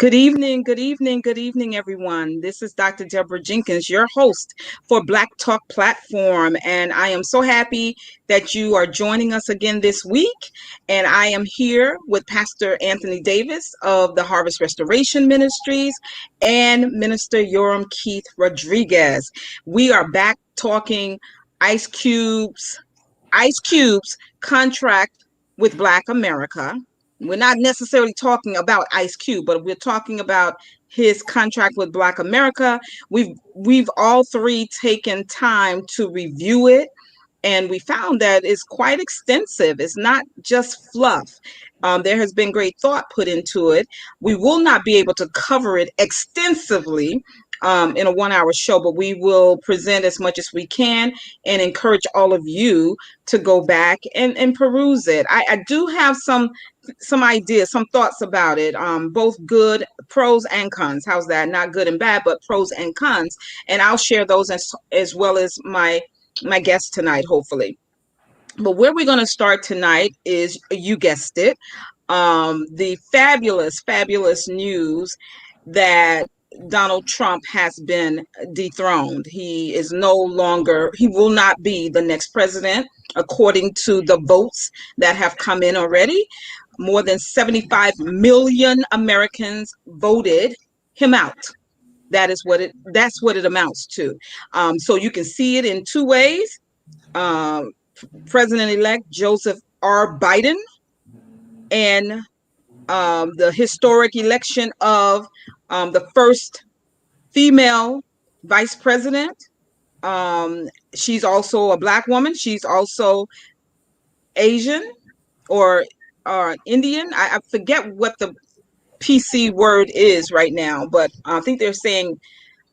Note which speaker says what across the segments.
Speaker 1: Good evening, everyone. This is Dr. Deborah Jenkins, your host for Black Talk Platform. And I am so happy that you are joining us again this week. And I am here with Pastor Anthony Davis of the Harvest Restoration Ministries and Minister Yoram Keith Rodriguez. We are back talking Ice Cube's contract with Black America. We're not necessarily talking about Ice Cube, but we're talking about his contract with Black America. We've all three taken time to review it, and we found that it's quite extensive. It's not just fluff. There has been great thought put into it. We will not be able to cover it extensively in a 1 hour show, but we will present as much as we can and encourage all of you to go back and peruse it. I do have some ideas, some thoughts about it, both good pros and cons. How's that? Not good and bad, but pros and cons. And I'll share those as well as my guest tonight, hopefully. But where we're going to start tonight is, you guessed it, the fabulous news that Donald Trump has been dethroned. He will not be the next president, according to the votes that have come in already. More than 75 million Americans voted him out. That's what it amounts to. So you can see it in two ways. President-elect Joseph R. Biden and the historic election of the first female vice president. She's also a Black woman. She's also Asian or Indian. I forget what the PC word is right now, but I think they're saying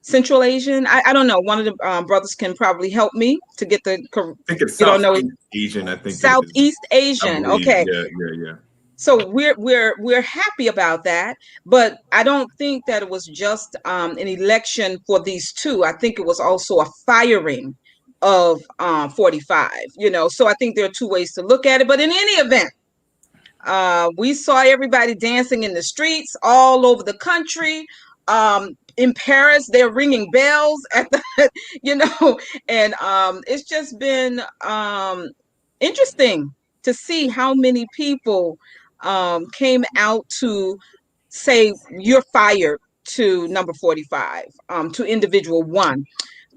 Speaker 1: Central Asian. I don't know. One of the brothers can probably help me to get the.
Speaker 2: I think it's Southeast Asian. I think
Speaker 1: Southeast Asian. Okay.
Speaker 2: Yeah.
Speaker 1: So we're happy about that, but I don't think that it was just an election for these two. I think it was also a firing of 45. So I think there are two ways to look at it. But in any event, we saw everybody dancing in the streets all over the country. In Paris, they're ringing bells at the, and it's just been interesting to see how many people came out to say you're fired to number 45, to individual one,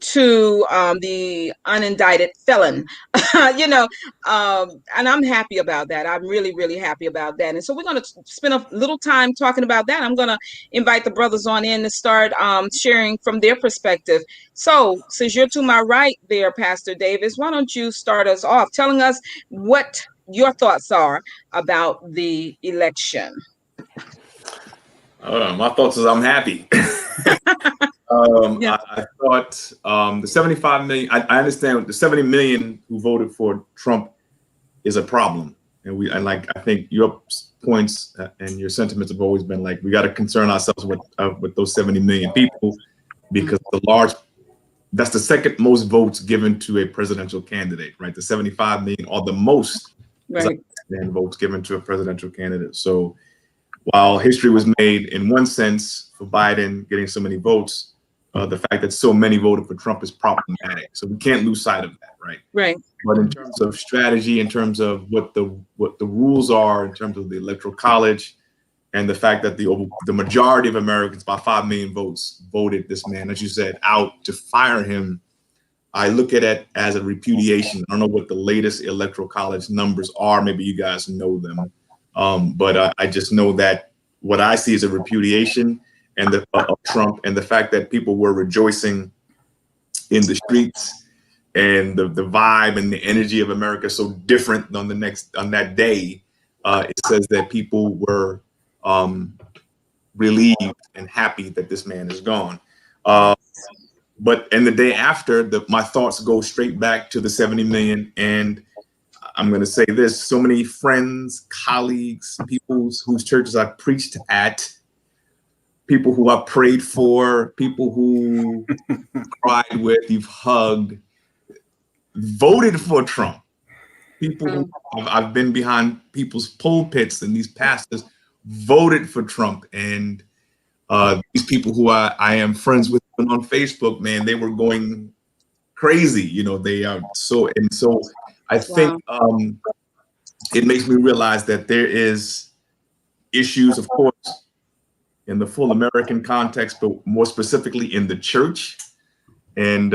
Speaker 1: to the unindicted felon, and I'm happy about that. I'm really happy about that. And so we're going to spend a little time talking about that. I'm going to invite the brothers on in to start sharing from their perspective. So since you're to my right there, Pastor Davis, why don't you start us off telling us what your thoughts are about the election?
Speaker 2: My thoughts is I'm happy.
Speaker 1: Yeah.
Speaker 2: I thought the 75 million, I understand the 70 million who voted for Trump is a problem. And I think your points and your sentiments have always been like, we got to concern ourselves with those 70 million people, because that's the second most votes given to a presidential candidate, right? The 75 million are the most votes given to a presidential candidate. So while history was made in one sense for Biden getting so many votes, the fact that so many voted for Trump is problematic. So we can't lose sight of that, right?
Speaker 1: Right.
Speaker 2: But in terms of strategy, in terms of what the rules are, in terms of the Electoral College, and the fact that the majority of Americans, by 5 million votes, voted this man, as you said, out to fire him, I look at it as a repudiation. I don't know what the latest Electoral College numbers are. Maybe you guys know them. But I just know that what I see is a repudiation of Trump, and the fact that people were rejoicing in the streets, and the vibe and the energy of America so different on that day. It says that people were relieved and happy that this man is gone. But in the day after, my thoughts go straight back to the 70 million. And I'm going to say this: so many friends, colleagues, people whose churches I preached at, people who I prayed for, people who cried with, you've hugged, voted for Trump. People who I've been behind people's pulpits, and these pastors voted for Trump. And These people who I am friends with on Facebook, man, they were going crazy. They are so, and so I think
Speaker 1: Wow.
Speaker 2: it makes me realize that there is issues, of course, in the full American context, but more specifically in the church. And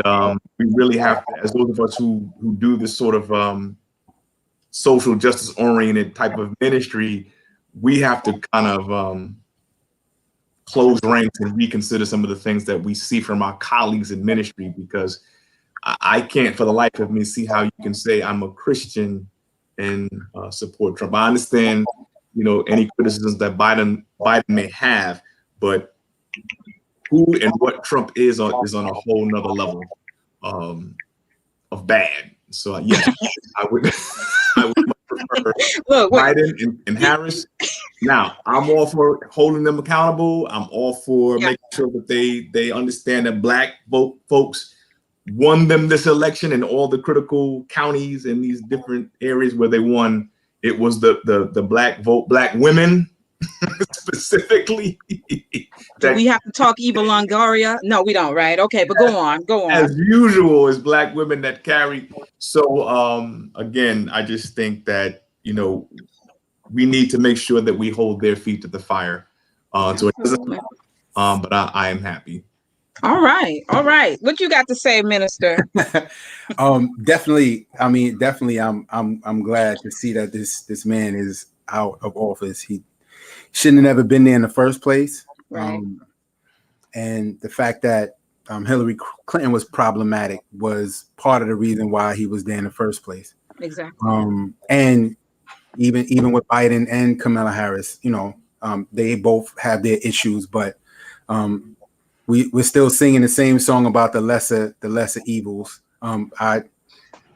Speaker 2: we really have to, as those of us who do this sort of social justice oriented type of ministry, we have to kind of close ranks and reconsider some of the things that we see from our colleagues in ministry, because I can't for the life of me see how you can say I'm a Christian and support Trump. I understand, any criticisms that Biden may have, but who and what Trump is on a whole nother level of bad. So yes, I would much prefer
Speaker 1: Look,
Speaker 2: Biden and Harris. Now, I'm all for holding them accountable. I'm all for
Speaker 1: yeah.
Speaker 2: making sure that they understand that Black folks won them this election in all the critical counties and these different areas where they won. It was the Black vote, Black women specifically.
Speaker 1: Do we have to talk Eva Longoria? No, we don't, right? Okay, but go on.
Speaker 2: As usual, is Black women that carry. So again, I just think that we need to make sure that we hold their feet to the fire. So it doesn't, but I am happy.
Speaker 1: All right. What you got to say, Minister?
Speaker 3: Definitely. I mean, definitely. I'm glad to see that this man is out of office. He shouldn't have ever been there in the first place.
Speaker 1: Right.
Speaker 3: And the fact that Hillary Clinton was problematic was part of the reason why he was there in the first place.
Speaker 1: Exactly.
Speaker 3: And even with Biden and Kamala Harris, they both have their issues, but we're still singing the same song about the lesser evils. I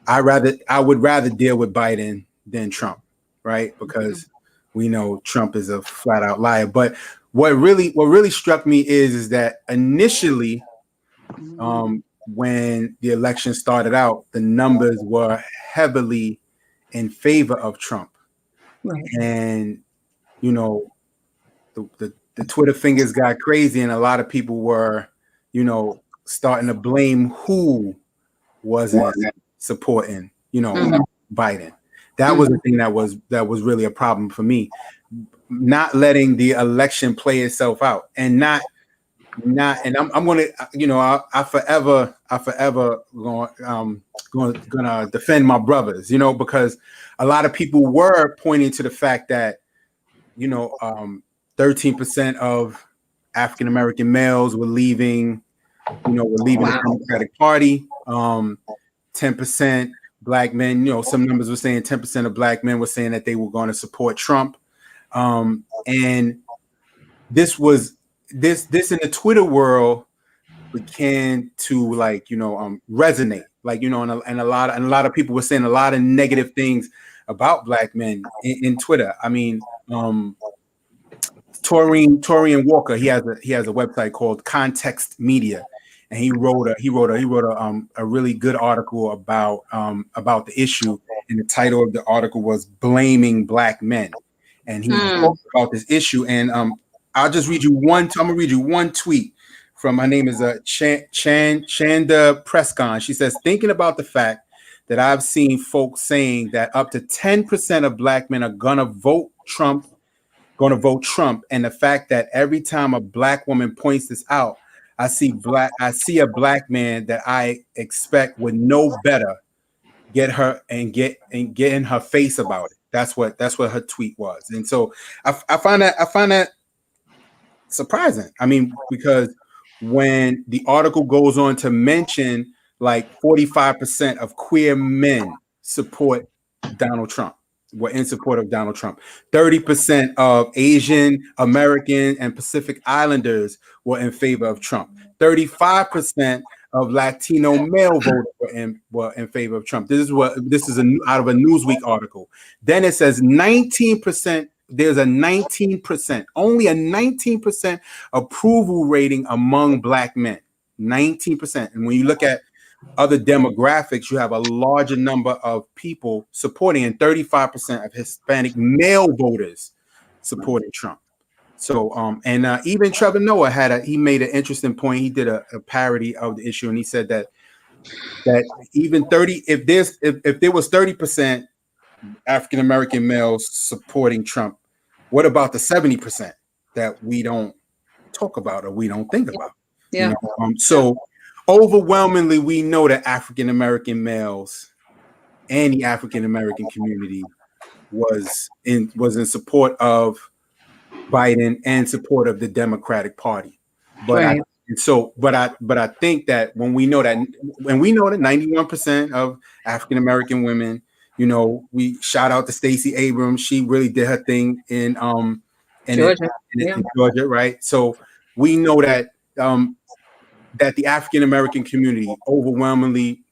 Speaker 3: would rather deal with Biden than Trump, right? Because we know Trump is a flat out liar. But what really struck me is that initially, when the election started out, the numbers were heavily in favor of Trump.
Speaker 1: Right.
Speaker 3: And the Twitter fingers got crazy, and a lot of people were, starting to blame who wasn't supporting, Biden. That was the thing that was really a problem for me. Not letting the election play itself out, and not, and I'm gonna, I forever gonna defend my brothers, because a lot of people were pointing to the fact that 13% of African American males were leaving the Democratic Party. 10% Black men, some numbers were saying 10% of Black men were saying that they were going to support Trump. And this in the Twitter world began to resonate, and a lot of people were saying a lot of negative things about Black men in Twitter. I mean, Torian Walker, he has a website called Context Media, and he wrote a really good article about the issue, and the title of the article was "Blaming Black Men," and he talked about this issue. And I'll just read you one. I'm gonna read you one tweet from, her name is Chanda Prescon. She says, thinking about the fact that I've seen folks saying that up to 10% of Black men are gonna vote Trump, and the fact that every time a Black woman points this out, I see a Black man that I expect would know better get in her face about it. That's what her tweet was. And so I find that surprising. I mean, because when the article goes on to mention 45% of queer men support Donald Trump, were in support of Donald Trump. 30% of Asian American and Pacific Islanders were in favor of Trump. 35% of Latino male voters were in favor of Trump. This is out of a Newsweek article. Then it says 19%. There's a 19%, only a 19% approval rating among Black men. 19%. And when you look at other demographics, you have a larger number of people supporting, and 35% of Hispanic male voters supporting Trump. So, and even Trevor Noah he made an interesting point. He did a parody of the issue, and he said that even 30, if there was 30% African American males supporting Trump, what about the 70% that we don't talk about or we don't think about?
Speaker 1: Yeah.
Speaker 3: You know? So overwhelmingly, we know that African American males and the African American community was in support of Biden and support of the Democratic Party. But
Speaker 1: Right.
Speaker 3: I think that when we know that 91% of African American women, you know, we shout out to Stacey Abrams. She really did her thing in
Speaker 1: Georgia.
Speaker 3: in Georgia, right? So we know that that the African American community overwhelmingly,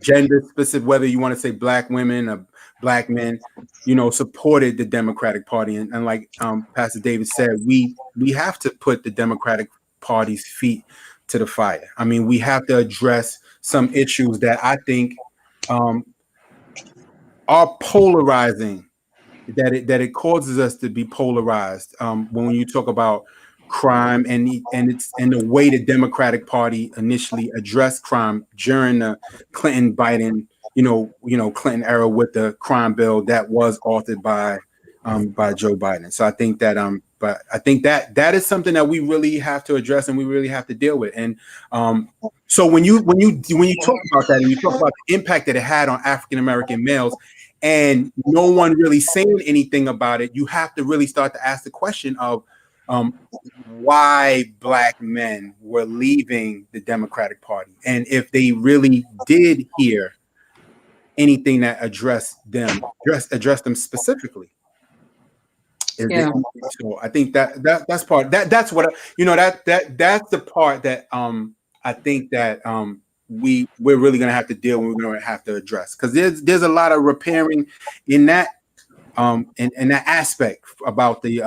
Speaker 3: gender specific, whether you want to say black women or black men, you know, supported the Democratic Party. And like Pastor David said, we have to put the Democratic Party's feet to the fire. I mean, we have to address some issues that I think are polarizing, that it causes us to be polarized. When you talk about crime and the way the Democratic Party initially addressed crime during the Clinton Biden, you know, Clinton era with the crime bill that was authored by Joe Biden. So I think that but I think that is something that we really have to address and we really have to deal with. And so when you talk about that and you talk about the impact that it had on African American males, and no one really saying anything about it, you have to really start to ask the question of why black men were leaving the Democratic Party, and if they really did hear anything that addressed them specifically.
Speaker 1: Yeah.
Speaker 3: So I think that's that's what that's the part that I think that we're really gonna have to deal with, we're gonna have to address, because there's a lot of repairing in that in that aspect about the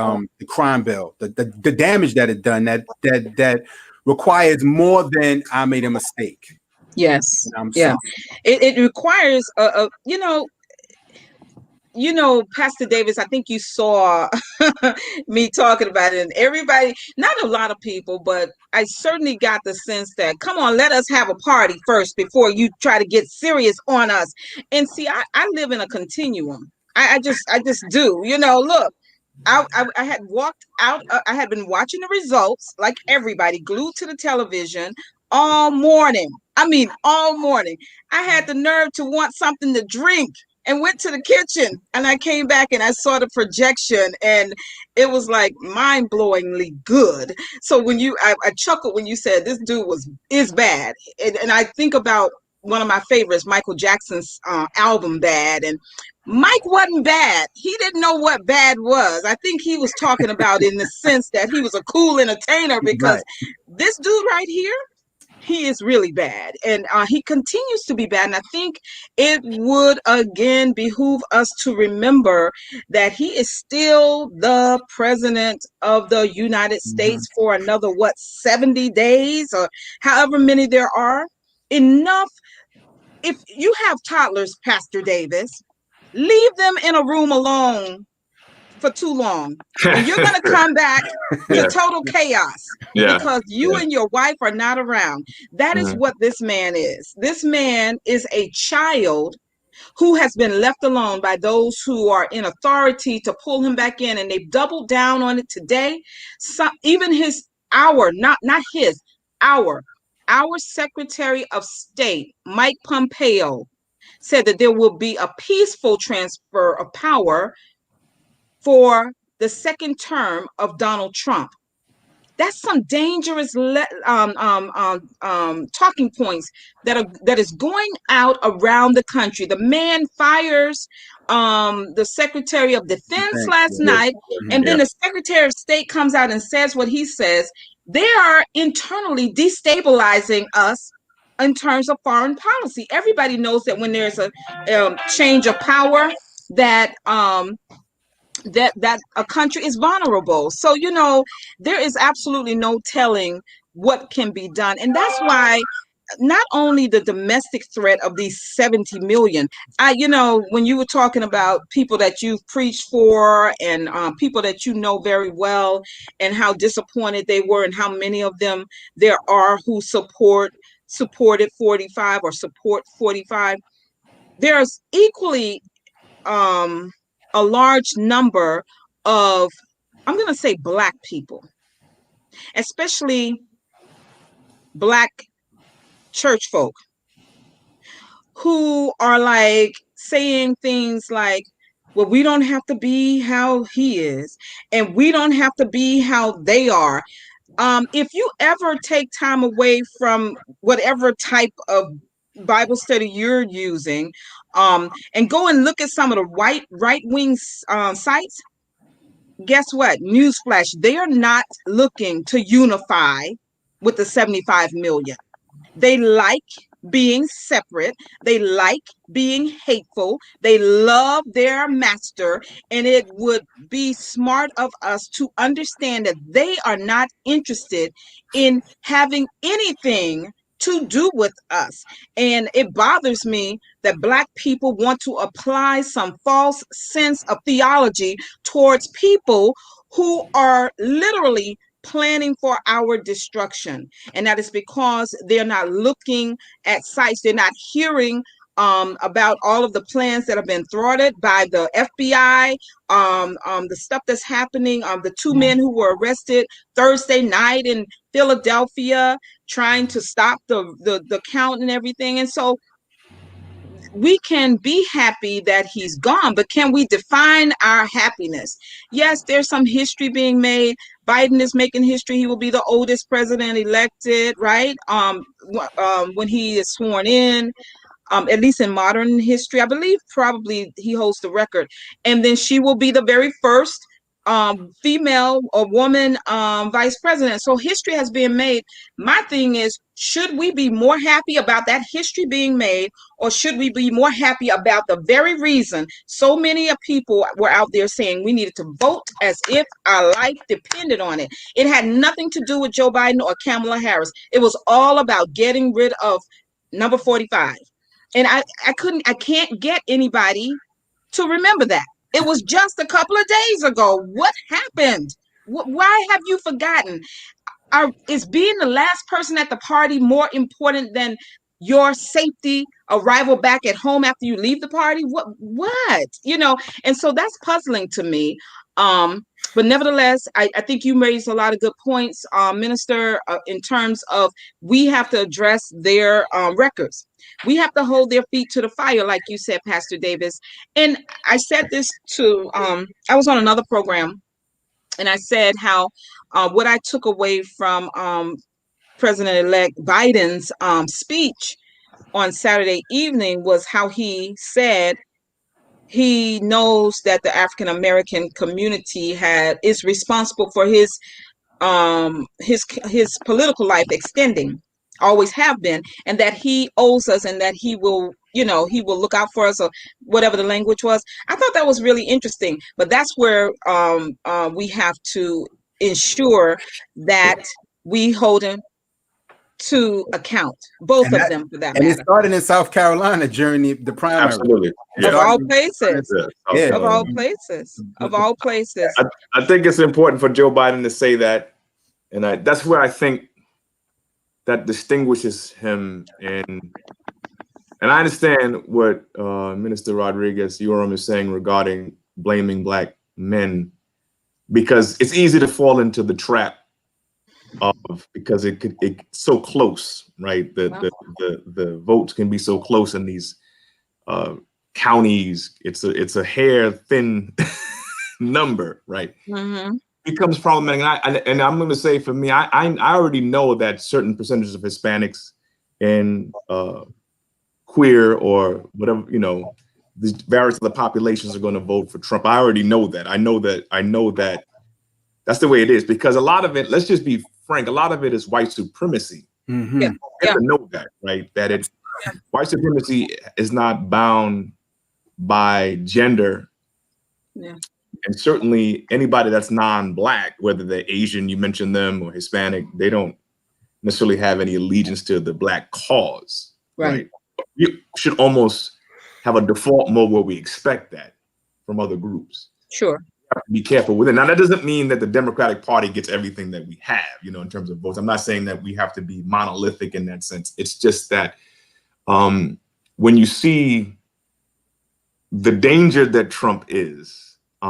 Speaker 3: crime bill, the damage that it done, that requires more than I made a mistake.
Speaker 1: Yes. Yeah. It requires Pastor Davis, I think you saw me talking about it, and everybody, not a lot of people, but I certainly got the sense that, come on, let us have a party first before you try to get serious on us. And see, I live in a continuum. I just do. Look, I had walked out. I had been watching the results like everybody, glued to the television all morning. I mean, all morning. I had the nerve to want something to drink and went to the kitchen, and I came back and I saw the projection, and it was like mind-blowingly good. So when I chuckled when you said this dude is bad, and I think about one of my favorites, Michael Jackson's album Bad, and Mike wasn't bad. He didn't know what bad was. I think he was talking about in the sense that he was a cool entertainer, because this dude right here, he is really bad, and he continues to be bad. And I think it would again behoove us to remember that he is still the president of the United States for another 70 days or however many there are. Enough. If you have toddlers, Pastor Davis, leave them in a room alone for too long, and you're going to come back to total chaos because you and your wife are not around. That is what this man is. This man is a child who has been left alone by those who are in authority to pull him back in, and they've doubled down on it today. Even our Secretary of State, Mike Pompeo, said that there will be a peaceful transfer of power for the second term of Donald Trump. That's some dangerous talking points that is going out around the country. The man fires the Secretary of Defense last night, and then the Secretary of State comes out and says what he says. They are internally destabilizing us in terms of foreign policy. Everybody knows that when there's a change of power, that a country is vulnerable. So, there is absolutely no telling what can be done. And that's why not only the domestic threat of these 70 million. When you were talking about people that you've preached for and people that you know very well, and how disappointed they were, and how many of them there are who supported 45 or support 45. There's equally a large number of, I'm going to say, Black people, especially Black church folk, who are like saying things like, well, we don't have to be how he is, and we don't have to be how they are. If you ever take time away from whatever type of Bible study you're using, and go and look at some of the right wing sites, guess what? Newsflash, they are not looking to unify with the 75 million. They like being separate. They like being hateful. They love their master. And it would be smart of us to understand that they are not interested in having anything to do with us. And it bothers me that Black people want to apply some false sense of theology towards people who are literally planning for our destruction. And that is because they're not looking at sites. They're not hearing about all of the plans that have been thwarted by the FBI, the stuff that's happening, the two men who were arrested Thursday night in Philadelphia, trying to stop the count and everything. And so we can be happy that he's gone, but can we define our happiness? Yes, there's some history being made. Biden is making history. He will be the oldest president elected, right? When he is sworn in, at least in modern history, I believe probably he holds the record. And then she will be the very first female or woman vice president. So history has been made. My thing is, should we be more happy about that history being made, or should we be more happy about the very reason so many people were out there saying we needed to vote as if our life depended on it? It had nothing to do with Joe Biden or Kamala Harris. It was all about getting rid of number 45. And I can't get anybody to remember that. It was just a couple of days ago. What happened? Why have you forgotten? Is being the last person at the party more important than your safety, arrival back at home after you leave the party? What? And so that's puzzling to me. But nevertheless, I think you raised a lot of good points, Minister, in terms of we have to address their records. We have to hold their feet to the fire, like you said, Pastor Davis. And I said this to, I was on another program, and I said how what I took away from President-elect Biden's speech on Saturday evening was how he said he knows that the African American community is responsible for his political life extending, always have been, and that he owes us, and that he will look out for us, or whatever the language was. I thought that was really interesting, but that's where we have to ensure that we hold him to account, both of them, for that matter.
Speaker 3: And it started in South Carolina during the primary.
Speaker 2: Absolutely.
Speaker 1: Of all places.
Speaker 3: Yeah.
Speaker 1: Of all places. Of all places.
Speaker 2: I think it's important for Joe Biden to say that, and that's where I think that distinguishes him. And I understand what Minister Rodriguez Yoram is saying regarding blaming Black men, because it's easy to fall into the trap because it's so close, right? The votes can be so close in these counties. It's a hair thin number, right?
Speaker 1: Mm-hmm.
Speaker 2: Becomes problematic. And I'm going to say, for me, I already know that certain percentages of Hispanics and queer or whatever, the various other populations are going to vote for Trump. I already know that. I know that that's the way it is, because a lot of it, let's just be frank, a lot of it is white supremacy.
Speaker 3: Mm-hmm.
Speaker 2: You have to know that, right? That white supremacy is not bound by gender.
Speaker 1: Yeah.
Speaker 2: And certainly anybody that's non-Black, whether they're Asian, you mentioned them, or Hispanic, they don't necessarily have any allegiance to the Black cause.
Speaker 1: Right.
Speaker 2: You should almost have a default mode where we expect that from other groups.
Speaker 1: Sure.
Speaker 2: Be careful with it. Now, that doesn't mean that the Democratic Party gets everything that we have, in terms of votes. I'm not saying that we have to be monolithic in that sense. It's just that when you see the danger that Trump is, we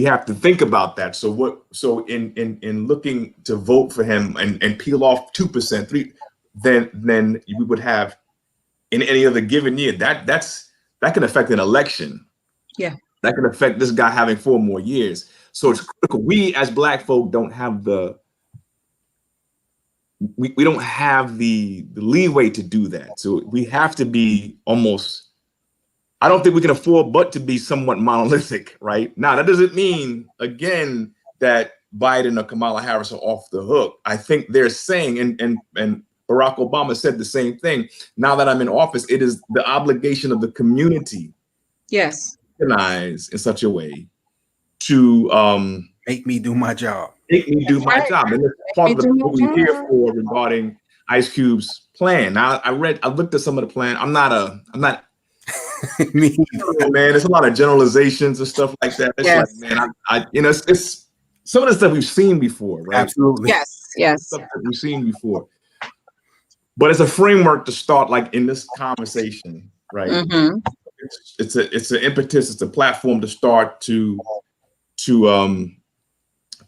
Speaker 2: have to think about that. So in looking to vote for him and peel off 2%, 3%, then we would have in any other given year that can affect an election.
Speaker 1: Yeah.
Speaker 2: That can affect this guy having 4 more years. So it's critical. We as Black folk don't have we don't have the leeway to do that. So we have to be almost, I don't think we can afford but to be somewhat monolithic, right? Now, that doesn't mean, again, that Biden or Kamala Harris are off the hook. I think they're saying, and Barack Obama said the same thing, now that I'm in office, it is the obligation of the community.
Speaker 1: Yes.
Speaker 2: Organize in such a way to
Speaker 3: make me do my job.
Speaker 2: Make me do my job. And that's part of what we're here for regarding Ice Cube's plan. Now, I looked at some of the plan. I'm not me, man. There's a lot of generalizations and stuff like that. It's like, man, it's some of the stuff we've seen before, right?
Speaker 3: Absolutely.
Speaker 1: Yes.
Speaker 2: Stuff that we've seen before. But it's a framework to start, like, in this conversation, right?
Speaker 1: Mm-hmm.
Speaker 2: It's an impetus. It's a platform to start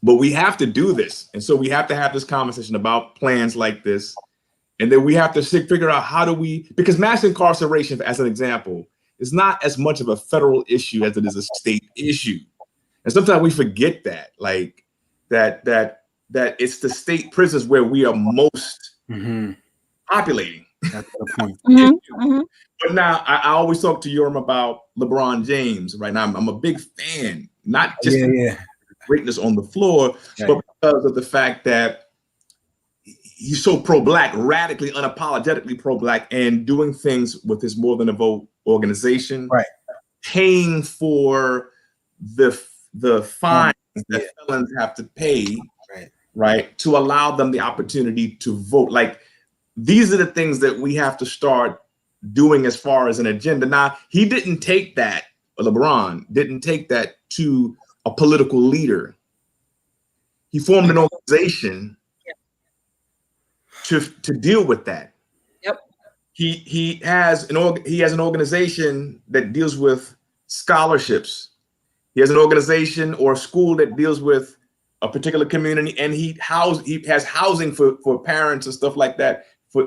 Speaker 2: but we have to do this. And so we have to have this conversation about plans like this. And then we have to figure out because mass incarceration, as an example, is not as much of a federal issue as it is a state issue. And sometimes we forget that, like that it's the state prisons where we are most populating.
Speaker 3: That's the point.
Speaker 2: But now I always talk to Yoram about LeBron James. Right now, I'm a big fan, not just greatness on the floor, but because of the fact that he's so pro-Black, radically, unapologetically pro-Black, and doing things with his More Than a Vote organization, paying for the fines that felons have to pay, right, to allow them the opportunity to vote. Like, these are the things that we have to start doing as far as an agenda. Now, he didn't take that, LeBron didn't take that to a political leader. He formed an organization to deal with that.
Speaker 1: Yep.
Speaker 2: He has an organization that deals with scholarships. He has an organization or a school that deals with a particular community, and he has housing for parents and stuff like that, for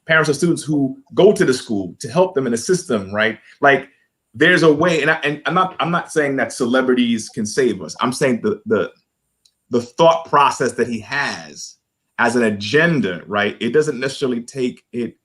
Speaker 2: parents of students who go to the school to help them and assist them, right? Like, there's a way, and I'm not saying that celebrities can save us. I'm saying the thought process that he has as an agenda, right? It doesn't necessarily take it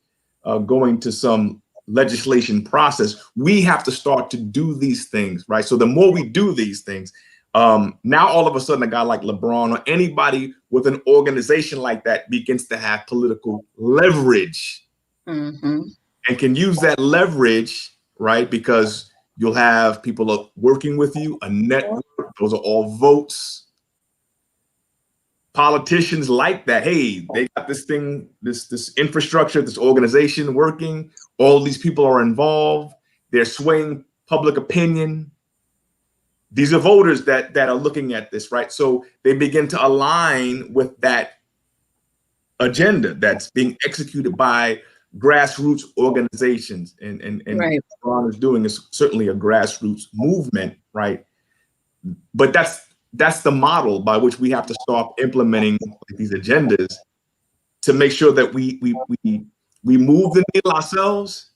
Speaker 2: going to some legislation process. We have to start to do these things, right? So the more we do these things, now all of a sudden a guy like LeBron or anybody with an organization like that begins to have political leverage and can use that leverage, right? Because you'll have people working with you, a network, those are all votes. Politicians like that. Hey, they got this thing, this infrastructure, this organization working. All these people are involved. They're swaying public opinion. These are voters that are looking at this, right? So they begin to align with that agenda that's being executed by grassroots organizations, and
Speaker 1: right.
Speaker 2: what Ron is doing is certainly a grassroots movement, right? But that's the model by which we have to start implementing these agendas to make sure that we move the needle ourselves,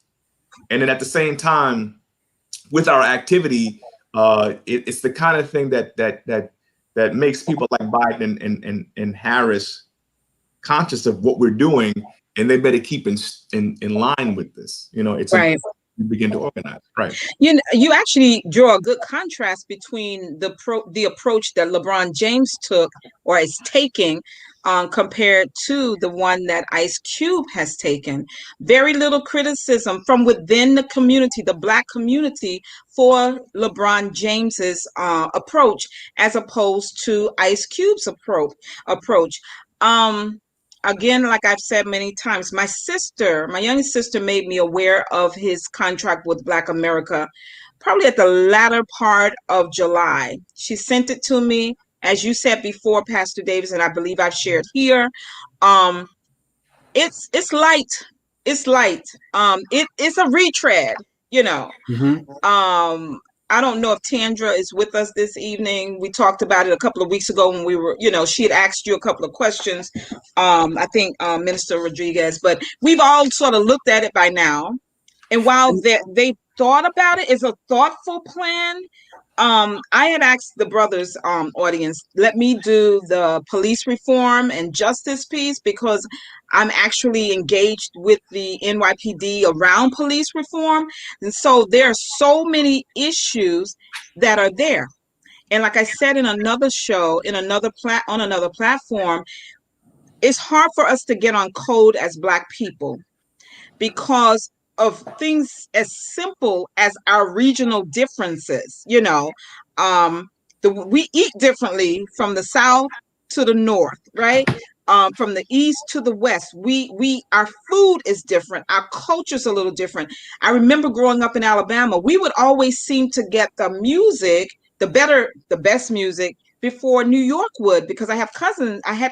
Speaker 2: and then at the same time, with our activity, it's the kind of thing that makes people like Biden and Harris conscious of what we're doing, and they better keep in line with this. It's
Speaker 1: right.
Speaker 2: You begin to organize, right?
Speaker 1: You actually draw a good contrast between the approach that LeBron James took or is taking compared to the one that Ice Cube has taken. Very little criticism from within the community, the Black community, for LeBron James's approach, as opposed to Ice Cube's approach. Um, Again, like I've said many times, my youngest sister, made me aware of his contract with Black America probably at the latter part of July. She sent it to me, as you said before, Pastor Davis, and I believe I've shared here. Um, it's light. It's light. It's a retread, you know.
Speaker 3: Mm-hmm.
Speaker 1: I don't know if Tandra is with us this evening. We talked about it a couple of weeks ago when we were, she had asked you a couple of questions. I think Minister Rodriguez, but we've all sort of looked at it by now. And while they thought about it, it's a thoughtful plan. I had asked the brothers audience, let me do the police reform and justice piece, because I'm actually engaged with the NYPD around police reform. And so there are so many issues that are there. And like I said in another show, on another platform, it's hard for us to get on code as Black people because of things as simple as our regional differences. We eat differently from the South to the North, right? From the East to the West, our food is different. Our culture's a little different. I remember growing up in Alabama, we would always seem to get the music, the best music, before New York would, because I had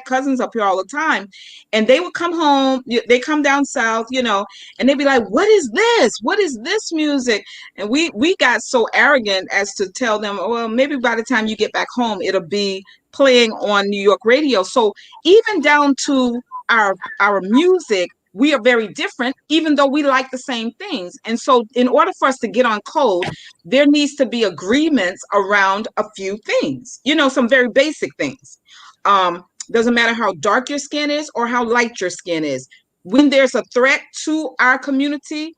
Speaker 1: cousins up here all the time, and they would come home, they come down south, and they'd be like, what is this? What is this music? And we got so arrogant as to tell them, well, maybe by the time you get back home, it'll be playing on New York radio. So even down to our music, we are very different, even though we like the same things. And so in order for us to get on code, there needs to be agreements around a few things, some very basic things. Doesn't matter how dark your skin is or how light your skin is. When there's a threat to our community,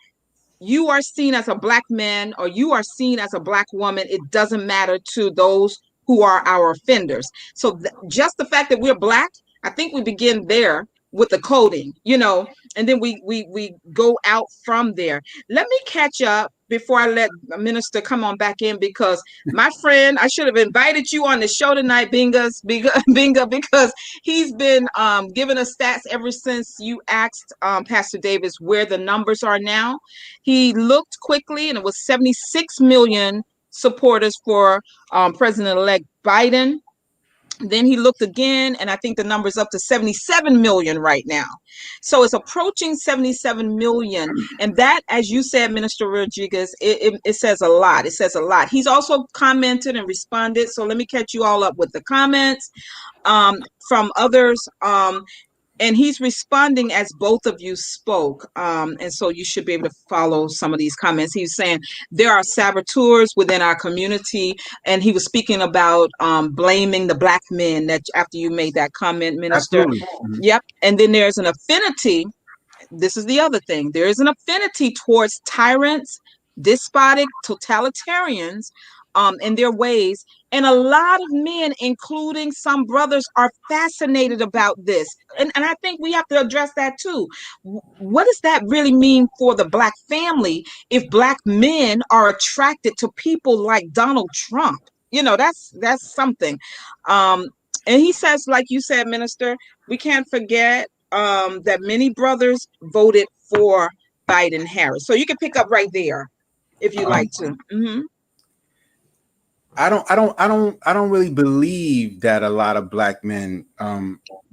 Speaker 1: you are seen as a Black man or you are seen as a Black woman. It doesn't matter to those who are our offenders. So just the fact that we're Black, I think we begin there with the coding, and then we go out from there. Let me catch up before I let a minister come on back in, because my friend, I should have invited you on the show tonight, Binga, because he's been giving us stats ever since you asked Pastor Davis where the numbers are now. He looked quickly, and it was 76 million supporters for President-elect Biden. Then he looked again, and I think the number's up to 77 million right now. So it's approaching 77 million. And that, as you said, Minister Rodriguez, it says a lot. It says a lot. He's also commented and responded. So let me catch you all up with the comments from others. And he's responding as both of you spoke. And so you should be able to follow some of these comments. He's saying there are saboteurs within our community. And he was speaking about blaming the Black men, that after you made that comment, Minister.
Speaker 3: Absolutely. Mm-hmm.
Speaker 1: Yep. And then there's an affinity. This is the other thing. There is an affinity towards tyrants, despotic, totalitarians in their ways. And a lot of men, including some brothers, are fascinated about this. And I think we have to address that too. What does that really mean for the Black family if Black men are attracted to people like Donald Trump? That's something. And he says, like you said, Minister, we can't forget that many brothers voted for Biden Harris. So you can pick up right there if you like to. Mm-hmm.
Speaker 3: I don't really believe that a lot of Black men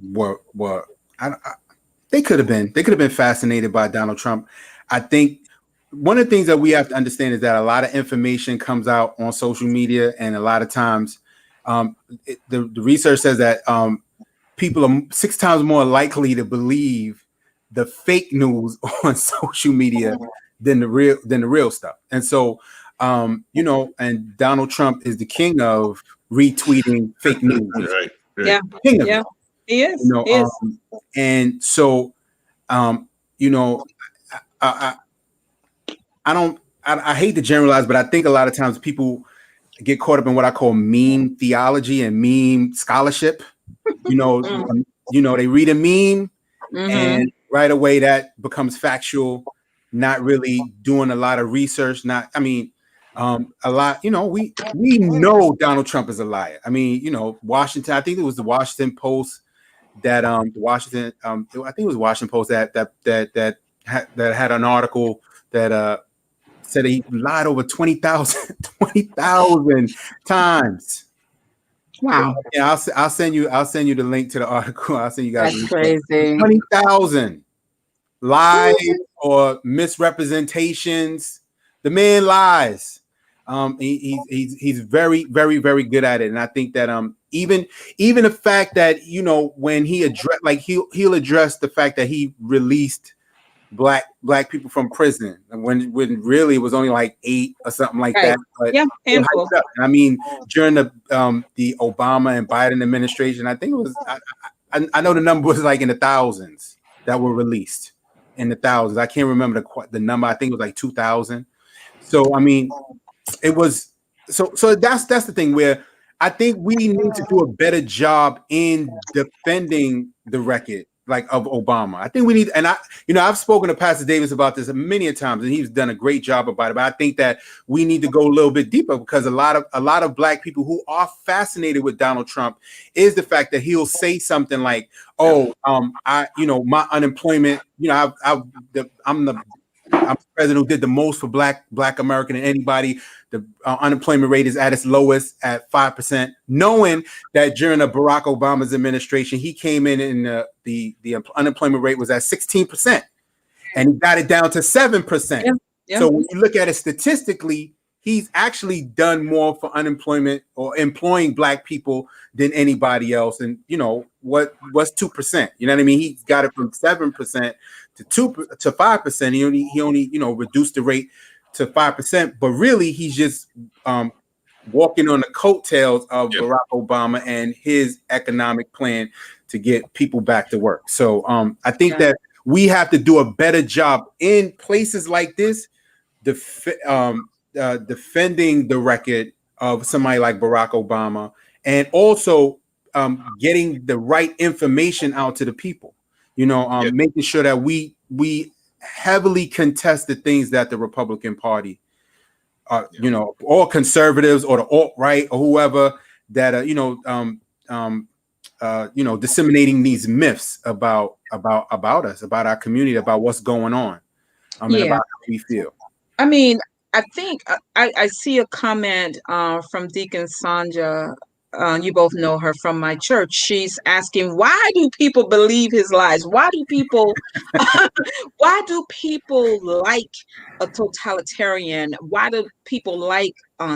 Speaker 3: were they could have been fascinated by Donald Trump. I think one of the things that we have to understand is that a lot of information comes out on social media, and a lot of times the research says that people are 6 times more likely to believe the fake news on social media than the real stuff. And so and Donald Trump is the king of retweeting fake news.
Speaker 2: Right.
Speaker 1: Yeah.
Speaker 3: King of it.
Speaker 1: He is. He is.
Speaker 3: And so, I hate to generalize, but I think a lot of times people get caught up in what I call meme theology and meme scholarship. they read a meme
Speaker 1: Mm-hmm.
Speaker 3: and right away that becomes factual, not really doing a lot of research. A lot, we know Donald Trump is a liar. I mean, Washington, I think it was the Washington Post that I think it was Washington Post that had an article that said he lied over 20,000 times.
Speaker 1: Wow.
Speaker 3: Yeah, I'll send you the link to the article. I'll send you guys
Speaker 1: That's crazy.
Speaker 3: 20,000 lies or misrepresentations. The man lies. He's very, very, very good at it, and I think that even the fact that when he he'll address the fact that he released black people from prison when really it was only like 8 or something like
Speaker 1: Right.
Speaker 3: that. But
Speaker 1: Yeah, handful.
Speaker 3: I mean, during the Obama and Biden administration, I think it was I know the number was like in the thousands that were released. In the thousands, I can't remember the number. I think it was like 2,000. So I mean, it was so that's the thing where I think we need to do a better job in defending the record of Obama. I think we need, and I've spoken to Pastor Davis about this many a times, and he's done a great job about it. But I think that we need to go a little bit deeper because a lot of black people who are fascinated with Donald Trump is the fact that he'll say something like, "Oh, my unemployment, I'm the president who did the most for black American than anybody. The unemployment rate is at its lowest at 5%, knowing that during the Barack Obama's administration, he came in and the unemployment rate was at 16%, and he got it down to 7%. Yeah. So when you look at it statistically, he's actually done more for unemployment or employing black people than anybody else. And what's 2%? You know what I mean? He got it from 7% to 5%. He only reduced the rate to 5%, but really he's just walking on the coattails of Barack Obama and his economic plan to get people back to work. So I think that we have to do a better job in places like this, defending the record of somebody like Barack Obama, and also getting the right information out to the people. Making sure that we heavily contest the things that the Republican Party, or conservatives or the alt-right or whoever that disseminating these myths about us, about our community, about what's going on, and about how we feel.
Speaker 1: I mean, I think I see a comment from Deacon Sanja. You both know her from my church. She's asking, why do people believe his lies? Why do people like a totalitarian? Why do people like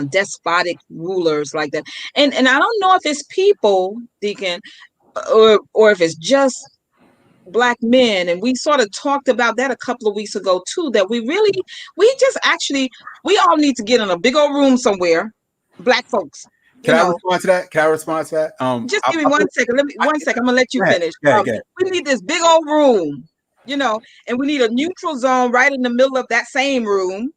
Speaker 1: despotic rulers like that? And I don't know if it's people, Deacon, or if it's just Black men. And we sort of talked about that a couple of weeks ago too, that we all need to get in a big old room somewhere, Black folks.
Speaker 3: Can I respond to that?
Speaker 1: Just give me 1 second. I'm gonna let you finish. We need this big old room, and we need a neutral zone right in the middle of that same room.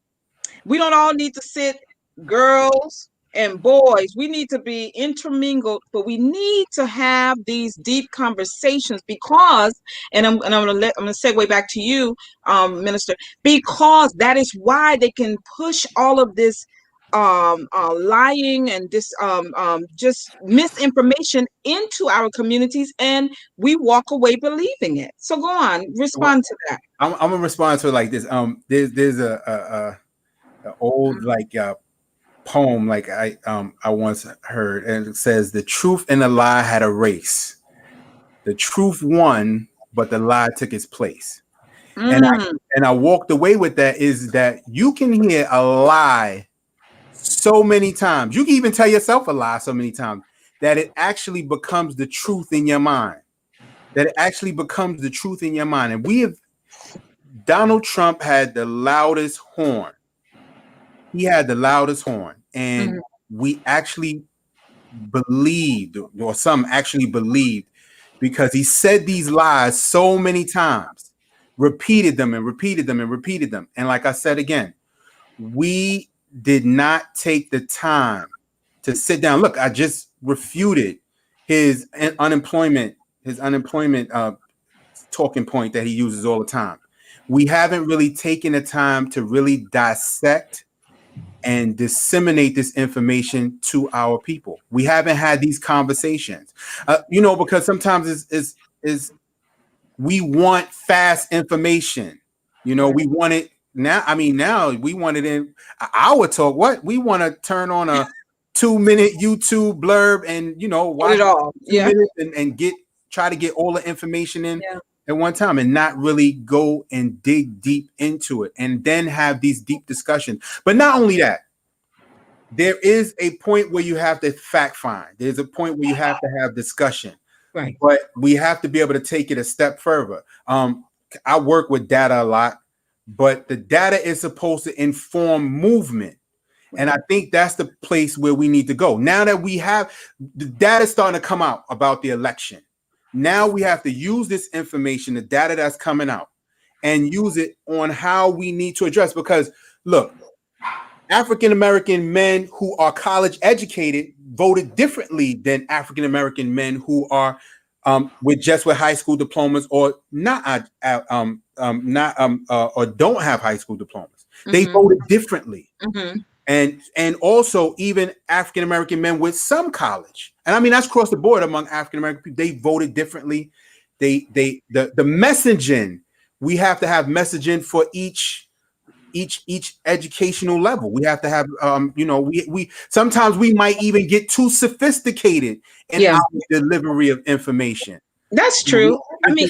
Speaker 1: We don't all need to sit, girls and boys. We need to be intermingled, but we need to have these deep conversations because, and I'm gonna segue back to you, Minister, because that is why they can push all of this lying and this just misinformation into our communities, and we walk away believing it. So go on, respond to that.
Speaker 3: I'm gonna respond to it like this. There's a old poem I once heard, and it says, "The truth and the lie had a race. The truth won, but the lie took its place." And I walked away with that is that you can hear a lie so many times. You can even tell yourself a lie so many times that it actually becomes the truth in your mind. And Donald Trump had the loudest horn. He had the loudest horn. And we actually believed, or some actually believed, because he said these lies so many times, repeated them. And like I said again, we did not take the time to sit down. Look, I just refuted his unemployment talking point that he uses all the time. We haven't really taken the time to really dissect and disseminate this information to our people. We haven't had these conversations, because sometimes is we want fast information. We want it now. I mean, now we want it in an hour talk. What we want to turn on a 2-minute YouTube blurb and watch
Speaker 1: it all.
Speaker 3: 2 minutes and try to get all the information in at one time and not really go and dig deep into it and then have these deep discussions. But not only that, there is a point where you have to fact find. There's a point where you have to have discussion.
Speaker 1: Right.
Speaker 3: But we have to be able to take it a step further. I work with data a lot, but the data is supposed to inform movement. And I think that's the place where we need to go. Now that we have the data starting to come out about the election, now we have to use this information, the data that's coming out, and use it on how we need to address. Because look, African-American men who are college educated voted differently than African-American men who are with high school diplomas or not or don't have high school diplomas. Mm-hmm. They voted differently. Mm-hmm. And also even African-American men with some college. And I mean, that's across the board among African-American people. They voted differently. The messaging, we have to have messaging for each educational level. We have to have, we sometimes we might even get too sophisticated in our delivery of information.
Speaker 1: That's true. I mean,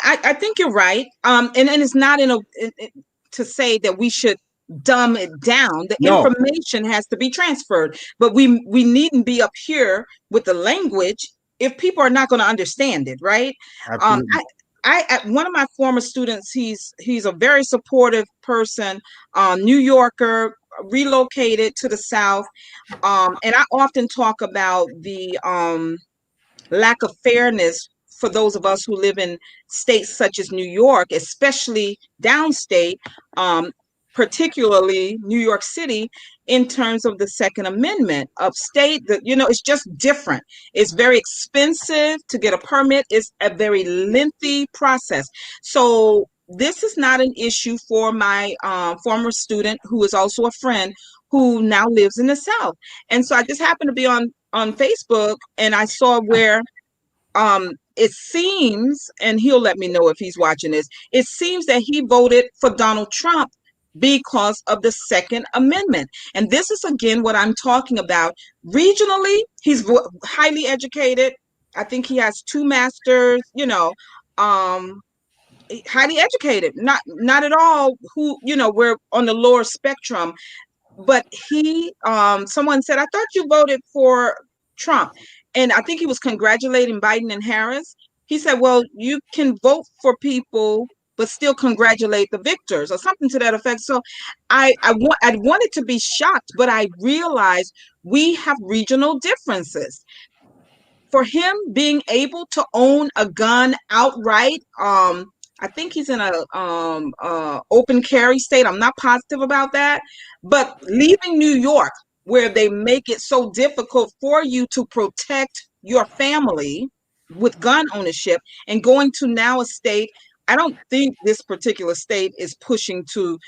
Speaker 1: I think you're right. And it's not to say that we should dumb it down. The information has to be transferred, but we needn't be up here with the language if people are not going to understand it, right? One of my former students, he's a very supportive person, New Yorker, relocated to the South. And I often talk about the lack of fairness for those of us who live in states such as New York, especially downstate, particularly New York City, in terms of the Second Amendment. Upstate, it's just different. It's very expensive to get a permit. It's a very lengthy process. So this is not an issue for my former student, who is also a friend, who now lives in the South. And so I just happened to be on Facebook, and I saw where it seems, and he'll let me know if he's watching this, it seems that he voted for Donald Trump because of the Second Amendment. And this is, again, what I'm talking about. Regionally, he's highly educated. I think he has 2 masters, highly educated, not at all who, we're on the lower spectrum. But someone said, I thought you voted for Trump. And I think he was congratulating Biden and Harris. He said, well, you can vote for people but still congratulate the victors, or something to that effect. So I wanted to be shocked, but I realized we have regional differences. For him being able to own a gun outright, I think he's in a open carry state. I'm not positive about that, but leaving New York, where they make it so difficult for you to protect your family with gun ownership, and going to now a state, I don't think this particular state is pushing to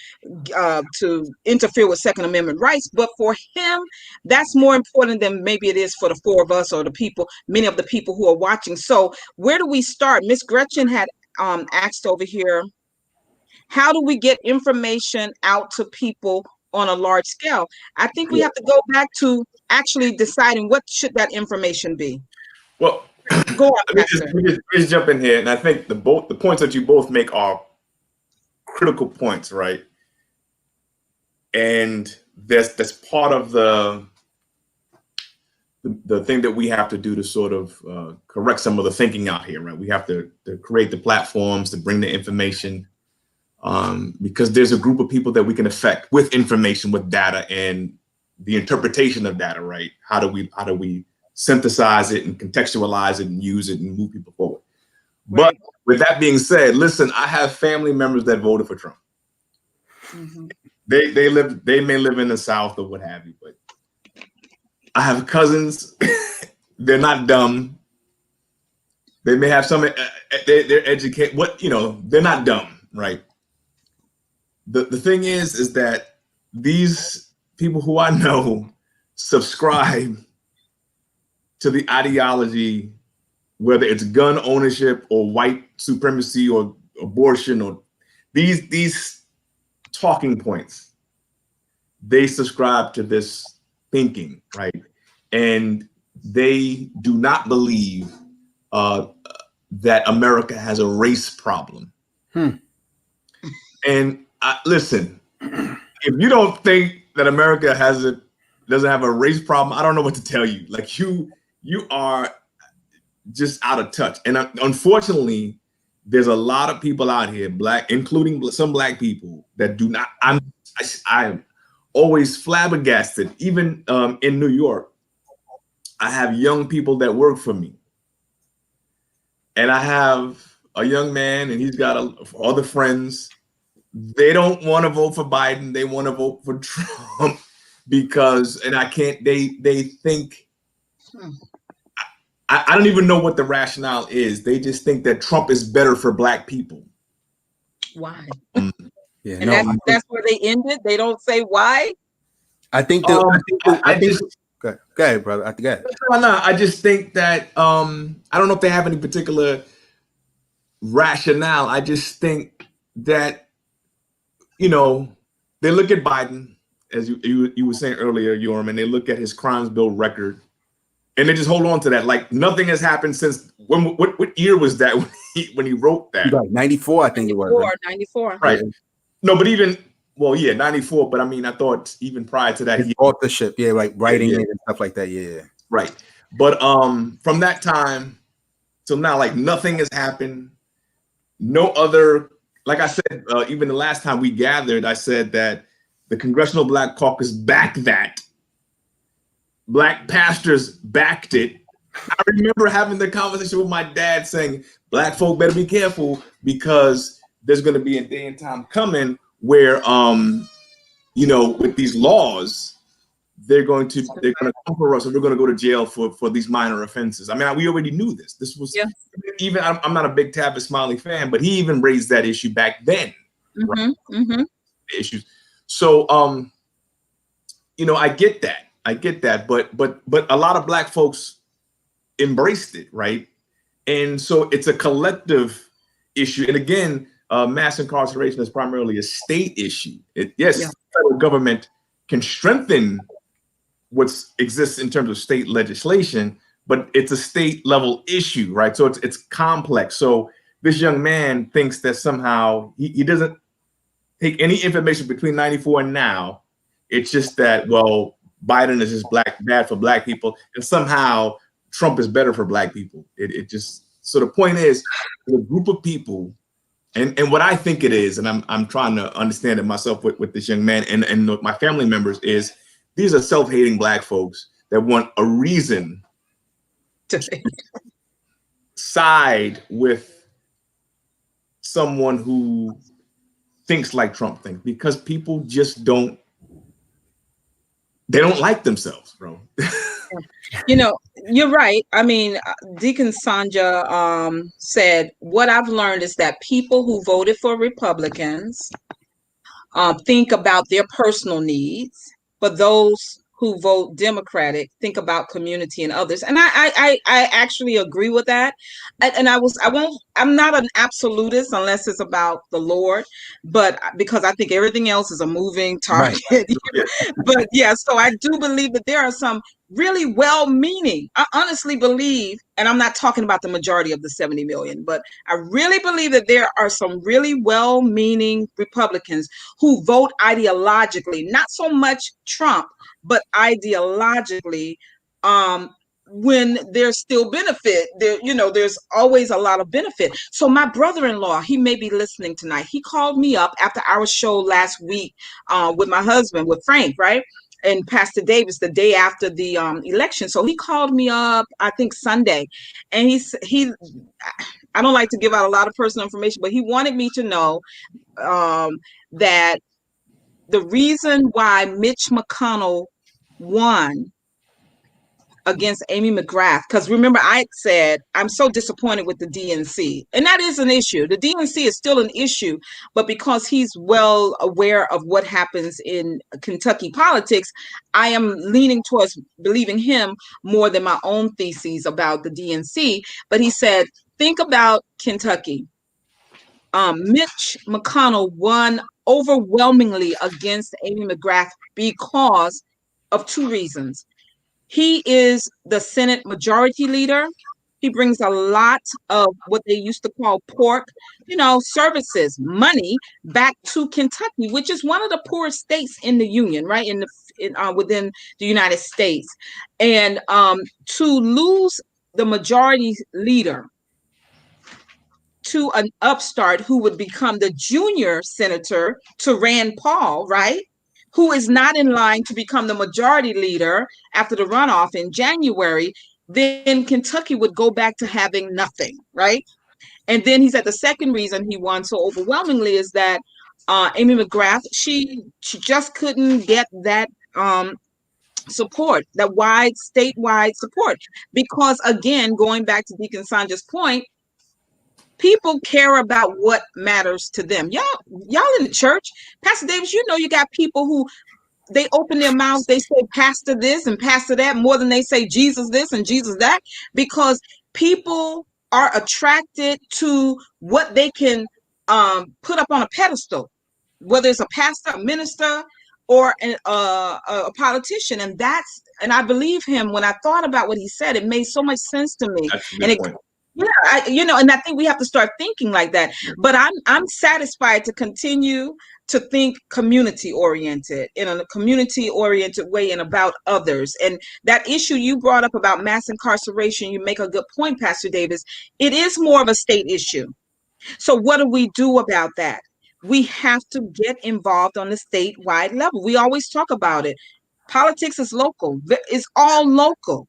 Speaker 1: interfere with Second Amendment rights, but for him, that's more important than maybe it is for the 4 of us or many of the people who are watching. So where do we start? Miss Gretchen had asked over here, how do we get information out to people on a large scale? I think we have to go back to actually deciding what should that information be.
Speaker 2: Well,
Speaker 1: go on,
Speaker 2: let me just jump in here, and I think the points that you both make are critical points, right? And that's part of the thing that we have to do to sort of correct some of the thinking out here, right? We have to create the platforms to bring the information, because there's a group of people that we can affect with information, with data, and the interpretation of data, right? How do we synthesize it and contextualize it and use it and move people forward? Right. But with that being said, listen, I have family members that voted for Trump. Mm-hmm. They may live in the South or what have you, but I have cousins. They're not dumb. They may have some. They're educated. What they're not dumb, right? The thing is that these people who I know subscribe to the ideology, whether it's gun ownership or white supremacy or abortion or these talking points. They subscribe to this thinking, right? And they do not believe that America has a race problem. And listen, if you don't think that America doesn't have a race problem, I don't know what to tell you. Like you are just out of touch. And unfortunately, there's a lot of people out here, black, including some black people, that do not. I'm always flabbergasted. Even in New York, I have young people that work for me, and I have a young man, and he's got other friends. They don't want to vote for Biden. They want to vote for Trump because, and I can't. They think. I don't even know what the rationale is. They just think that Trump is better for black people.
Speaker 1: Why?
Speaker 3: Yeah,
Speaker 1: and that's where they end it. They don't say why.
Speaker 3: I think go ahead, brother. Go ahead.
Speaker 2: No, I just think that I don't know if they have any particular rationale. I just think that they look at Biden, as you were saying earlier, Yoram, and they look at his crimes bill record. And they just hold on to that, like nothing has happened since. What year was that when he wrote that?
Speaker 3: 94, I think it was.
Speaker 1: 94.
Speaker 2: Right. No, but even 94. But I mean, I thought even prior to that,
Speaker 3: authorship, like writing it and stuff like that. Yeah.
Speaker 2: Right. But from that time till now, like nothing has happened. No other, like I said, even the last time we gathered, I said that the Congressional Black Caucus backed that. Black pastors backed it. I remember having the conversation with my dad saying, black folk better be careful because there's going to be a day and time coming where, with these laws, they're going to come for us and we're going to go to jail for these minor offenses. I mean, we already knew this. This was even, I'm not a big Tavis Smiley fan, but he even raised that issue back then. Right? Issues. So, I get that. But a lot of black folks embraced it, right? And so it's a collective issue. And again, mass incarceration is primarily a state issue. The federal government can strengthen what exists in terms of state legislation, but it's a state level issue, right? So it's complex. So this young man thinks that somehow he doesn't take any information between 94 and now. It's just that, well, Biden is just bad for black people, and somehow Trump is better for black people. It just, so the point is, the group of people, and what I think it is, and I'm trying to understand it myself with this young man and my family members, is these are self-hating black folks that want a reason to side with someone who thinks like Trump thinks, because people just don't like themselves, bro.
Speaker 1: You're right. I mean, Deacon Sanja said, what I've learned is that people who voted for Republicans think about their personal needs, but those who vote Democratic think about community and others. And I actually agree with that. And I'm not an absolutist unless it's about the Lord, but because I think everything else is a moving target. Right. But so I do believe that there are some really well-meaning, I honestly believe, and I'm not talking about the majority of the 70 million, but I really believe that there are some really well-meaning Republicans who vote ideologically, not so much Trump, but ideologically, when there's still benefit, there's always a lot of benefit. So my brother-in-law, he may be listening tonight. He called me up after our show last week with my husband, with Frank, right? And Pastor Davis, the day after the election. So he called me up, I think Sunday, and he I don't like to give out a lot of personal information, but he wanted me to know that the reason why Mitch McConnell won against Amy McGrath, because remember I said I'm so disappointed with the DNC, and that is an issue. The DNC is still an issue, but because he's well aware of what happens in Kentucky politics, I am leaning towards believing him more than my own theses about the DNC. But he said, think about Kentucky. Mitch McConnell won overwhelmingly against Amy McGrath because of two reasons. He is the Senate Majority Leader. He brings a lot of what they used to call pork, services, money back to Kentucky, which is one of the poorest states in the Union, right? Within the United States. And to lose the Majority Leader to an upstart who would become the junior senator to Rand Paul, right? Who is not in line to become the majority leader after the runoff in January, then Kentucky would go back to having nothing, right? And then he said the second reason he won so overwhelmingly is that Amy McGrath, she just couldn't get that support, that statewide support. Because again, going back to Deacon Sanja's point, people care about what matters to them. Y'all in the church, Pastor Davis, you got people who they open their mouths, they say pastor this and pastor that more than they say Jesus this and Jesus that, because people are attracted to what they can put up on a pedestal, whether it's a pastor, a minister, or a politician. And I believe him. When I thought about what he said, it made so much sense to me.
Speaker 2: That's a good point.
Speaker 1: Yeah, and I think we have to start thinking like that. But I'm satisfied to continue to think community oriented, in a community oriented way, and about others. And that issue you brought up about mass incarceration, you make a good point, Pastor Davis. It is more of a state issue. So what do we do about that? We have to get involved on the statewide level. We always talk about it. Politics is local. It's all local.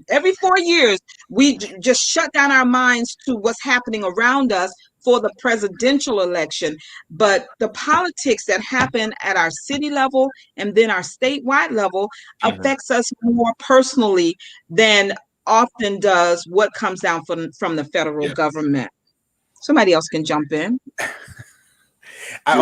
Speaker 1: Every 4 years, we just shut down our minds to what's happening around us for the presidential election. But the politics that happen at our city level and then our statewide level affects us more personally than often does what comes down from the federal government. Somebody else can jump in.
Speaker 3: I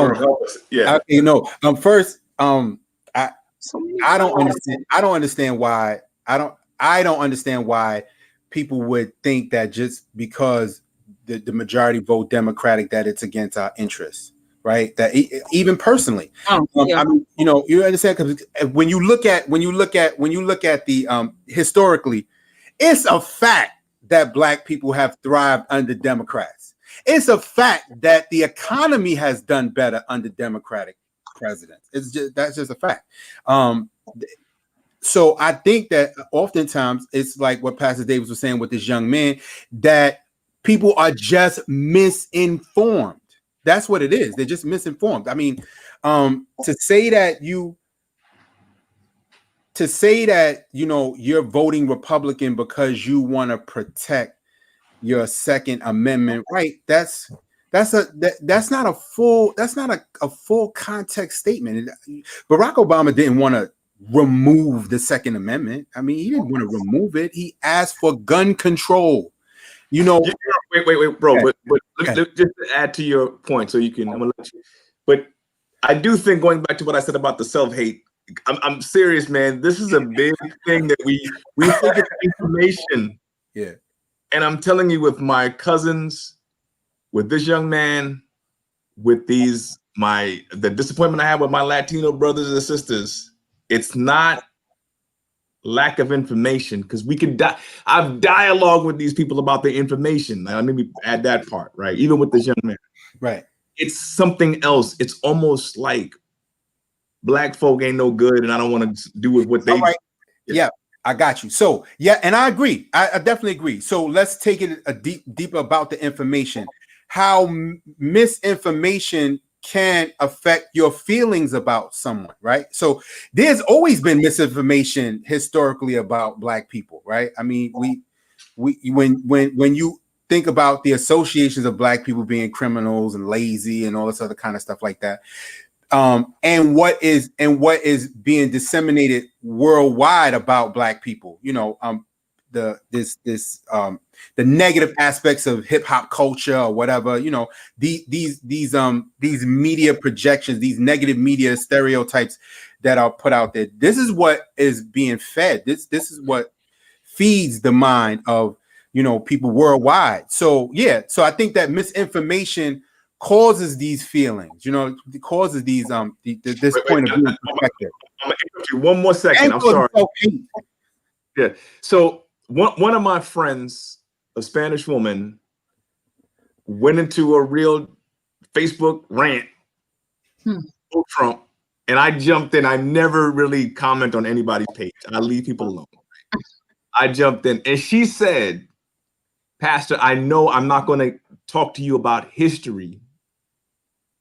Speaker 3: don't understand why people would think that just because the majority vote Democratic that it's against our interests, right? That even personally, I mean, you understand, because when you look at the historically, it's a fact that Black people have thrived under Democrats. It's a fact that the economy has done better under Democratic presidents. That's just a fact. So I think that oftentimes it's like what Pastor Davis was saying with this young man, that people are just misinformed. That's what it is. They're just misinformed. I mean, to say that you're voting Republican because you want to protect your Second Amendment right, that's not a full context statement. Barack Obama didn't want to remove the Second Amendment. I mean, he didn't want to remove it. He asked for gun control. Wait,
Speaker 2: bro. But just to add to your point, so I'm gonna let you. But I do think, going back to what I said about the self-hate, I'm serious, man. This is a big thing that we think it's information.
Speaker 3: Yeah.
Speaker 2: And I'm telling you, with my cousins, with this young man, with the disappointment I have with my Latino brothers and sisters, it's not lack of information, because we can I've dialogued with these people about the information. Now, let me add that part, right? Even with this young man,
Speaker 3: right?
Speaker 2: It's something else. It's almost like Black folk ain't no good, and I don't want to do with what they.
Speaker 3: Right. Yeah, I got you. So yeah, and I agree. I definitely agree. So let's take it deeper about the information. How misinformation can affect your feelings about someone, right? So there's always been misinformation historically about Black people, right? I mean, when you think about the associations of Black people being criminals and lazy and all this other kind of stuff like that, and what is being disseminated worldwide about Black people. The negative aspects of hip hop culture or whatever. These media projections, these negative media stereotypes that are put out there. This is what is being fed. This is what feeds the mind of people worldwide. So I think that misinformation causes these feelings, it causes these this point of view perspective.
Speaker 2: I'm gonna interrupt you 1 more second. I'm sorry. Yeah. So one of my friends, a Spanish woman, went into a real Facebook rant for Trump, and I jumped in. I never really comment on anybody's page. I leave people alone. I jumped in, and she said, "Pastor, I know I'm not going to talk to you about history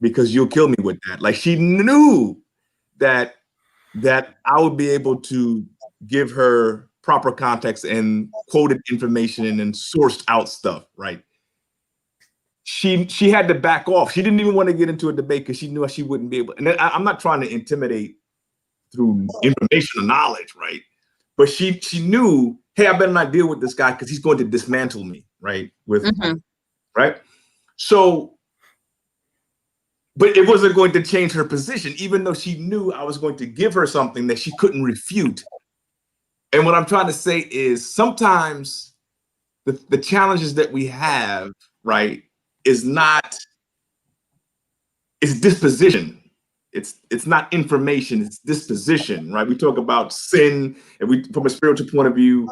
Speaker 2: because you'll kill me with that." Like, she knew that I would be able to give her proper context and quoted information and sourced out stuff, right? She had to back off. She didn't even want to get into a debate because she knew she wouldn't be able. And I'm not trying to intimidate through information or knowledge, right? But she knew, hey, I better not deal with this guy because he's going to dismantle me, right? Right? So, but it wasn't going to change her position, even though she knew I was going to give her something that she couldn't refute. And what I'm trying to say is sometimes the challenges that we have, right, is disposition. It's not information, it's disposition, right? We talk about sin, and from a spiritual point of view,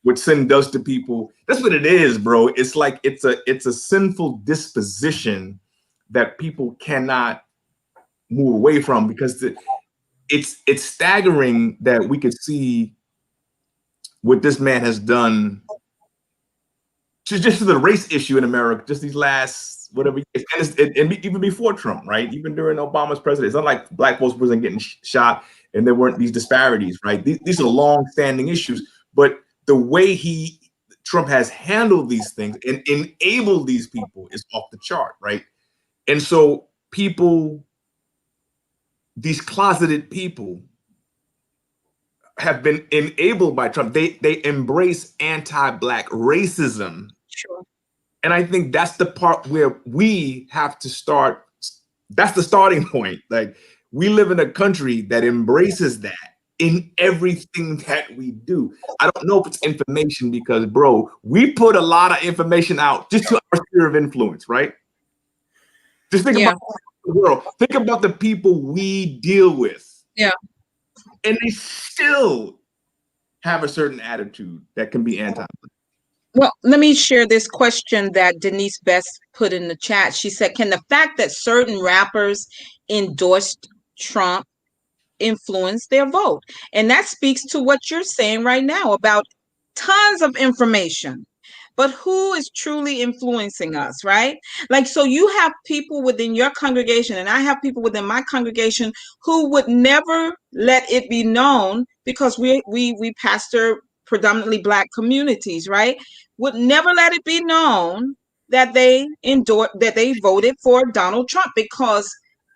Speaker 2: what sin does to people. That's what it is, bro. It's like it's a sinful disposition that people cannot move away from, because it's staggering that we could see what this man has done just to the race issue in America, just these last whatever years, and even before Trump, right? Even during Obama's presidency, it's not like Black folks wasn't getting shot and there weren't these disparities, right? These are long-standing issues, but the way Trump has handled these things and enabled these people is off the chart, right? And so these closeted people have been enabled by Trump. They embrace anti-Black racism.
Speaker 1: Sure.
Speaker 2: And I think that's the part where we have to start. That's the starting point. Like, we live in a country that embraces that in everything that we do. I don't know if it's information, because, bro, we put a lot of information out just to our sphere of influence, right? Just think about the world. Think about the people we deal with.
Speaker 1: Yeah.
Speaker 2: And they still have a certain attitude that can be anti.
Speaker 1: Well, let me share this question that Denise Best put in the chat. She said, can the fact that certain rappers endorsed Trump influence their vote? And that speaks to what you're saying right now about tons of information. But who is truly influencing us, right? Like, so you have people within your congregation, and I have people within my congregation who would never let it be known, because we pastor predominantly Black communities, right? Would never let it be known that they voted for Donald Trump, because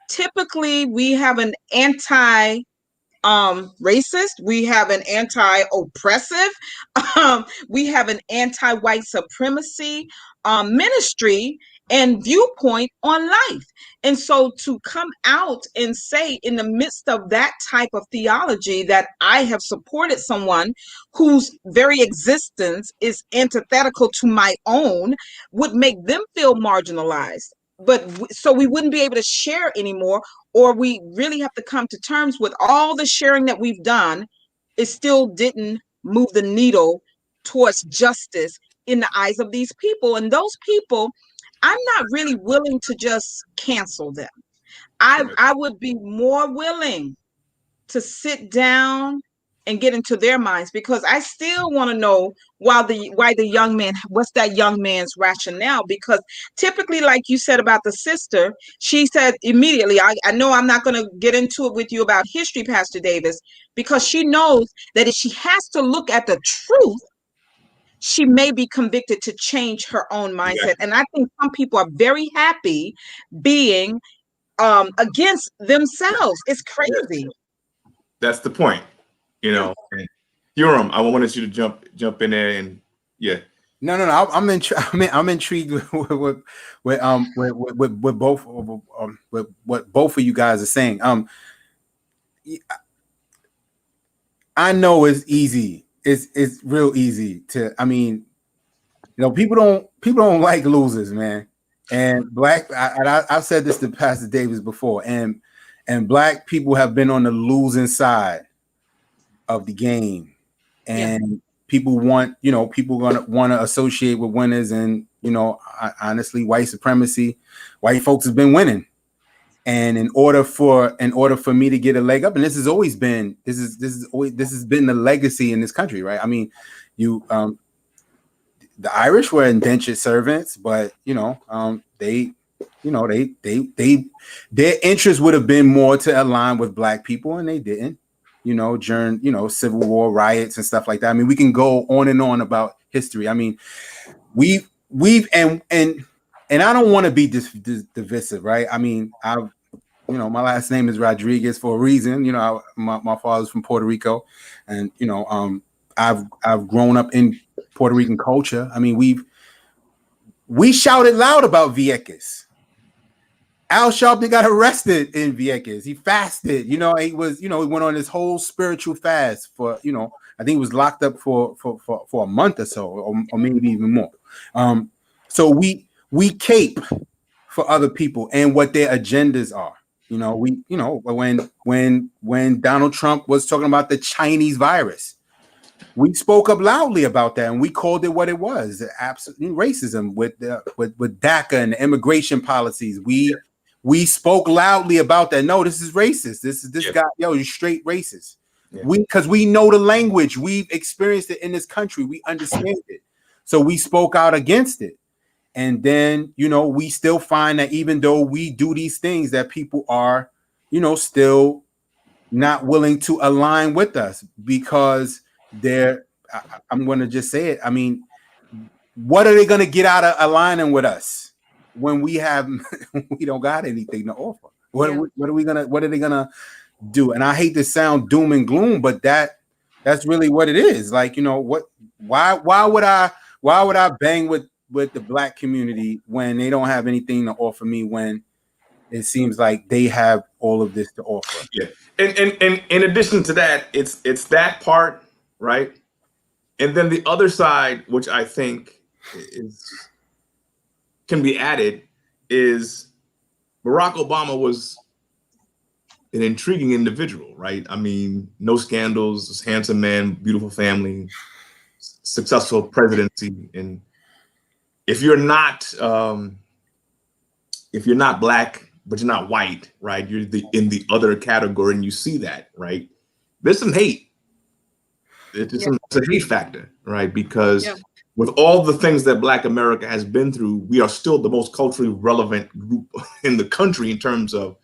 Speaker 1: typically we have an anti racist, we have an anti-oppressive, we have an anti-white supremacy ministry and viewpoint on life. And so to come out and say, in the midst of that type of theology, that I have supported someone whose very existence is antithetical to my own, would make them feel marginalized. But so we wouldn't be able to share anymore, or we really have to come to terms with all the sharing that we've done. It still didn't move the needle towards justice in the eyes of these people. And those people, I'm not really willing to just cancel them. I would be more willing to sit down and get into their minds, because I still want to know why the young man, what's that young man's rationale? Because typically, like you said about the sister, she said immediately, I know I'm not going to get into it with you about history, Pastor Davis, because she knows that if she has to look at the truth, she may be convicted to change her own mindset. And I think some people are very happy being against themselves. It's crazy.
Speaker 2: That's the point, you know. And Yoram, I wanted you to jump in there and yeah.
Speaker 3: No. I'm intrigued with both with what both of you guys are saying. I know it's easy. It's real easy to. I mean, you know, people don't like losers, man. And I've said this to Pastor Davis before, and black people have been on the losing side of the game, and people gonna want to associate with winners, and honestly, white supremacy, white folks have been winning, and in order for me to get a leg up, and this has been the legacy in this country, right? I mean, the Irish were indentured servants, but their interest would have been more to align with black people, and they didn't. During Civil War riots and stuff like that. I mean, we can go on and on about history. I mean, we've and I don't want to be divisive, right? I mean, my last name is Rodriguez for a reason. My father's from Puerto Rico, and I've grown up in Puerto Rican culture. I mean, we shouted loud about Vieques. Al Sharpton got arrested in Vieques. He fasted. He went on this whole spiritual fast for, I think he was locked up for a month or so, or maybe even more. So we cape for other people and what their agendas are. When Donald Trump was talking about the Chinese virus, we spoke up loudly about that, and we called it what it was: absolute racism with DACA and the immigration policies. We spoke loudly about that. No, this is racist. This guy, you're straight racist. Yeah. Because we know the language. We've experienced it in this country. We understand it. So we spoke out against it. And then, we still find that even though we do these things, that people are, still not willing to align with us because I'm going to just say it. I mean, what are they going to get out of aligning with us when we don't got anything to offer? What are they gonna do? And I hate to sound doom and gloom, but that's really what it is. Like, why would I bang with the black community when they don't have anything to offer me, when it seems like they have all of this to offer?
Speaker 2: Yeah. And in addition to that, it's that part, right? And then the other side, which I think can be added, is Barack Obama was an intriguing individual, right? I mean, no scandals, handsome man, beautiful family, successful presidency. And if you're not black, but you're not white, right? You're in the other category, and you see that, right? There's some hate. It's a hate factor, right? Because with all the things that Black America has been through, we are still the most culturally relevant group in the country in terms of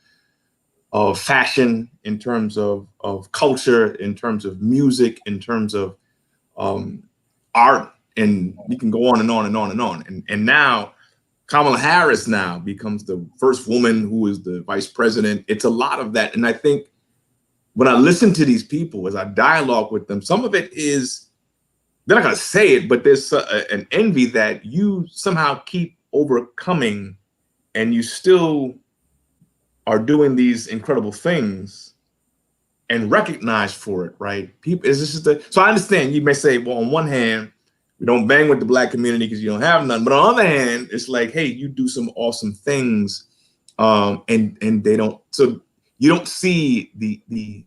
Speaker 2: fashion, in terms of culture, in terms of music, in terms of art, and we can go on and on and on and on. And now Kamala Harris now becomes the first woman who is the vice president. It's a lot of that. And I think when I listen to these people, as I dialogue with them, some of it is, they're not going to say it, but there's an envy that you somehow keep overcoming, and you still are doing these incredible things and recognized for it, right? People, so I understand you may say, well, on one hand, we don't bang with the Black community because you don't have none, but on the other hand, it's like, hey, you do some awesome things, and they don't. So you don't see the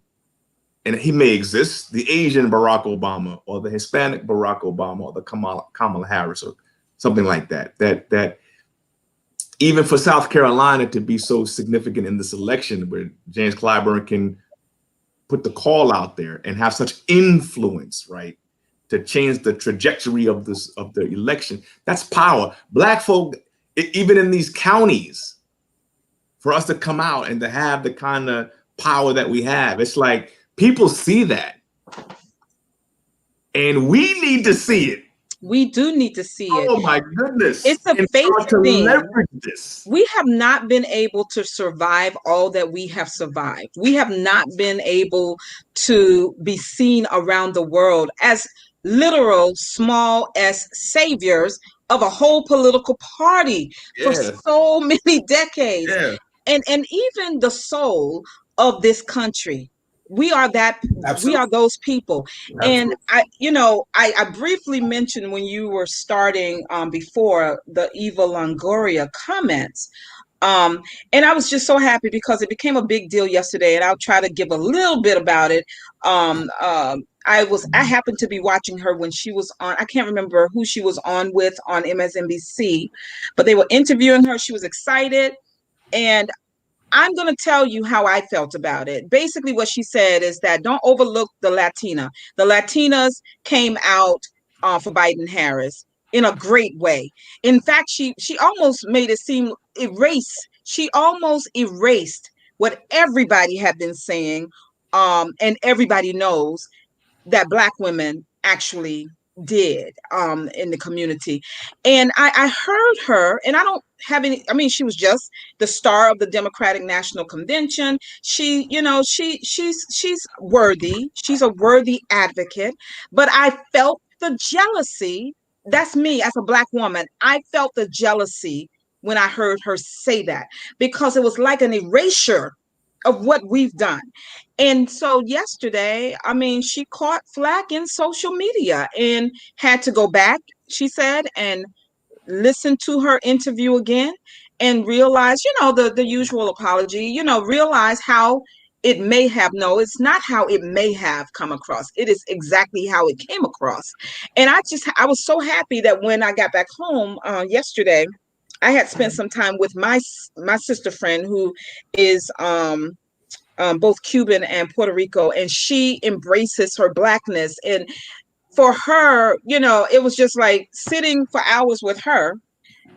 Speaker 2: and he may exist, the Asian Barack Obama or the Hispanic Barack Obama or the Kamala Harris or something like that. That even for South Carolina to be so significant in this election, where James Clyburn can put the call out there and have such influence, right, to change the trajectory of the election, that's power. Black folk, even in these counties, for us to come out and to have the kind of power that we have, it's like people see that, and we need to see it.
Speaker 1: We do need to see it.
Speaker 2: Oh my goodness.
Speaker 1: It's a
Speaker 2: and
Speaker 1: faith
Speaker 2: start to
Speaker 1: thing.
Speaker 2: leverage this.
Speaker 1: We have not been able to survive all that we have survived. We have not been able to be seen around the world as literal small s saviors of a whole political party for
Speaker 2: Yeah.
Speaker 1: so many decades.
Speaker 2: Yeah.
Speaker 1: And even the soul of this country. We are that, we
Speaker 3: Absolutely.
Speaker 1: are those people. And
Speaker 2: Absolutely.
Speaker 1: I briefly mentioned when you were starting before the Eva Longoria comments. Um, and I was just so happy because it became a big deal yesterday, and I'll try to give a little bit about it. I happened to be watching her when she was on, I can't remember who she was on with on MSNBC, but they were interviewing her. She was excited. And I'm going to tell you how I felt about it. Basically, what she said is that don't overlook the Latina. The Latinas came out for Biden Harris in a great way. In fact, she almost made it seem she almost erased what everybody had been saying, and everybody knows that Black women actually did in the community. And I heard her, and I don't have any, I mean, she was just the star of the Democratic National Convention. She, she's worthy. She's a worthy advocate. But I felt the jealousy. That's me as a Black woman. I felt the jealousy when I heard her say that, because it was like an erasure of what we've done. And so yesterday, I mean, she caught flack in social media and had to go back, she said, and listen to her interview again and realize, the usual apology, realize how it may have, no, it's not how it may have come across. It is exactly how it came across. And I was so happy that when I got back home yesterday, I had spent some time with my sister friend who is both Cuban and Puerto Rico, and she embraces her Blackness. And for her, it was just like sitting for hours with her,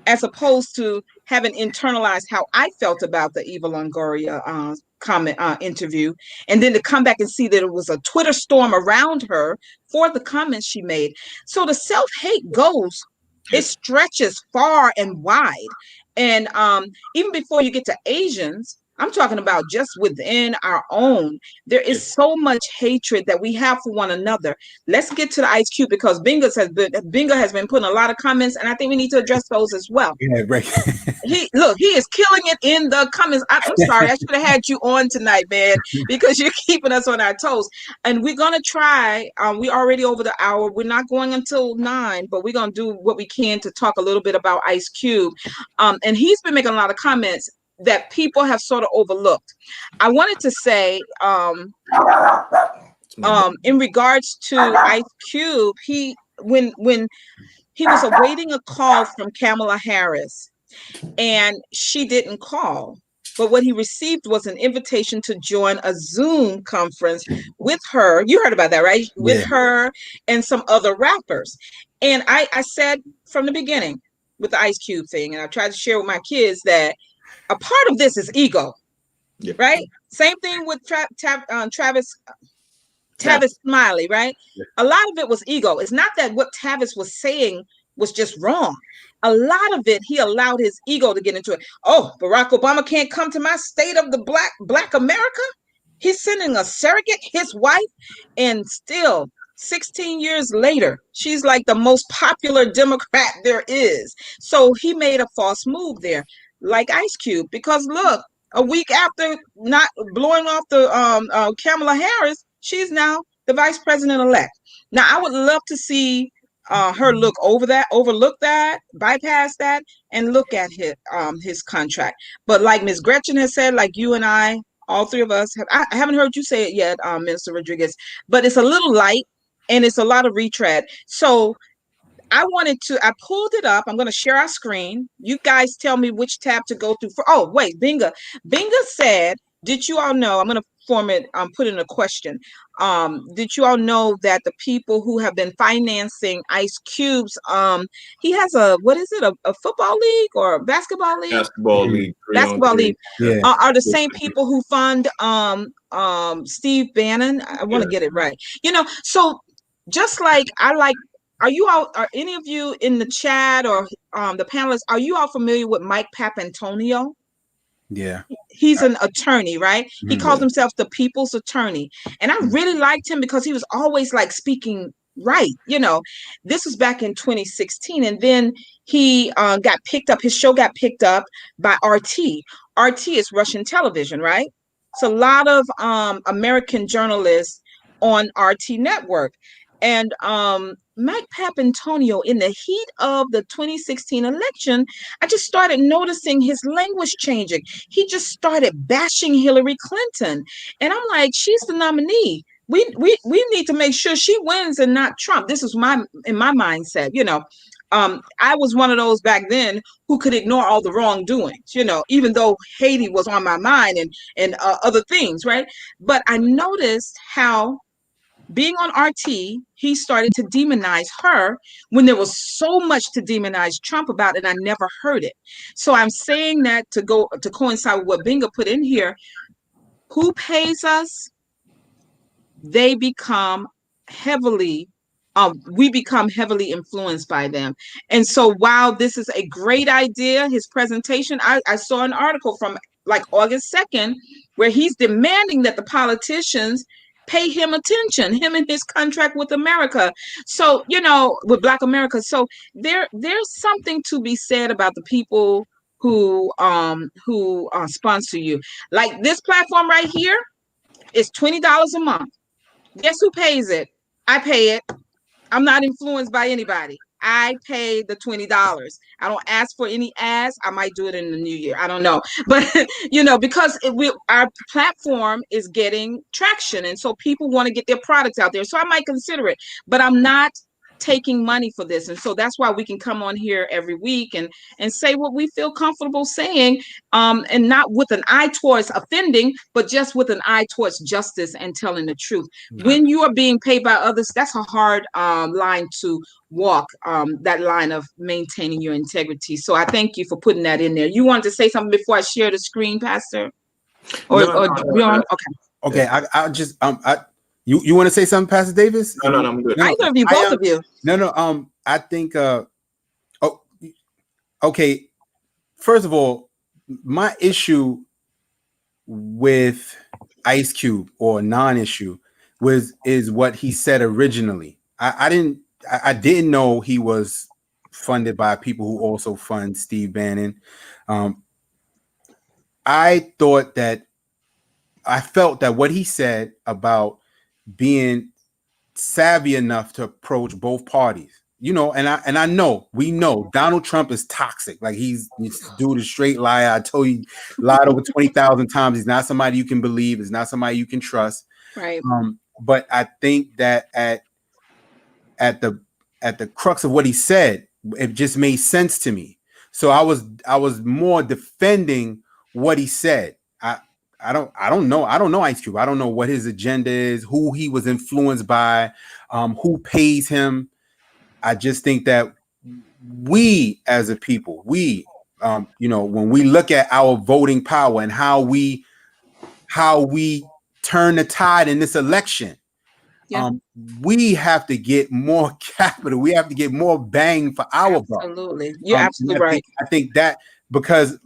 Speaker 1: as opposed to having internalized how I felt about the Eva Longoria comment interview, and then to come back and see that it was a Twitter storm around her for the comments she made. So the self-hate goes, it stretches far and wide. And even before you get to Asians, I'm talking about just within our own, there is so much hatred that we have for one another. Let's get to the Ice Cube, because Binga has been putting a lot of comments, and I think we need to address those as well.
Speaker 3: Yeah, right.
Speaker 1: He is killing it in the comments. I'm sorry, I should have had you on tonight, man, because you're keeping us on our toes. And we're gonna try. We're already over the hour. We're not going until 9, but we're gonna do what we can to talk a little bit about Ice Cube. And he's been making a lot of comments that people have sort of overlooked. I wanted to say, in regards to Ice Cube, when he was awaiting a call from Kamala Harris, and she didn't call. But what he received was an invitation to join a Zoom conference with her. You heard about that, right? With her and some other rappers. And I said from the beginning with the Ice Cube thing, and I tried to share with my kids that a part of this is ego, right? Same thing with Travis Smiley, right? A lot of it was ego. It's not that what Tavis was saying was just wrong. A lot of it, he allowed his ego to get into it. Oh, Barack Obama can't come to my state of the Black America. He's sending a surrogate, his wife, and still 16 years later, she's like the most popular Democrat there is. So he made a false move there, like Ice Cube, because look, a week after not blowing off the Kamala Harris, she's now the vice president-elect. Now, I would love to see her overlook that, bypass that, and look at his contract. But like Ms. Gretchen has said, like you and I, all three of us, I haven't heard you say it yet, Minister Rodriguez, but it's a little light and it's a lot of retread. So I pulled it up. I'm going to share our screen. You guys tell me which tab to go through for. Oh, wait, Binga said, did you all know, I'm going to put in a question. Did you all know that the people who have been financing Ice Cube's, he has what is it, a football league or a basketball league? Basketball league. Are the same people who fund Steve Bannon. I want to get it right. So just like I like are any of you in the chat or the panelists, are you all familiar with Mike Papantonio?
Speaker 3: Yeah.
Speaker 1: He's an attorney, right? He calls
Speaker 3: Mhm.
Speaker 1: himself the people's attorney. And I really liked him because he was always like speaking right. This was back in 2016. And then he got picked up, his show got picked up by RT. RT is Russian television, right? It's a lot of American journalists on RT network. And Mike Papantonio, in the heat of the 2016 election, I just started noticing his language changing. He just started bashing Hillary Clinton. And I'm like, she's the nominee. We need to make sure she wins and not Trump. This is my mindset. I was one of those back then who could ignore all the wrongdoings, even though Haiti was on my mind and other things, right? But I noticed how being on RT, he started to demonize her when there was so much to demonize Trump about, and I never heard it. So I'm saying that to coincide with what Binga put in here. Who pays us? They become heavily we become heavily influenced by them. And so while this is a great idea, his presentation, I saw an article from like August 2nd where he's demanding that the politicians pay him attention, him and his contract with America. So, with Black America. So there's something to be said about the people who sponsor you. Like this platform right here is $20 a month. Guess who pays it? I pay it. I'm not influenced by anybody. I pay the $20. I don't ask for any ads. I might do it in the new year. I don't know. But, because our platform is getting traction. And so people want to get their products out there. So I might consider it. But I'm not taking money for this. And so that's why we can come on here every week and say what we feel comfortable saying, and not with an eye towards offending, but just with an eye towards justice and telling the truth. When you are being paid by others, that's a hard line to walk, that line of maintaining your integrity. So I thank you for putting that in there. You wanted to say something before I share the screen, Pastor? Or Yoram? Okay.
Speaker 3: Okay, I just you want to say something, Pastor Davis?
Speaker 2: No, I'm good.
Speaker 1: Either of you, both of you.
Speaker 3: No. I think okay. First of all, my issue with Ice Cube, or non-issue, is what he said originally. I didn't know he was funded by people who also fund Steve Bannon. I felt that what he said about being savvy enough to approach both parties, we know Donald Trump is toxic. Like he's dude is straight liar. I told you, lied over 20,000 times. He's not somebody you can believe. He's not somebody you can trust.
Speaker 1: Right.
Speaker 3: But I think that at the crux of what he said, it just made sense to me. So I was more defending what he said. I don't know Ice Cube. I don't know what his agenda is, who he was influenced by, who pays him. I just think that we as a people, when we look at our voting power and how we turn the tide in this election, we have to get more capital. We have to get more bang for our buck.
Speaker 1: Absolutely. You're absolutely right.
Speaker 3: I think that because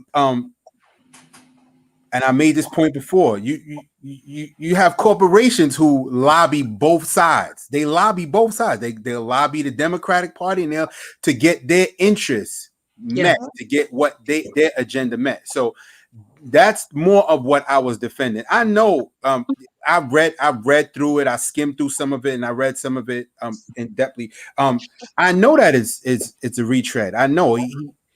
Speaker 3: and I made this point before, you have corporations who lobby both sides. They lobby both sides. They'll lobby the Democratic Party and to get their interests met, to get what their agenda met. So that's more of what I was defending. I know I've read through it, I skimmed through some of it, and I read some of it in depthly. I know that it's a retread. I know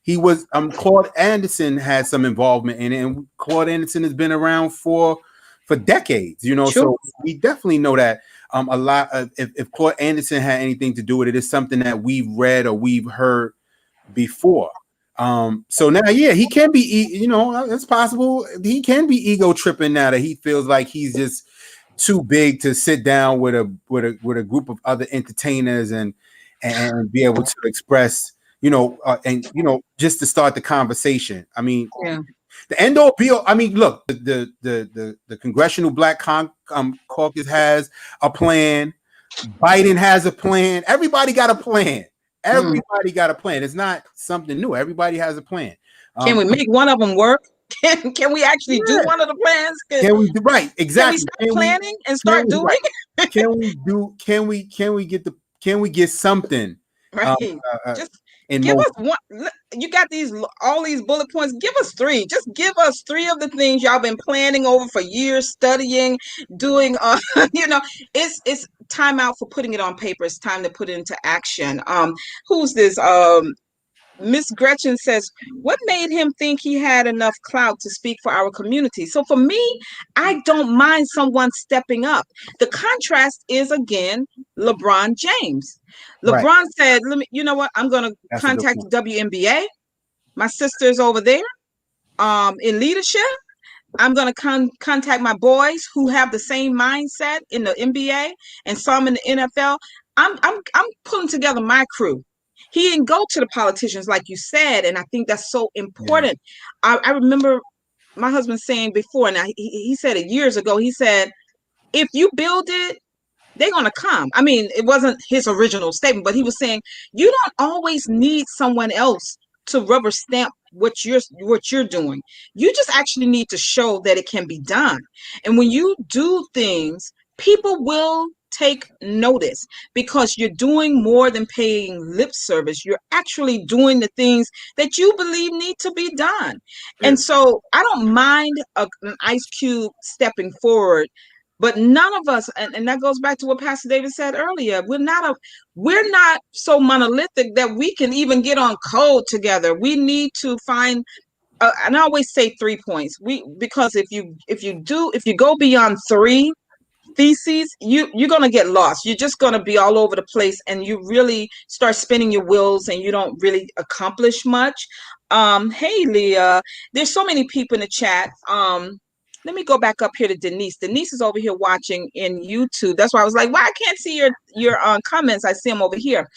Speaker 3: he was Claude Anderson had some involvement in it, and Claude Anderson has been around for decades,
Speaker 1: Sure.
Speaker 3: So we definitely know that a lot of, if Claude Anderson had anything to do with it, it's something that we've read or we've heard before. So now, he can be, it's possible he can be ego tripping now that he feels like he's just too big to sit down with a group of other entertainers and be able to express, just to start the conversation. I mean, the end all be all. I mean, look, the Congressional Black Caucus has a plan. Biden has a plan. Everybody got a plan. Everybody got a plan. It's not something new. Everybody has a plan.
Speaker 1: Can we make one of them work? Can we actually do one of the plans?
Speaker 3: Can we do right? Exactly.
Speaker 1: Can we start planning and start doing?
Speaker 3: Right. Can we get something?
Speaker 1: Right. Just give us one. You got all these bullet points. Give us 3. Just give us 3 of the things y'all been planning over for years, studying, doing. It's time out for putting it on paper. It's time to put it into action. Who's this? Miss Gretchen says, what made him think he had enough clout to speak for our community? So for me, I don't mind someone stepping up. The contrast is, again, LeBron James. LeBron said, you know what? I'm going to contact the WNBA. My sister's over there in leadership. I'm going to contact my boys who have the same mindset in the NBA and some in the NFL. I'm pulling together my crew. He didn't go to the politicians like you said, and I think that's so important. Yeah. I remember my husband saying before, and he said it years ago, he said, if you build it, they're going to come. I mean, it wasn't his original statement, but he was saying, you don't always need someone else to rubber stamp what you're doing. You just actually need to show that it can be done. And when you do things, people will take notice because you're doing more than paying lip service. You're actually doing the things that you believe need to be done. Yeah. And so I don't mind an Ice Cube stepping forward, but none of us, and that goes back to what Pastor David said earlier, we're not so monolithic that we can even get on code together. We need to find and I always say 3 points. Because if you go beyond 3 theses, you're going to get lost. You're just going to be all over the place and you really start spinning your wheels and you don't really accomplish much. Hey, Leah, there's so many people in the chat. Let me go back up here to Denise. Denise is over here watching in YouTube. That's why I was like, well, I can't see your comments. I see them over here.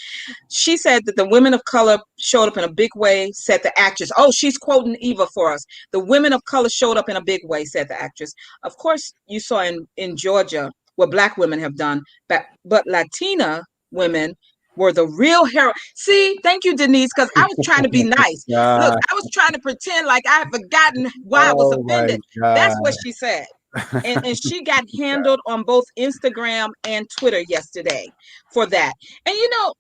Speaker 1: She said that the women of color showed up in a big way, said the actress. Oh, she's quoting Eva for us. The women of color showed up in a big way, said the actress. Of course, you saw in Georgia what Black women have done, but Latina women were the real hero. See, thank you, Denise, because I was trying to be nice. Look, I was trying to pretend like I had forgotten why I was offended. That's what she said. And she got handled on both Instagram and Twitter yesterday for that. And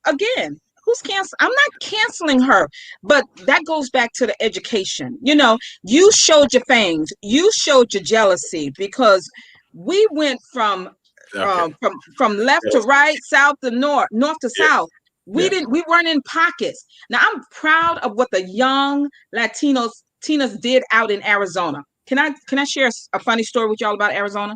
Speaker 1: again, who's canceling? I'm not canceling her, but that goes back to the education. You showed your fangs, you showed your jealousy, because we went from left to right, south to north to south. We weren't in pockets. Now I'm proud of what the young Latinas did out in Arizona. Can I share a funny story with y'all about Arizona?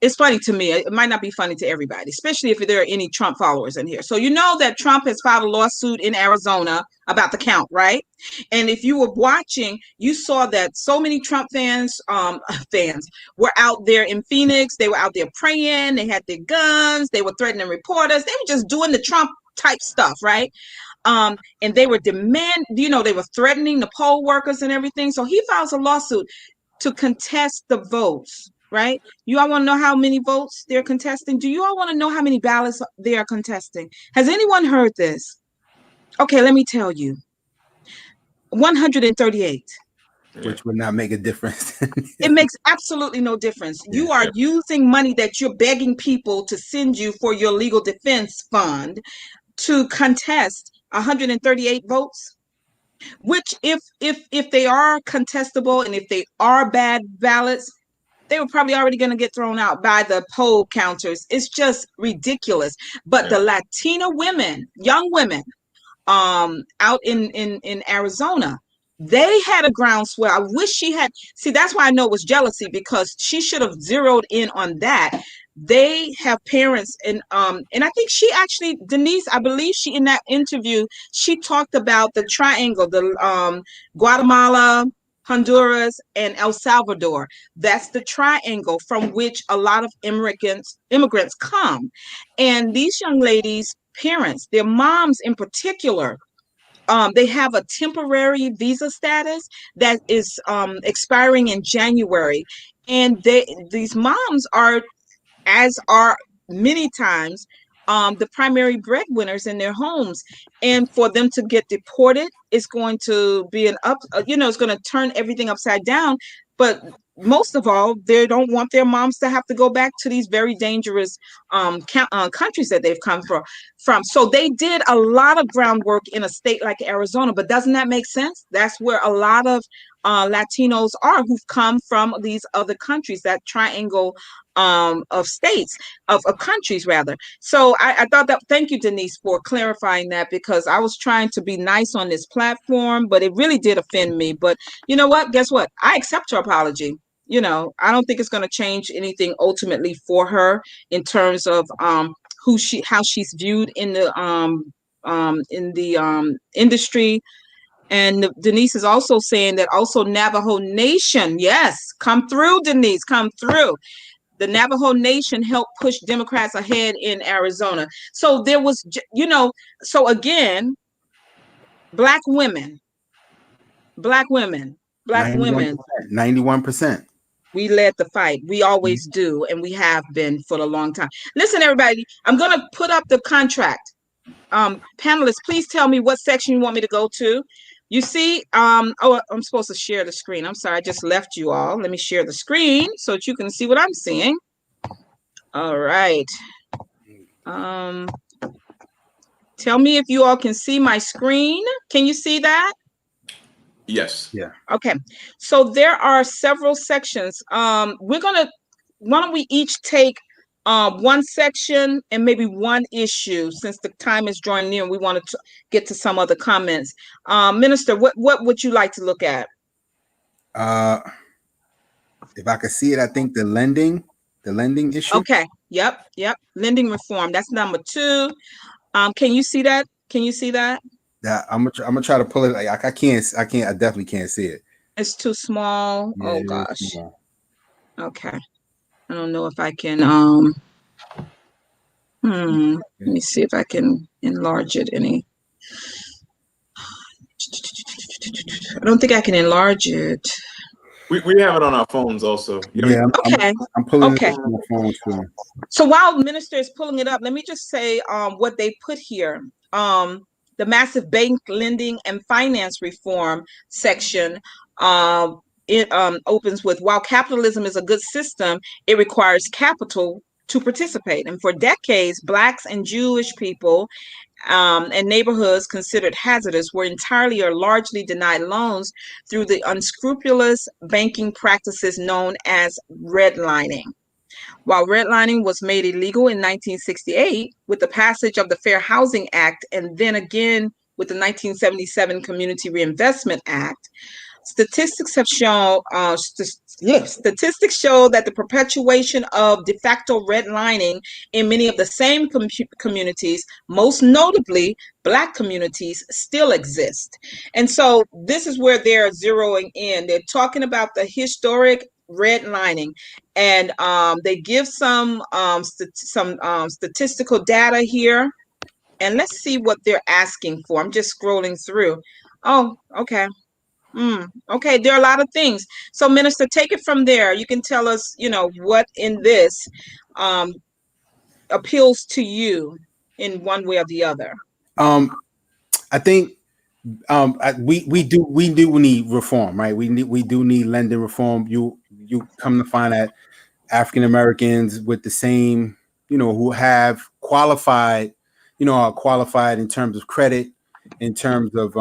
Speaker 1: It's funny to me. It might not be funny to everybody, especially if there are any Trump followers in here. So you know that Trump has filed a lawsuit in Arizona about the count, right? And if you were watching, you saw that so many Trump fans were out there in Phoenix. They were out there praying. They had their guns. They were threatening reporters. They were just doing the Trump type stuff, right? And they were they were threatening the poll workers and everything. So he files a lawsuit to contest the votes. Right? You all want to know how many votes they're contesting? Do you all want to know how many ballots they are contesting? Has anyone heard this? Okay, let me tell you. 138.
Speaker 3: Which would not make a difference.
Speaker 1: It makes absolutely no difference. You are using money that you're begging people to send you for your legal defense fund to contest 138 votes. Which, if they are contestable and if they are bad ballots, they were probably already going to get thrown out by the poll counters. It's just ridiculous. But the Latina women, young women, out in Arizona, they had a groundswell. I wish she had. See, that's why I know it was jealousy, because she should have zeroed in on that. They have parents, and I think she actually, Denise, I believe she, in that interview, she talked about the triangle, the Guatemala, Honduras, and El Salvador. That's the triangle from which a lot of immigrants come. And these young ladies' parents, their moms in particular, they have a temporary visa status that is expiring in January. And these moms are many times the primary breadwinners in their homes, and for them to get deported is going to be it's going to turn everything upside down. But most of all, they don't want their moms to have to go back to these very dangerous countries that they've come from. So they did a lot of groundwork in a state like Arizona. But doesn't that make sense? That's where a lot of Latinos are, who've come from these other countries, that triangle of states, of countries rather. So I thought that, thank you, Denise, for clarifying that, because I was trying to be nice on this platform, but it really did offend me. But you know what? Guess what? I accept her apology. I don't think it's going to change anything ultimately for her in terms of how she's viewed in the industry. And Denise is also saying that also Navajo Nation, yes, come through, Denise, come through. The Navajo Nation helped push Democrats ahead in Arizona. So there was, so again, black women,
Speaker 3: 91%.
Speaker 1: we led the fight. We always do, and we have been for a long time. Listen, everybody, I'm going to put up the contract. Panelists, please tell me what section you want me to go to. You see, I'm supposed to share the screen. I'm sorry, I just left you all. Let me share the screen so that you can see what I'm seeing. All right. Tell me if you all can see my screen. Can you see that?
Speaker 2: Yes.
Speaker 3: Yeah.
Speaker 1: Okay. So there are several sections. Why don't we each take one section and maybe one issue, since the time is drawing near and we want to get to some other comments. Minister, what would you like to look at?
Speaker 3: If I could see it, I think the lending issue.
Speaker 1: Okay. Yep. Lending reform. That's number 2. Can you see that?
Speaker 3: Yeah, I'm gonna try to pull it. I definitely can't see it.
Speaker 1: It's too small.
Speaker 3: Yeah,
Speaker 1: oh gosh. Okay. I don't know if I can let me see if I can enlarge it any. I don't think I can enlarge it.
Speaker 2: We have it on our phones also.
Speaker 3: Yeah.
Speaker 1: Okay.
Speaker 3: I'm pulling it on my phone too.
Speaker 1: So while Minister is pulling it up, let me just say what they put here. The massive bank lending and finance reform section, it opens with, while capitalism is a good system, it requires capital to participate. And for decades, Blacks and Jewish people and neighborhoods considered hazardous were entirely or largely denied loans through the unscrupulous banking practices known as redlining. While redlining was made illegal in 1968 with the passage of the Fair Housing Act, and then again with the 1977 Community Reinvestment Act, statistics show that the perpetuation of de facto redlining in many of the same communities, most notably Black communities, still exist. And so this is where they're zeroing in. They're talking about the historic redlining, and they give some statistical data here. And let's see what they're asking for. I'm just scrolling through. Oh, okay. Okay, there are a lot of things. So, Minister, take it from there. You can tell us, what in this appeals to you in one way or the other.
Speaker 3: I think we do need reform, right? We do need lending reform. You come to find that African Americans with the same, who have qualified, are qualified in terms of credit, in terms of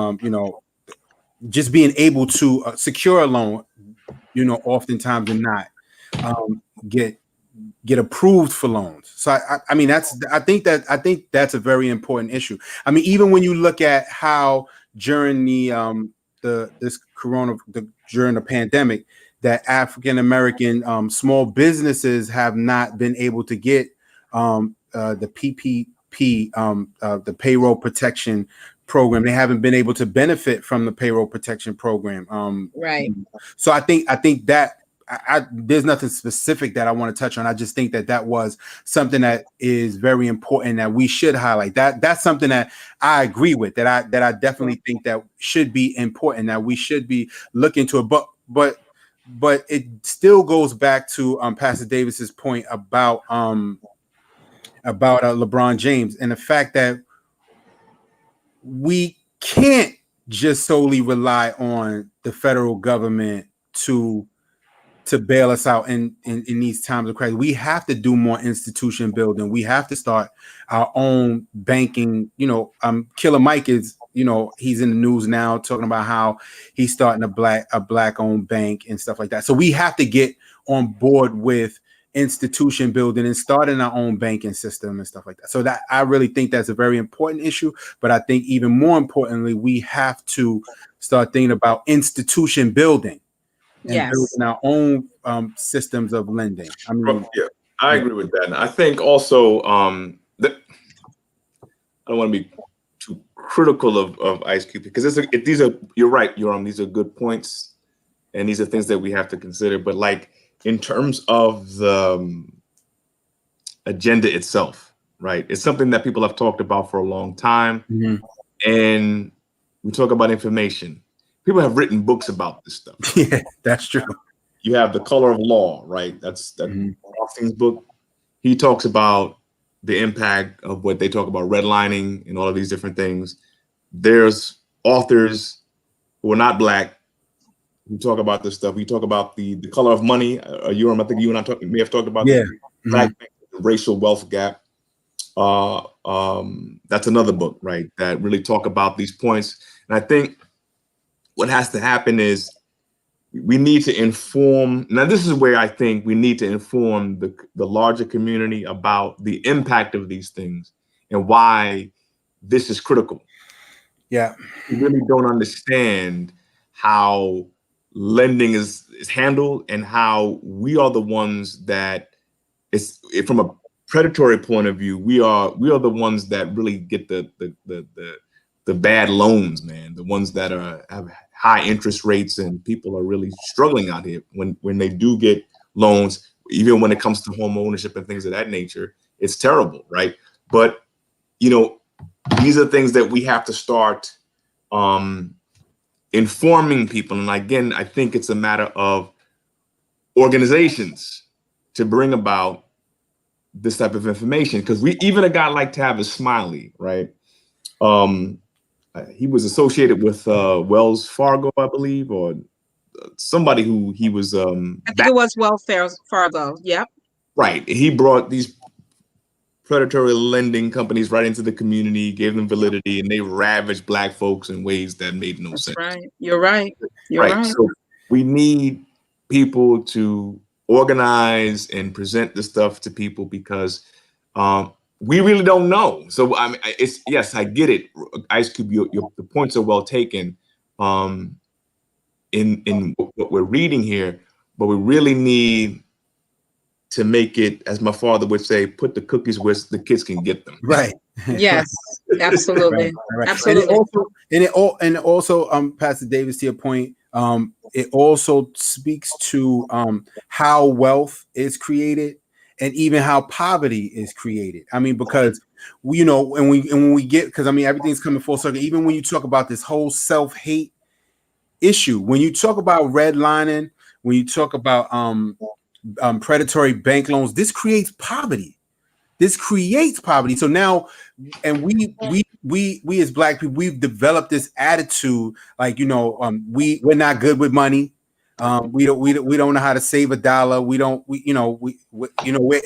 Speaker 3: just being able to secure a loan, oftentimes than not get approved for loans. So I mean I think that's a very important issue. I mean, even when you look at how during during the pandemic, that African American small businesses have not been able to get the PPP, the payroll protection program. They haven't been able to benefit from the payroll protection program.
Speaker 1: Right.
Speaker 3: So I think that there's nothing specific that I want to touch on. I just think that was something that is very important that we should highlight. That's something that I agree with. That I definitely think that should be important. That we should be looking to it. But it still goes back to Pastor Davis's point about about LeBron James and the fact that we can't just solely rely on the federal government to bail us out in these times of crisis. We have to do more institution building. We have to start our own banking. Killer Mike is, he's in the news now talking about how he's starting a black owned bank and stuff like that. So we have to get on board with institution building and starting our own banking system and stuff like that. So that I really think that's a very important issue. But I think even more importantly, we have to start thinking about institution building and building our own systems of lending. I mean,
Speaker 2: I agree with that. And I think also I don't want to be too critical of Ice Cube because these are you're right, Yoram. These are good points, and these are things that we have to consider. But like in terms of the agenda itself, right? It's something that people have talked about for a long time, and we talk about information. People have written books about this stuff.
Speaker 3: Yeah, that's true.
Speaker 2: You have The Color of Law, right? That's Rothstein's book. He talks about the impact of what they talk about redlining and all of these different things. There's authors who are not black who talk about this stuff. We talk about the color of money. Yoram, I think you and I may have talked about this. Black racial wealth gap. That's another book, right? That really talk about these points. And I think what has to happen is we need to inform. Now, this is where I think we need to inform the larger community about the impact of these things and why this is critical.
Speaker 3: Yeah.
Speaker 2: We really don't understand how lending is handled and how we are the ones that from a predatory point of view, we are the ones that really get the bad loans, man. The ones that have high interest rates, and people are really struggling out here when they do get loans, even when it comes to home ownership and things of that nature. It's terrible, right? But these are things that we have to start informing people. And again, I think it's a matter of organizations to bring about this type of information, because even a guy like Tavis Smiley, right? He was associated with Wells Fargo, I believe, or somebody who he was.
Speaker 1: I think it was Wells Fargo. Yep.
Speaker 2: Right. He brought these predatory lending companies right into the community, gave them validity, and they ravaged black folks in ways that made no sense.
Speaker 1: Right. You're right. You're right.
Speaker 2: So we need people to organize and present this stuff to people because we really don't know. So I mean, yes, I get it, Ice Cube. The points are well taken in what we're reading here, but we really need to make it, as my father would say, put the cookies where the kids can get them.
Speaker 3: Right.
Speaker 1: Yes, absolutely.
Speaker 3: Right.
Speaker 1: Absolutely.
Speaker 3: And also, Pastor Davis, to your point, it also speaks to how wealth is created and even how poverty is created. I mean, because when we get, because I mean, everything's coming full circle. Even when you talk about this whole self-hate issue, when you talk about redlining, when you talk about predatory bank loans, this creates poverty. So now, and we as black people, we've developed this attitude, like we're not good with money. We don't know how to save a dollar. We're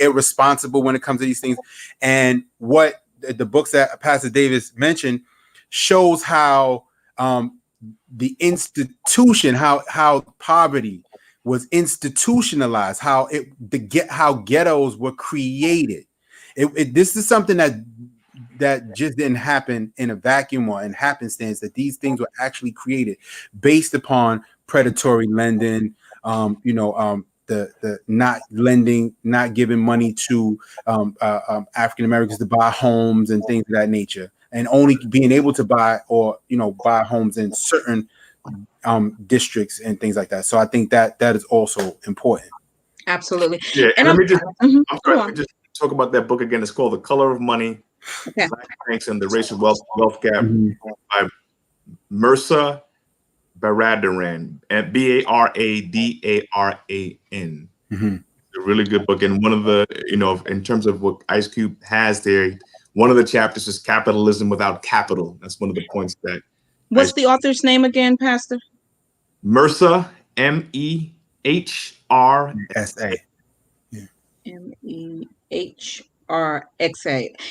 Speaker 3: irresponsible when it comes to these things. And what the books that Pastor Davis mentioned shows how the institution, how poverty was institutionalized, how ghettos were created. This is something that just didn't happen in a vacuum or in happenstance, that these things were actually created based upon predatory lending, the not lending, not giving money to African Americans to buy homes and things of that nature, and only being able to buy homes in certain districts and things like that. So I think that is also important.
Speaker 1: Absolutely.
Speaker 2: Yeah, and let me just talk about that book again. It's called The Color of Money, Black Banks and the Racial Wealth Gap by Mirza Baradaran, and Baradaran. a really good book. And one of the, in terms of what Ice Cube has there, one of the chapters is capitalism without capital. That's one of the points that
Speaker 1: What's the author's name again, Pastor?
Speaker 2: Mercer, MEHR
Speaker 3: SA.
Speaker 1: MEHRXA.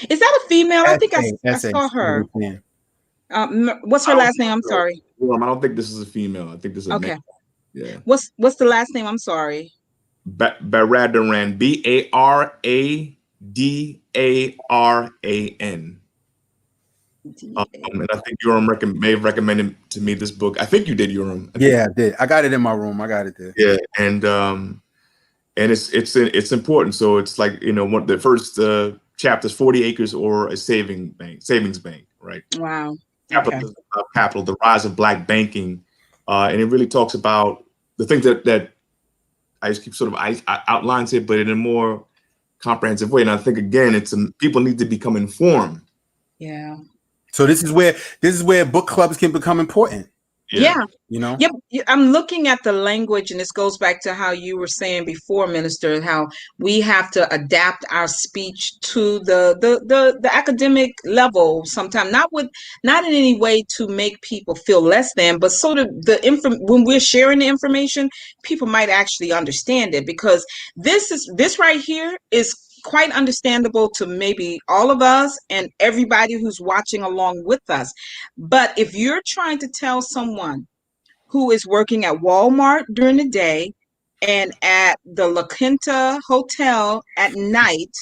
Speaker 1: Is that a female? I think I saw her. What's her last name? I'm sorry.
Speaker 2: I don't think this is a female. I think this is a
Speaker 1: okay.
Speaker 2: man. Yeah.
Speaker 1: What's the last name? I'm sorry.
Speaker 2: Baradaran. BARADARAN. And I think Yoram may have recommended to me this book. I think you did, Yoram.
Speaker 3: I did. I got it in my room. I got it there.
Speaker 2: Yeah, and it's important. So it's like, one of the first chapters, 40 acres or a savings bank, right?
Speaker 1: Wow.
Speaker 2: Capitalism, capital, the rise of Black banking, and it really talks about the things that Ice Cube sort of outlines it, but in a more comprehensive way. And I think again, people need to become informed.
Speaker 1: Yeah.
Speaker 3: So this is where book clubs can become important.
Speaker 1: Yeah.
Speaker 3: Yep.
Speaker 1: I'm looking at the language, and this goes back to how you were saying before, Minister, how we have to adapt our speech to the academic level sometimes, not in any way to make people feel less than, but so that when we're sharing the information, people might actually understand it, because this right here is quite understandable to maybe all of us and everybody who's watching along with us. But if you're trying to tell someone who is working at Walmart during the day and at the La Quinta Hotel at night,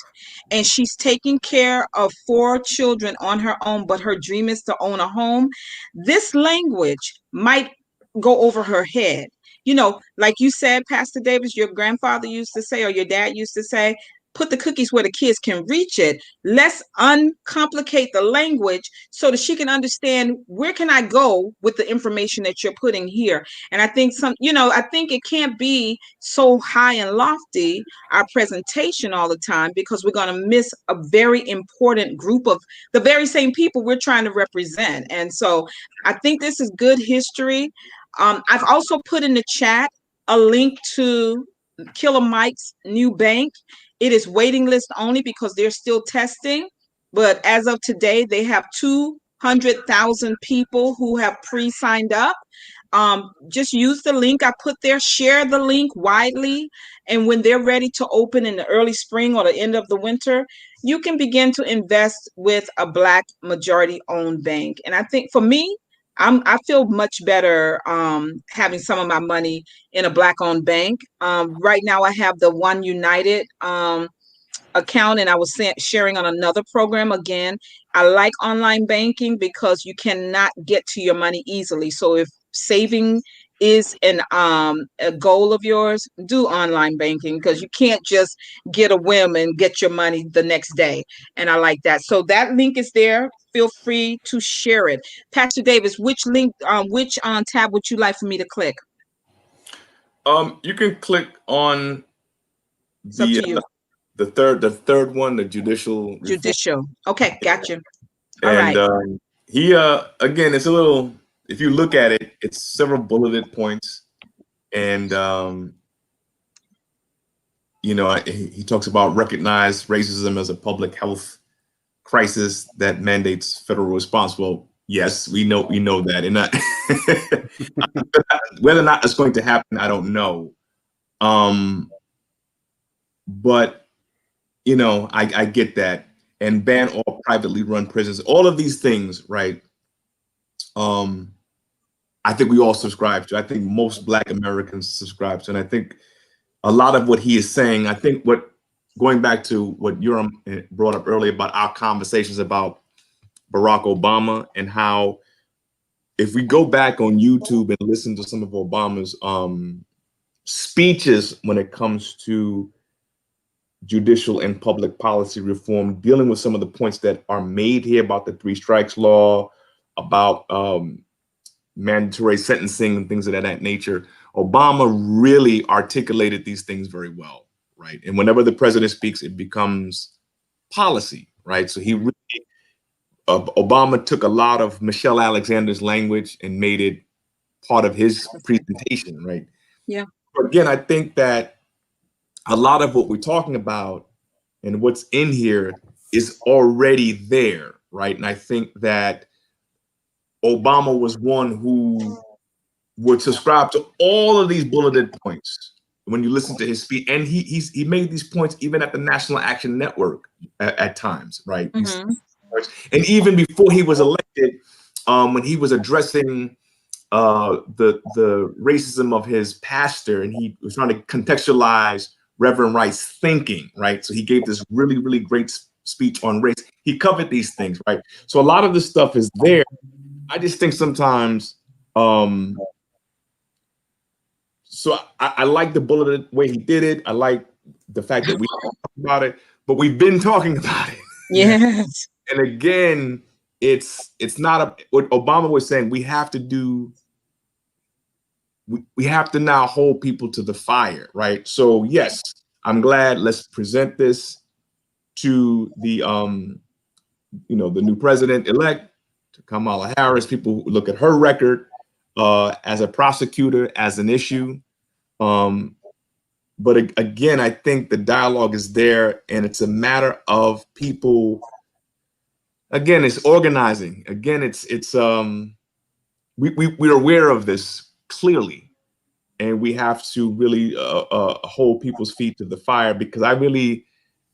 Speaker 1: and she's taking care of 4 children on her own, but her dream is to own a home, this language might go over her head. Like you said, Pastor Davis, your grandfather used to say, or your dad used to say, put the cookies where the kids can reach it. Let's uncomplicate the language so that she can understand, where can I go with the information that you're putting here? And I think I think it can't be so high and lofty, our presentation all the time, because we're going to miss a very important group of the very same people we're trying to represent. And so I think this is good history. I've also put in the chat a link to Killer Mike's new bank. It is waiting list only because they're still testing. But as of today, they have 200,000 people who have pre-signed up. Just use the link I put there, share the link widely. And when they're ready to open in the early spring or the end of the winter, you can begin to invest with a Black majority owned bank. And I think for me, I feel much better having some of my money in a Black owned bank. Right now I have the One United account, and I was sharing on another program. Again, I like online banking because you cannot get to your money easily. So if saving is a goal of yours, do online banking, because you can't just get a whim and get your money the next day. And I like that. So that link is there. Feel free to share it. Pastor Davis, which link, which tab would you like for me to click?
Speaker 2: You can click on the third one, the judicial.
Speaker 1: Okay, gotcha.
Speaker 2: All right. He again, it's a little. If you look at it, it's several bulleted points, and he talks about recognize racism as a public health crisis that mandates federal response. Well, yes, we know that, and whether or not it's going to happen, I don't know. But I get that, and ban all privately run prisons. All of these things, right? I think we all subscribe to. I think most Black Americans subscribe to, and I think a lot of what he is saying. I think going back to what Yoram brought up earlier about our conversations about Barack Obama, and how if we go back on YouTube and listen to some of Obama's speeches when it comes to judicial and public policy reform, dealing with some of the points that are made here about the 3 strikes law, about mandatory sentencing and things of that nature, Obama really articulated these things very well, right? And whenever the president speaks, it becomes policy, right? So he really, Obama took a lot of Michelle Alexander's language and made it part of his presentation, right?
Speaker 1: Yeah.
Speaker 2: But again, I think that a lot of what we're talking about and what's in here is already there, right? And I think that Obama was one who would subscribe to all of these bulleted points when you listen to his speech, and he made these points even at the National Action Network at times, right?
Speaker 1: Mm-hmm.
Speaker 2: And even before he was elected, when he was addressing the racism of his pastor, and he was trying to contextualize Reverend Wright's thinking, right? So he gave this really, really great speech on race. He covered these things, right? So a lot of this stuff is there. I just think sometimes, so I like the bulleted way he did it. I like the fact that we talked about it, but we've been talking about it.
Speaker 1: Yes.
Speaker 2: And again, it's not what Obama was saying. We have to do. We have to now hold people to the fire, right? So yes, I'm glad. Let's present this to the the new president-elect, to Kamala Harris. People look at her record as a prosecutor, as an issue. But again, I think the dialogue is there, and it's a matter of people. Again, it's organizing. Again, it's we're aware of this clearly, and we have to really hold people's feet to the fire, because I really,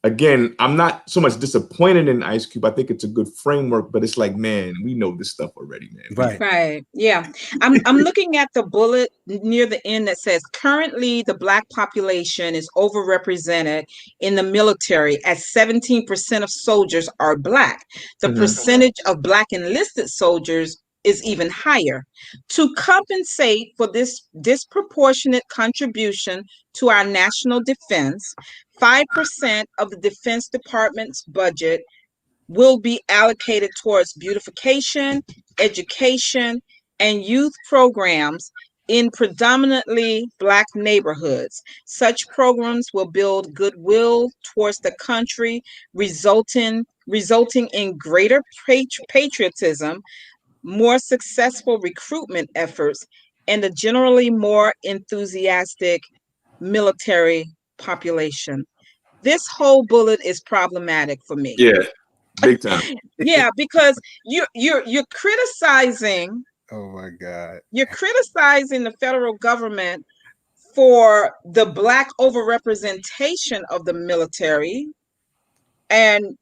Speaker 2: again, I'm not so much disappointed in Ice Cube. I think it's a good framework, but it's like, man, we know this stuff already, man.
Speaker 1: Right. Yeah. I'm looking at the bullet near the end that says currently the Black population is overrepresented in the military, as 17% of soldiers are Black. The percentage of Black enlisted soldiers is even higher. To compensate for this disproportionate contribution to our national defense, 5% of the Defense Department's budget will be allocated towards beautification, education, and youth programs in predominantly Black neighborhoods. Such programs will build goodwill towards the country, resulting in greater patriotism, more successful recruitment efforts, and a generally more enthusiastic military population. This whole bullet is problematic for me.
Speaker 2: Yeah, big time.
Speaker 1: Yeah, because you're criticizing.
Speaker 3: Oh my God.
Speaker 1: You're criticizing the federal government for the Black overrepresentation of the military. And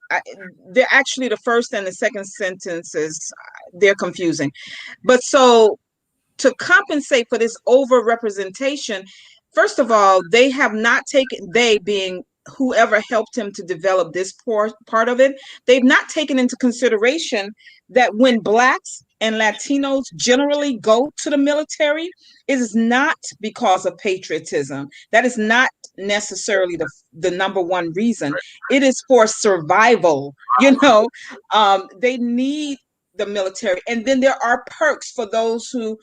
Speaker 1: they're actually, the first and the second sentences, they're confusing. But so to compensate for this overrepresentation, first of all, they have not taken, they being whoever helped him to develop this part of it, they've not taken into consideration that when Blacks and Latinos generally go to the military, it is not because of patriotism. That is not necessarily the number one reason. It is for survival. They need the military. And then there are perks for those who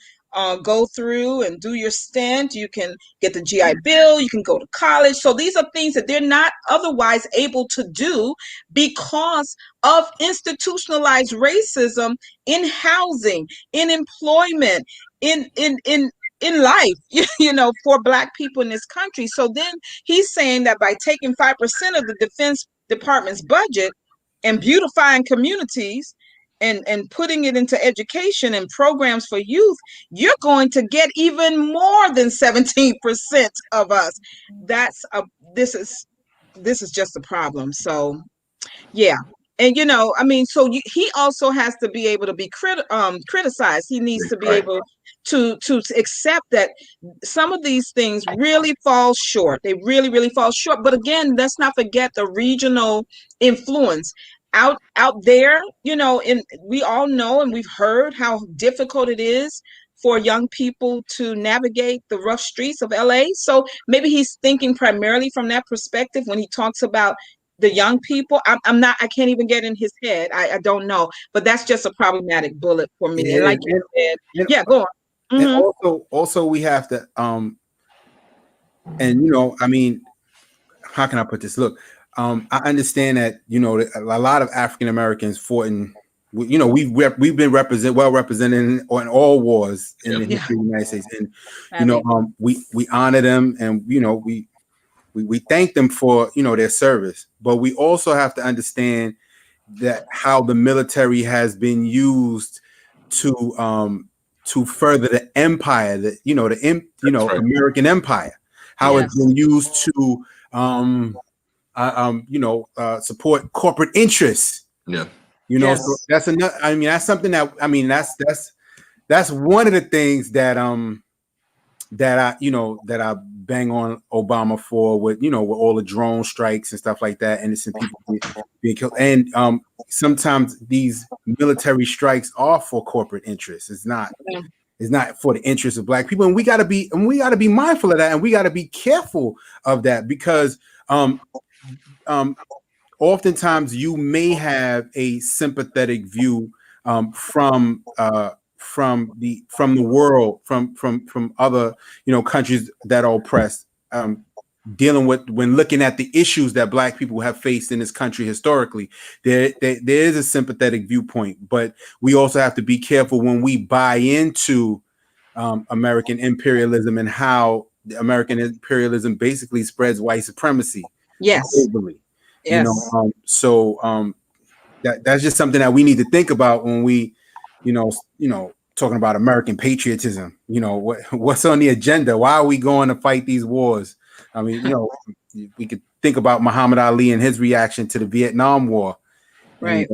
Speaker 1: go through and do your stint. You can get the GI Bill, you can go to college. So these are things that they're not otherwise able to do because of institutionalized racism in housing, in employment, in life, for Black people in this country. So then he's saying that by taking 5% of the Defense Department's budget and beautifying communities, and putting it into education and programs for youth, you're going to get even more than 17% of us. This is just a problem. So, yeah. And he also has to be able to be criticized. He needs to be able to accept that some of these things really fall short. They really, really fall short. But again, let's not forget the regional influence out there. And we all know, and we've heard how difficult it is for young people to navigate the rough streets of LA. So maybe he's thinking primarily from that perspective when he talks about the young people. I can't even get in his head. I don't know, but that's just a problematic bullet for me.
Speaker 3: Yeah,
Speaker 1: and like you said, yeah, go on.
Speaker 3: Mm-hmm. And also we have to, how can I put this? Look, I understand that, a lot of African Americans fought in, we've been well represented in all wars in the history of the United States. And, we honor them, and, we thank them for, you know, their service, but we also have to understand that how the military has been used to further the empire, that, you know,
Speaker 2: Right.
Speaker 3: American empire, how
Speaker 1: Yes.
Speaker 3: it's been used to support corporate interests.
Speaker 2: Yeah.
Speaker 3: You know,
Speaker 1: Yes.
Speaker 3: so that's another. I mean, that's something that, I mean, that's one of the things that that I bang on Obama for, with, you know, with all the drone strikes and stuff like that, innocent people being killed. And sometimes these military strikes are for corporate interests. It's not for the interests of Black people. And we gotta be mindful of that, and we gotta be careful of that, because oftentimes you may have a sympathetic view from the world, from other, you know, countries that are oppressed, dealing with, when looking at the issues that Black people have faced in this country historically. There is a sympathetic viewpoint, but we also have to be careful when we buy into American imperialism, and how the American imperialism basically spreads white supremacy
Speaker 1: Yes.
Speaker 3: globally.
Speaker 1: Yes.
Speaker 3: You know, that's just something that we need to think about when we, you know, talking about American patriotism. You know, what's on the agenda? Why are we going to fight these wars? I mean, you know, we could think about Muhammad Ali and his reaction to the Vietnam War,
Speaker 1: Right.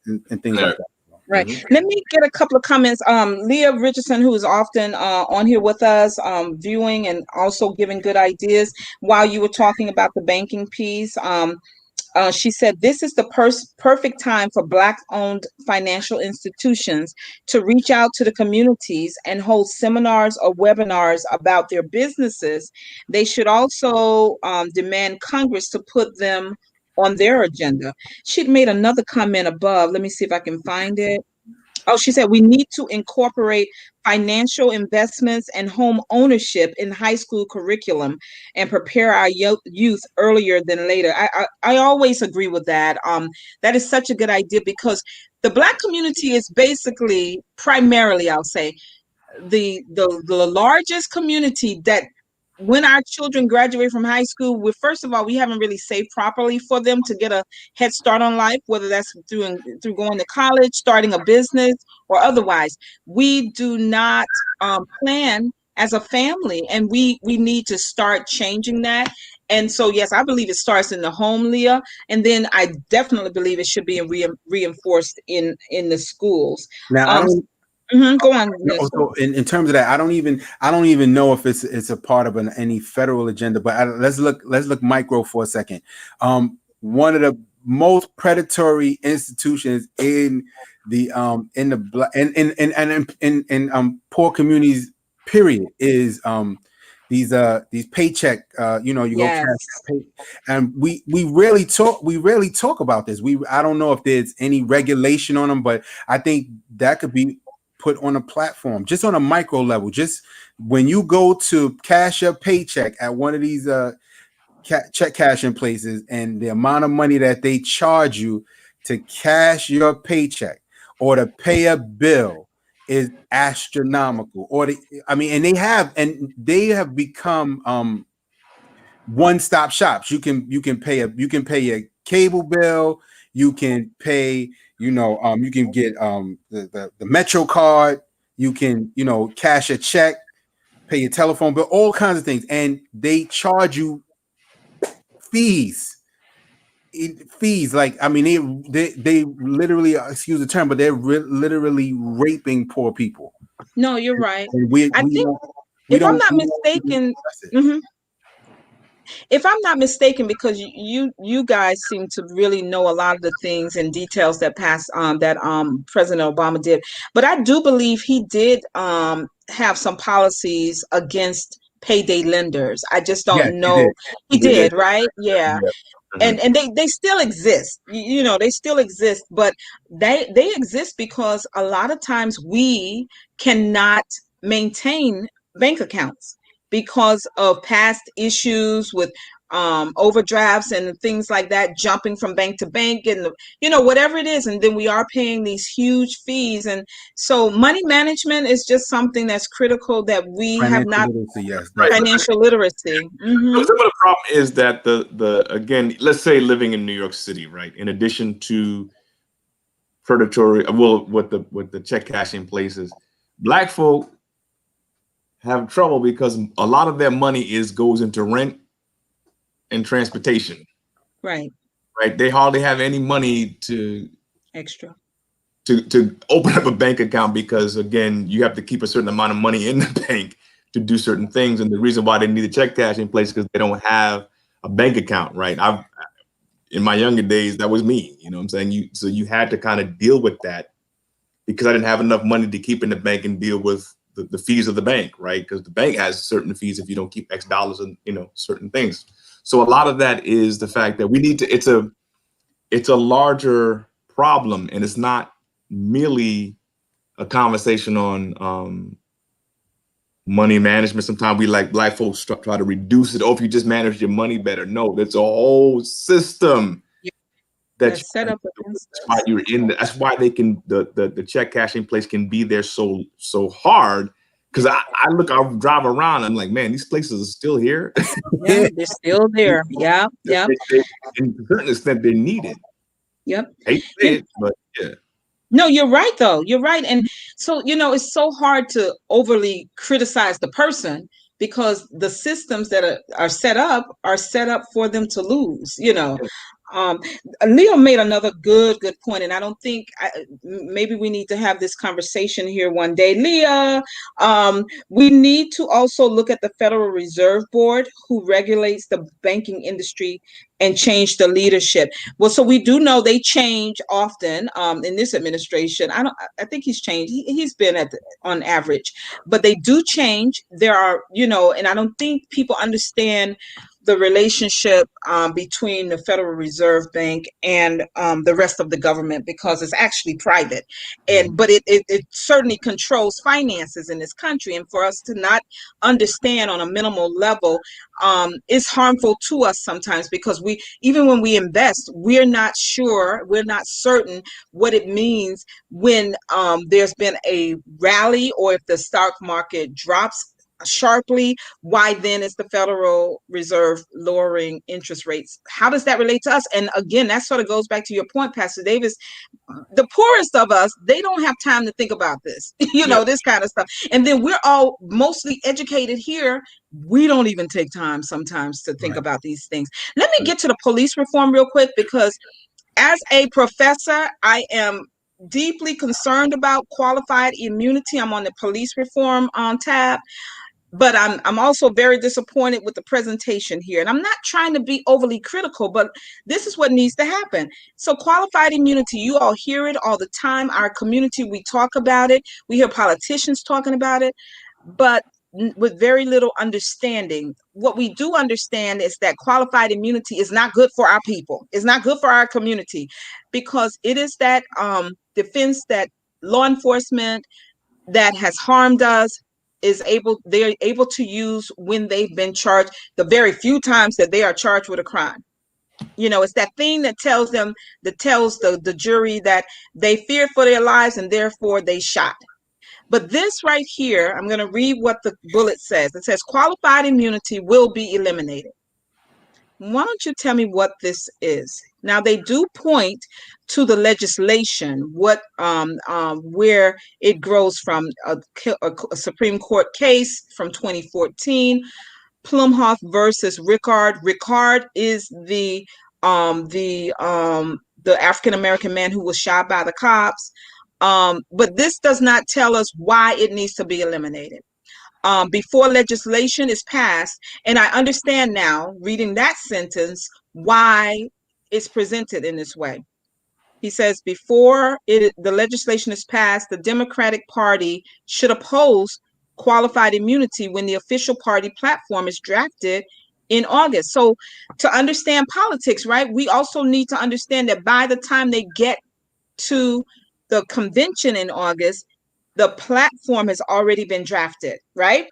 Speaker 3: and things like that.
Speaker 1: Right. Let me get a couple of comments. Leah Richardson, who is often on here with us, viewing and also giving good ideas while you were talking about the banking piece. She said, this is the perfect time for Black-owned financial institutions to reach out to the communities and hold seminars or webinars about their businesses. They should also demand Congress to put them on their agenda. She'd made another comment above. Let me see if I can find it. Oh, she said we need to incorporate financial investments and home ownership in high school curriculum and prepare our youth earlier than later. I always agree with that. That is such a good idea, because the Black community is basically, primarily, I'll say, the largest community that, when our children graduate from high school, first of all, we haven't really saved properly for them to get a head start on life, whether that's through going to college, starting a business, or otherwise. We do not plan as a family, and we need to start changing that. And so, yes, I believe it starts in the home, Leah, and then I definitely believe it should be reinforced in the schools.
Speaker 3: Now, I don't.
Speaker 1: Go on.
Speaker 3: So in terms of that, I don't even know if it's a part of any federal agenda. But let's look micro for a second. One of the most predatory institutions in the poor communities, period, is these paycheck. You know, you go cash pay, and we rarely talk about this. I don't know if there's any regulation on them, but I think that could be put on a platform, just on a micro level. Just when you go to cash your paycheck at one of these check cashing places, and the amount of money that they charge you to cash your paycheck or to pay a bill is astronomical. And they have become one-stop shops. You can pay a cable bill, you can pay, you can get the Metro card, you can, cash a check, pay your telephone bill, all kinds of things, and they charge you fees. Like, I mean, they literally, excuse the term, but they're literally raping poor people.
Speaker 1: No, you're right.
Speaker 3: I think,
Speaker 1: if I'm not mistaken, if I'm not mistaken, because you guys seem to really know a lot of the things and details that President Obama did, but I do believe he did have some policies against payday lenders. I just don't know. He did, right? Yeah. And they still exist. They still exist, but they exist because a lot of times we cannot maintain bank accounts because of past issues with overdrafts and things like that, jumping from bank to bank, and whatever it is, and then we are paying these huge fees. And so money management is just something that's critical that we have
Speaker 3: Financial
Speaker 1: not.
Speaker 3: literacy, yes,
Speaker 2: Right.
Speaker 3: definitely.
Speaker 1: Financial literacy.
Speaker 2: So some of the problem is that the again, let's say living in New York City, right? In addition to predatory, well, with the check cashing places, Black folk have trouble because a lot of their money goes into rent and transportation.
Speaker 1: Right.
Speaker 2: Right. They hardly have any money to
Speaker 1: Extra.
Speaker 2: to open up a bank account because, again, you have to keep a certain amount of money in the bank to do certain things. And the reason why they need a check cash in place is because they don't have a bank account. Right. In my younger days, that was me. You know what I'm saying? So you had to kind of deal with that because I didn't have enough money to keep in the bank and deal with the fees of the bank. Right. Because the bank has certain fees if you don't keep X dollars and, certain things. So a lot of that is the fact that we need to, it's a larger problem, and it's not merely a conversation on money management. Sometimes we, like Black folks, try to reduce it. Oh, if you just manage your money better. No, that's a whole system
Speaker 1: That's set up against
Speaker 2: that's why you're in. That's why they can the check cashing place can be there so hard. Because I drive around, I'm like, man, these places are still here.
Speaker 1: Yeah, they're still there. Yeah, yeah.
Speaker 2: To a certain extent, they're needed.
Speaker 1: Yep.
Speaker 2: I hate to say it, but yeah.
Speaker 1: No, you're right, though. You're right. And so, it's so hard to overly criticize the person because the systems that are set up for them to lose. Um, Leo made another good point, and I don't think maybe we need to have this conversation here one day. Leah, we need to also look at the Federal Reserve Board, who regulates the banking industry, and change the leadership. Well, so we do know they change often in this administration. I think he's changed. He's been on average, but they do change. There are, and I don't think people understand the relationship between the Federal Reserve Bank and the rest of the government, because it's actually private, but it certainly controls finances in this country. And for us to not understand on a minimal level is harmful to us sometimes, because even when we invest, we're not certain what it means when there's been a rally, or if the stock market drops sharply, why then is the Federal Reserve lowering interest rates? How does that relate to us? And again, that sort of goes back to your point, Pastor Davis. The poorest of us, they don't have time to think about this, this kind of stuff. And then we're all mostly educated here. We don't even take time sometimes to think about these things. Let me get to the police reform real quick, because as a professor, I am deeply concerned about qualified immunity. I'm on the police reform tab. But I'm also very disappointed with the presentation here. And I'm not trying to be overly critical, but this is what needs to happen. So qualified immunity, you all hear it all the time. Our community, we talk about it. We hear politicians talking about it, but with very little understanding. What we do understand is that qualified immunity is not good for our people. It's not good for our community, because it is that defense that law enforcement that has harmed us they're able to use when they've been charged, the very few times that they are charged with a crime. It's that thing that tells the jury that they feared for their lives and therefore they shot. But this right here, I'm going to read what the bullet says. It says qualified immunity will be eliminated. Why don't you tell me what this is? Now, they do point to the legislation, where it grows from a Supreme Court case from 2014, Plumhoff versus Rickard. Rickard is the African American man who was shot by the cops. But this does not tell us why it needs to be eliminated. Before legislation is passed, and I understand now, reading that sentence, why it's presented in this way. He says, before the legislation is passed, the Democratic Party should oppose qualified immunity when the official party platform is drafted in August. So to understand politics, right, we also need to understand that by the time they get to the convention in August, the platform has already been drafted, right?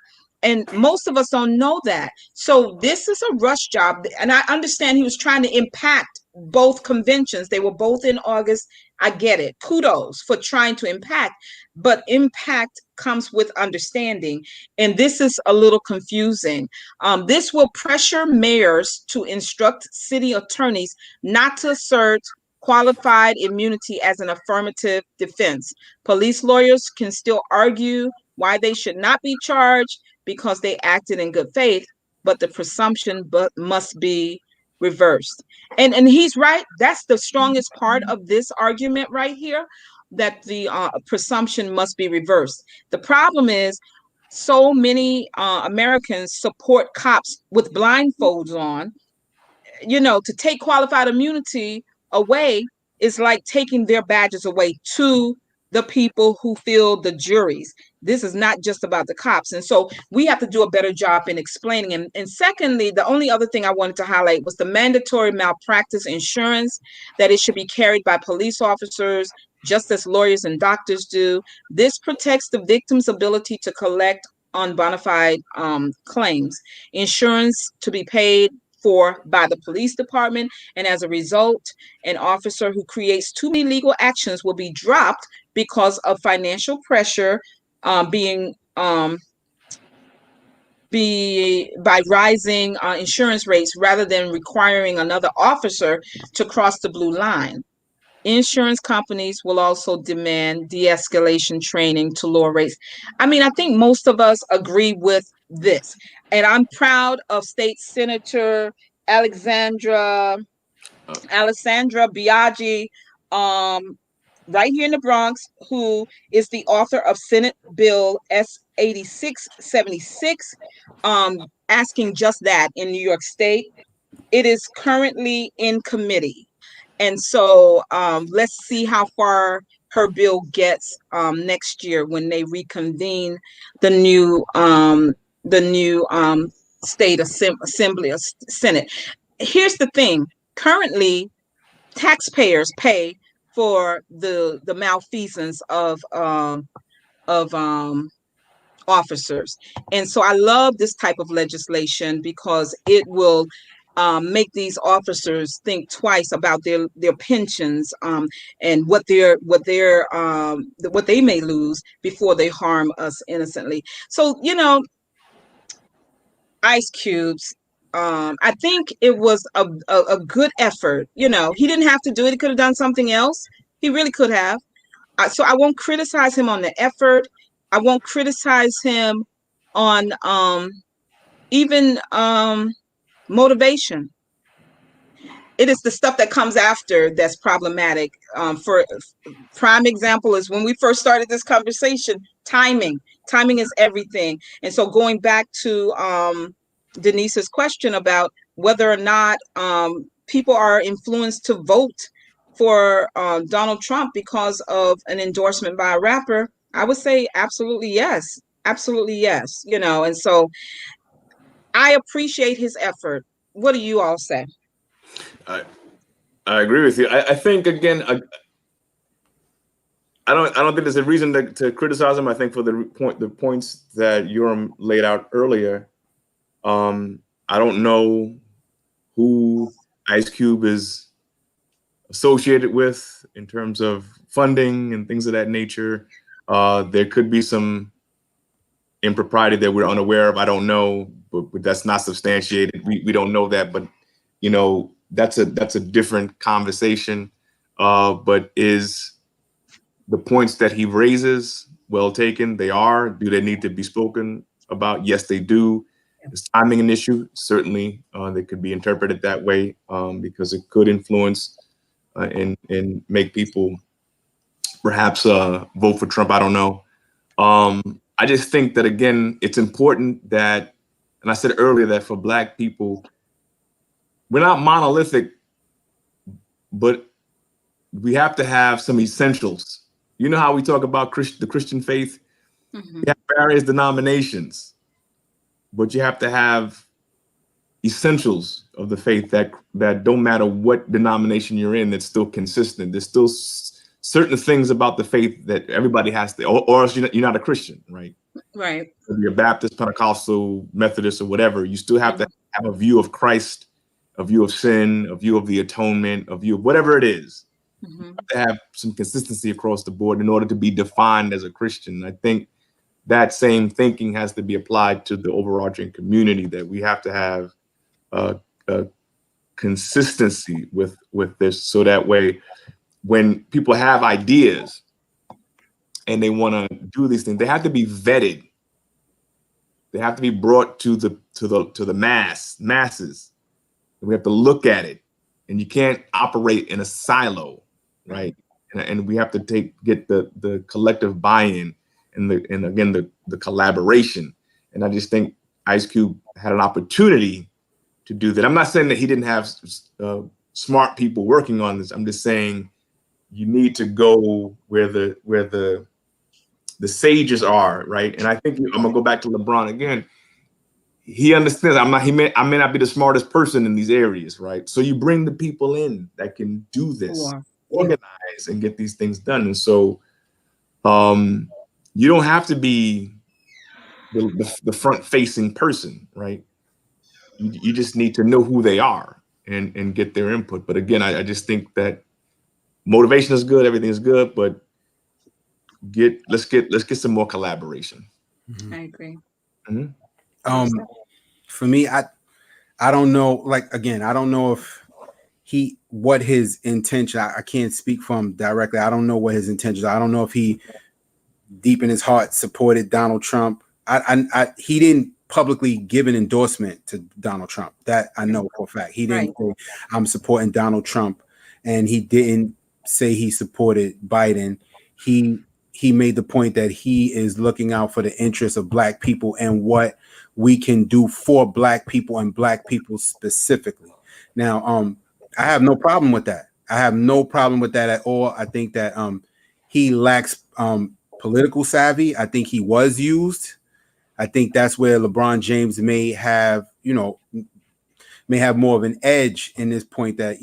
Speaker 1: And most of us don't know that. So this is a rush job. And I understand he was trying to impact both conventions. They were both in August. I get it. Kudos for trying to impact, but impact comes with understanding. And this is a little confusing. This will pressure mayors to instruct city attorneys not to assert qualified immunity as an affirmative defense. Police lawyers can still argue why they should not be charged because they acted in good faith, but the presumption must be reversed. And he's right. That's the strongest part of this argument right here, that the presumption must be reversed. The problem is so many Americans support cops with blindfolds on. To take qualified immunity away is like taking their badges away to the people who fill the juries. This is not just about the cops. And so we have to do a better job in explaining. And secondly, the only other thing I wanted to highlight was the mandatory malpractice insurance, that it should be carried by police officers, just as lawyers and doctors do. This protects the victim's ability to collect on bona fide claims. Insurance to be paid for by the police department, and as a result, an officer who creates too many legal actions will be dropped because of financial pressure by rising insurance rates, rather than requiring another officer to cross the blue line. Insurance companies will also demand de-escalation training to lower rates. I mean, I think most of us agree with this. And I'm proud of State Senator Alexandra Biaggi, right here in the Bronx, who is the author of Senate Bill S8676, asking just that in New York State. It is currently in committee. And so let's see how far her bill gets next year when they reconvene the new state assembly or Senate. Here's the thing. Currently, taxpayers pay for the malfeasance of officers. And so I love this type of legislation because it will make these officers think twice about their pensions and what they may lose before they harm us innocently. So, Ice Cube's, I think it was a good effort. He didn't have to do it. He could have done something else. He really could have. So I won't criticize him on the effort. I won't criticize him on even motivation. It is the stuff that comes after that's problematic. For prime example is when we first started this conversation, timing. Timing is everything. And so going back to Denise's question about whether or not people are influenced to vote for Donald Trump because of an endorsement by a rapper, I would say absolutely yes. Absolutely yes. And so I appreciate his effort. What do you all say?
Speaker 2: I agree with you. I think, again, I don't think there's a reason to criticize him. I think for the points that Yoram laid out earlier, I don't know who Ice Cube is associated with in terms of funding and things of that nature. There could be some impropriety that we're unaware of. I don't know, but that's not substantiated. We don't know that, but that's a different conversation. But is the points that he raises well taken? They are. Do they need to be spoken about? Yes, they do. Is timing an issue? Certainly, they could be interpreted that way because it could influence and make people perhaps vote for Trump. I don't know. I just think that, again, it's important that, and I said earlier that for Black people, we're not monolithic, but we have to have some essentials. You know how we talk about the Christian faith? Mm-hmm. We have various denominations, but you have to have essentials of the faith that don't matter what denomination you're in, that's still consistent. There's still certain things about the faith that everybody has to, or else you're not a Christian, right?
Speaker 1: Right.
Speaker 2: Whether you're Baptist, Pentecostal, Methodist, or whatever, you still have to have a view of Christ, a view of sin, a view of the atonement, a view of whatever it is.
Speaker 1: Mm-hmm.
Speaker 2: To have some consistency across the board in order to be defined as a Christian. I think that same thinking has to be applied to the overarching community, that we have to have a consistency with this, so that way when people have ideas and they want to do these things, they have to be vetted. They have to be brought to the masses. We have to look at it, and you can't operate in a silo, right? And we have to get the collective buy-in and again the collaboration. And I just think Ice Cube had an opportunity to do that. I'm not saying that he didn't have smart people working on this. I'm just saying you need to go where the sages are, right? And I think I'm gonna go back to LeBron again. He understands I may not be the smartest person in these areas, right? So you bring the people in that can do this, organize and get these things done. And so you don't have to be the front-facing person, right? You just need to know who they are and get their input. But again, I just think that motivation is good, everything is good, but let's get some more collaboration.
Speaker 1: Mm-hmm. I agree.
Speaker 2: Mm-hmm.
Speaker 3: For me, I don't know. Like again, I don't know if what his intention. I can't speak for him directly. I don't know what his intentions are. I don't know if he deep in his heart supported Donald Trump. He didn't publicly give an endorsement to Donald Trump. That I know for a fact. He didn't say I'm supporting Donald Trump, and he didn't say he supported Biden. He made the point that he is looking out for the interests of Black people and what we can do for Black people and Black people specifically. Now, I have no problem with that. I have no problem with that at all. I think that he lacks political savvy. I think he was used. I think that's where LeBron James may have more of an edge in this point, that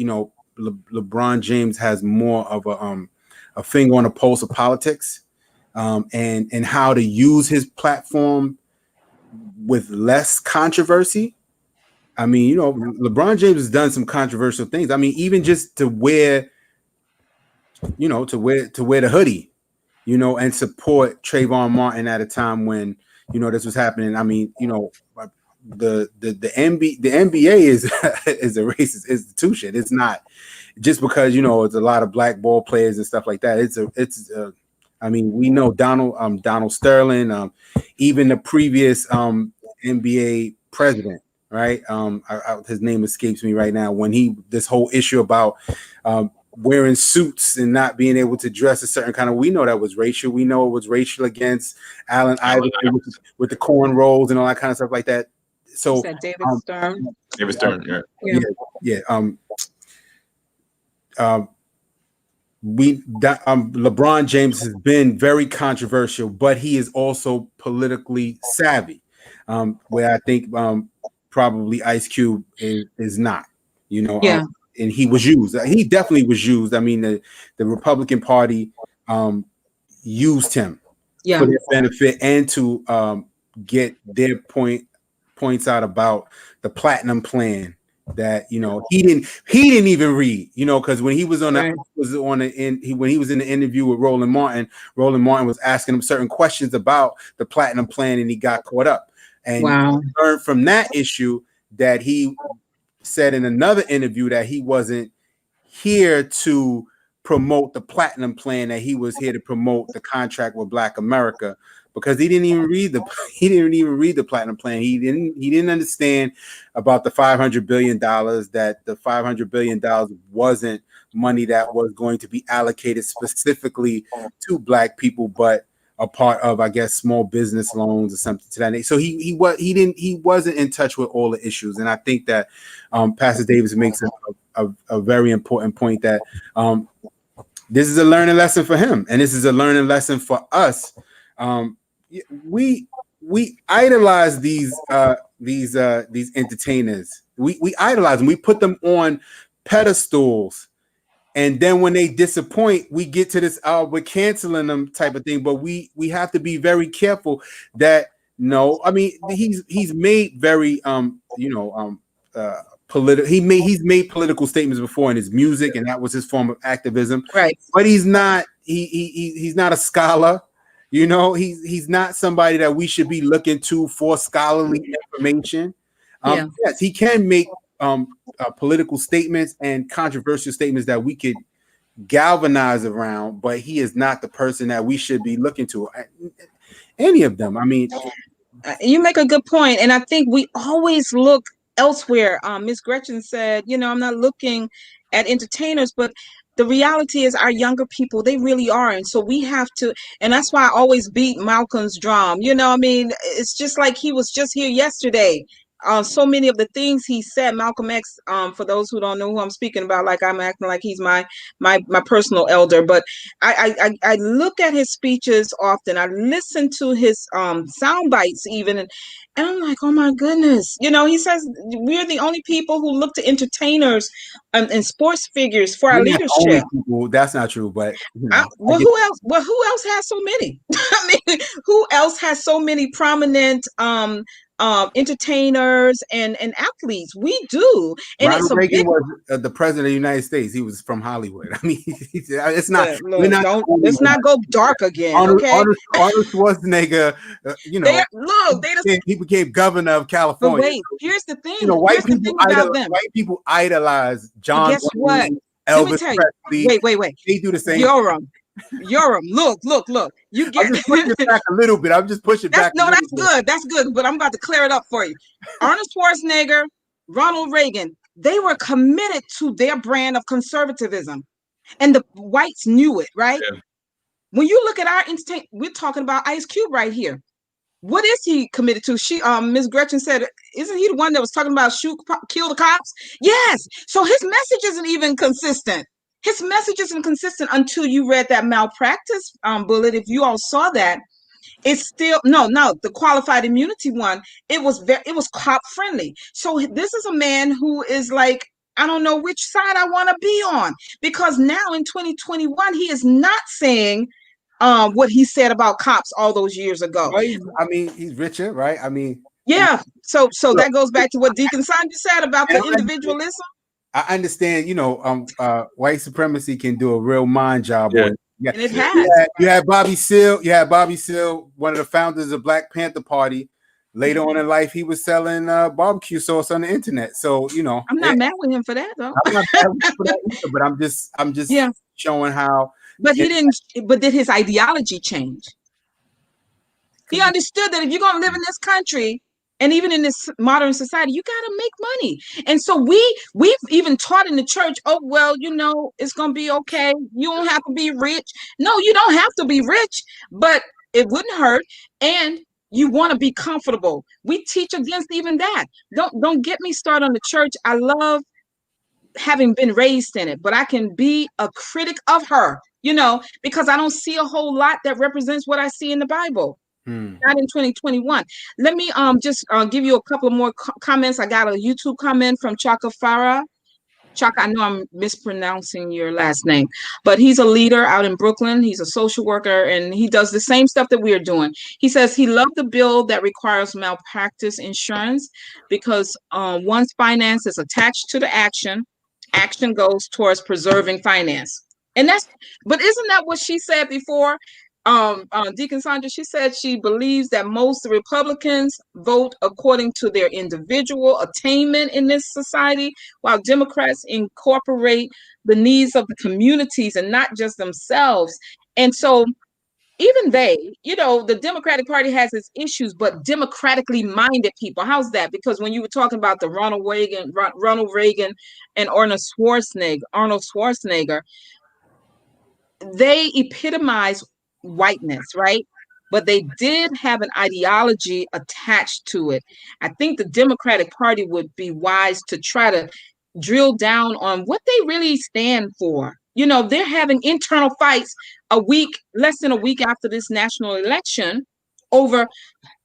Speaker 3: LeBron James has more of a finger on the pulse of politics, and how to use his platform with less controversy. I mean, LeBron James has done some controversial things. I mean, even just to wear the hoodie, and support Trayvon Martin at a time when this was happening. I mean, the NBA is is a racist institution. It's not just because it's a lot of Black ball players and stuff like that. I mean, we know Donald Sterling, even the previous NBA president, right? His name escapes me right now. When this whole issue about wearing suits and not being able to dress a certain kind of, we know that was racial. We know it was racial against Allen Iverson with the cornrows and all that kind of stuff like that. So
Speaker 1: David Stern.
Speaker 2: David Stern,
Speaker 3: yeah. LeBron James has been very controversial, but he is also politically savvy, where I think probably Ice Cube is not, and he was used. He definitely was used. I mean, the Republican Party used him for their benefit and to get their points out about the platinum plan that he didn't even read, because when he was on when he was in the interview with Roland Martin was asking him certain questions about the platinum plan, and he got caught up. And learned from that issue that he said in another interview that he wasn't here to promote the platinum plan, that he was here to promote the contract with Black America, because he didn't even read the platinum plan. He didn't understand about the $500 billion, that the $500 billion wasn't money that was going to be allocated specifically to Black people, but a part of, I guess, small business loans or something to that nature. So he wasn't in touch with all the issues. And I think that Pastor Davis makes a very important point, that this is a learning lesson for him, and this is a learning lesson for us. We idolize these entertainers. We idolize them. We put them on pedestals And then when they disappoint, we get to this we're canceling them type of thing. But we have to be very careful that no, I mean he's made very political. He's made political statements before in his music, and that was his form of activism.
Speaker 1: Right.
Speaker 3: But he's not he's not a scholar. You know, he's not somebody that we should be looking to for scholarly information. Yes, he can make political statements and controversial statements that we could galvanize around, but he is not the person that we should be looking to. Any of them. I mean,
Speaker 1: you make a good point, and I think we always look elsewhere. Ms. Gretchen said, I'm not looking at entertainers, but the reality is our younger people, they really are. And so we have to, and that's why I always beat Malcolm's drum. It's just like he was just here yesterday. So many of the things he said, Malcolm X, for those who don't know who I'm speaking about, like I'm acting like he's my personal elder, but I look at his speeches often. I listen to his sound bites even, and I'm like, oh my goodness. He says we're the only people who look to entertainers and sports figures for our leadership.
Speaker 3: That's not true, but
Speaker 1: who else? Well, who else has so many? I mean, who else has so many prominent entertainers and athletes? We do. And
Speaker 3: Ronald Reagan was the president of the United States. He was from Hollywood. I mean, it's not.
Speaker 1: Let's not go dark again.
Speaker 3: Arnold Schwarzenegger. He became governor of California.
Speaker 1: But wait, here's the thing.
Speaker 3: White people idolize John.
Speaker 1: Guess what?
Speaker 3: Elvis Presley.
Speaker 1: Wait.
Speaker 3: They do the same.
Speaker 1: Yoram, look. You get
Speaker 3: I'm just pushing it back a little bit. I'm just pushing back.
Speaker 1: No, that's good. That's good. But I'm about to clear it up for you. Arnold Schwarzenegger, Ronald Reagan, they were committed to their brand of conservatism. And the whites knew it, right? Yeah. When you look at our entertainment, we're talking about Ice Cube right here. What is he committed to? Ms. Gretchen said, isn't he the one that was talking about kill the cops? Yes. So his message isn't even consistent. His message isn't consistent until you read that malpractice bullet. If you all saw that, it's still the qualified immunity one. It was cop friendly. So this is a man who is like, I don't know which side I want to be on, because now in 2021 he is not saying what he said about cops all those years ago.
Speaker 3: Well, he's richer, right?
Speaker 1: Yeah. So that goes back to what Deacon Sandra said about the individualism.
Speaker 3: I understand, white supremacy can do a real mind job.
Speaker 1: Yeah. And it has.
Speaker 3: You had Bobby Seale. One of the founders of Black Panther Party. Later on in life, he was selling barbecue sauce on the internet. So,
Speaker 1: I'm not mad with him for that, though.
Speaker 3: I'm not mad with him for that either, but I'm just showing how.
Speaker 1: But he didn't. But did his ideology change? He understood that if you're going to live in this country, and even in this modern society, you got to make money. And so we've even taught in the church, oh, well, it's going to be okay. You don't have to be rich. No, you don't have to be rich, but it wouldn't hurt. And you want to be comfortable. We teach against even that. Don't get me started on the church. I love having been raised in it, but I can be a critic of her, because I don't see a whole lot that represents what I see in the Bible. Not in 2021. Let me just give you a couple of more comments. I got a YouTube comment from Chaka Farah. Chaka, I know I'm mispronouncing your last name, but he's a leader out in Brooklyn. He's a social worker, and he does the same stuff that we are doing. He says he loved the bill that requires malpractice insurance because once finance is attached to the action goes towards preserving finance. But isn't that what she said before? Deacon Sandra, she said she believes that most Republicans vote according to their individual attainment in this society, while Democrats incorporate the needs of the communities and not just themselves. And so even the Democratic Party has its issues, but democratically minded people. How's that? Because when you were talking about the Ronald Reagan and Arnold Schwarzenegger, they epitomize whiteness, right? But they did have an ideology attached to it. I think the Democratic Party would be wise to try to drill down on what they really stand for. They're having internal fights less than a week after this national election over,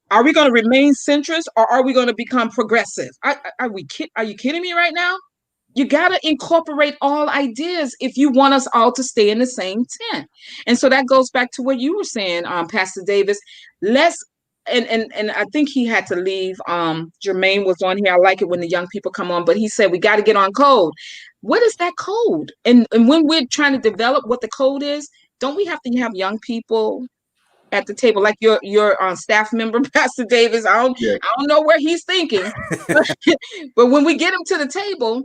Speaker 1: are we going to remain centrist or are we going to become progressive? Are you kidding me right now? You got to incorporate all ideas if you want us all to stay in the same tent. And so that goes back to what you were saying, Pastor Davis. Let's and I think he had to leave. Jermaine was on here. I like it when the young people come on, but he said we got to get on code. What is that code? And when we're trying to develop what the code is, don't we have to have young people at the table, like your staff member, Pastor Davis? I don't know where he's thinking, but when we get him to the table,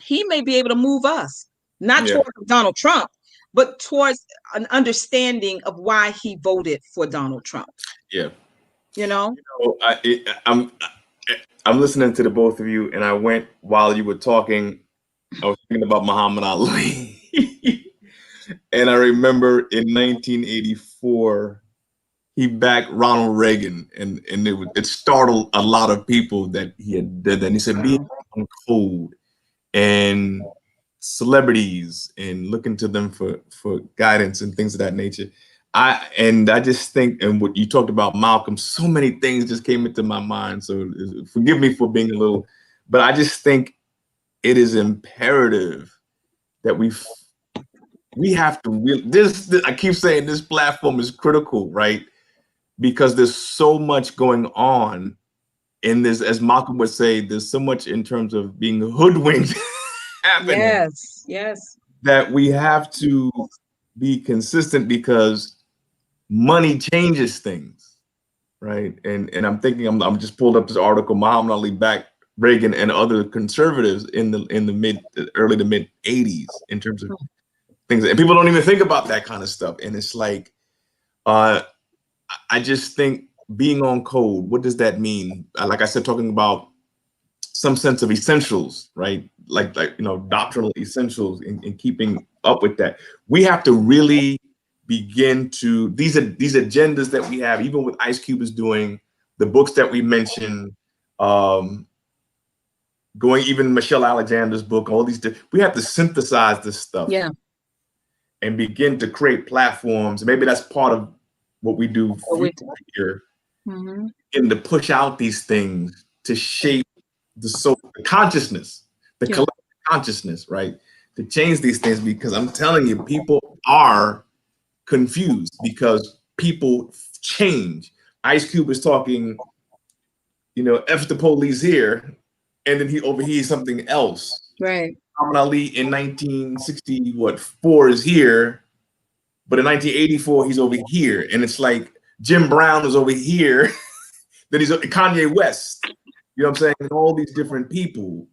Speaker 1: he may be able to move us, not towards Donald Trump, but towards an understanding of why he voted for Donald Trump.
Speaker 2: Yeah.
Speaker 1: You know,
Speaker 2: I'm listening to the both of you, and I went while you were talking. I was thinking about Muhammad Ali, and I remember in 1984 he backed Ronald Reagan, and it startled a lot of people that he had done that. And he said, "Being on code and celebrities and looking to them for guidance and things of that nature." I just think, and what you talked about Malcolm, so many things just came into my mind. So forgive me for being a little, but I just think it is imperative that we have to really, this I keep saying this platform is critical, right? Because there's so much going on in this, as Malcolm would say, there's so much in terms of being hoodwinked happening.
Speaker 1: Yes.
Speaker 2: That we have to be consistent, because money changes things, right? And I'm thinking, I'm just pulled up this article, Muhammad Ali backed Reagan and other conservatives in the early to mid 80s in terms of things, and people don't even think about that kind of stuff. And it's like, I just think being on code, what does that mean? Like I said, talking about some sense of essentials, right? Like doctrinal essentials, and keeping up with that. We have to really begin to, these agendas that we have, even with Ice Cube is doing, the books that we mentioned, going even Michelle Alexander's book, all these, we have to synthesize this stuff, and begin to create platforms. Maybe that's part of what we do here, and to push out these things to shape the consciousness, the collective consciousness, right? To change these things, because I'm telling you, people are confused because people change. Ice Cube is talking, F the police here, and then he overhears something else.
Speaker 1: Right.
Speaker 2: Muhammad Ali in 1964 is here, but in 1984 he's over here, and it's like Jim Brown is over here, then he's Kanye West. You know what I'm saying? And all these different people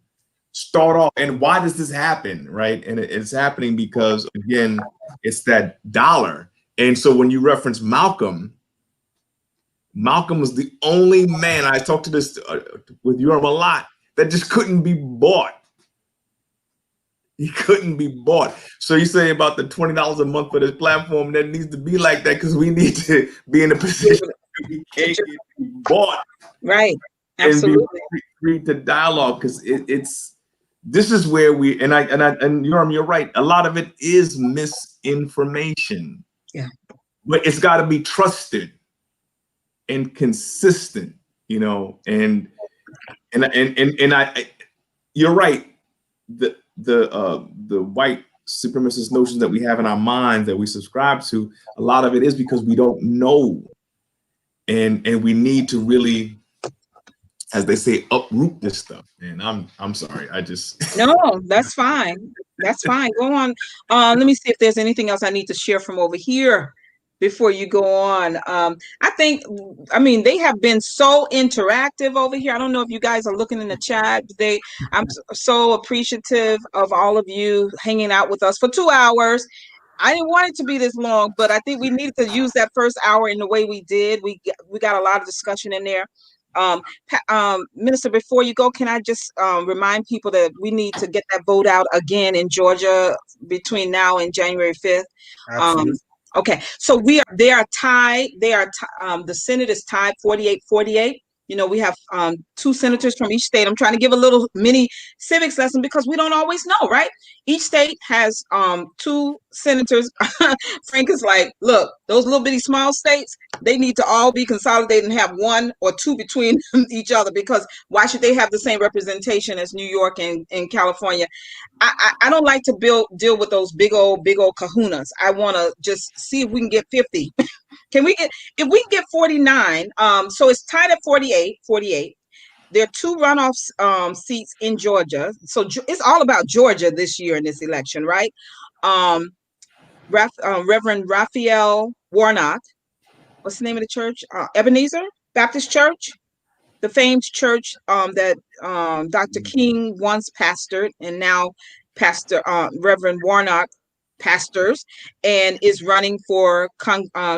Speaker 2: start off. And why does this happen, right? And it's happening because, again, it's that dollar. And so when you reference Malcolm was the only man, I talked to this with Yoram a lot, that just couldn't be bought. He couldn't be bought. So you say about the $20 a month for this platform, that needs to be like that, because we need to be in a position where we can't get bought.
Speaker 1: Right. Absolutely.
Speaker 2: And be free to dialogue, because this is where and Yoram, you're right. A lot of it is misinformation.
Speaker 1: Yeah.
Speaker 2: But it's got to be trusted and consistent, and you're right. The white supremacist notions that we have in our minds that we subscribe to, a lot of it is because we don't know, and we need to really, as they say, uproot this stuff. And I'm sorry,
Speaker 1: No, that's fine. That's fine. Go on. Let me see if there's anything else I need to share from over here before you go on. I mean, they have been so interactive over here. I don't know if you guys are looking in the chat. I'm so appreciative of all of you hanging out with us for 2 hours. I didn't want it to be this long, but I think we needed to use that first hour in the way we did. We got a lot of discussion in there. Minister, before you go, can I just remind people that we need to get that vote out again in Georgia between now and January 5th. Okay, so they are tied. The Senate is tied 48-48. We have 2 senators from each state. I'm trying to give a little mini civics lesson because we don't always know, right? Each state has 2 senators. Frank is like, look, those little bitty small states, they need to all be consolidated and have 1 or 2 between each other, because why should they have the same representation as New York and California? I don't like to deal with those big old kahunas. I want to just see if we can get 50. If we can get 49, so it's tied at 48. There are 2 runoff seats in Georgia. So it's all about Georgia this year in this election, right? Reverend Raphael Warnock, what's the name of the church? Ebenezer Baptist Church, the famed church that Dr. King once pastored, and now Pastor Reverend Warnock pastors, and is running for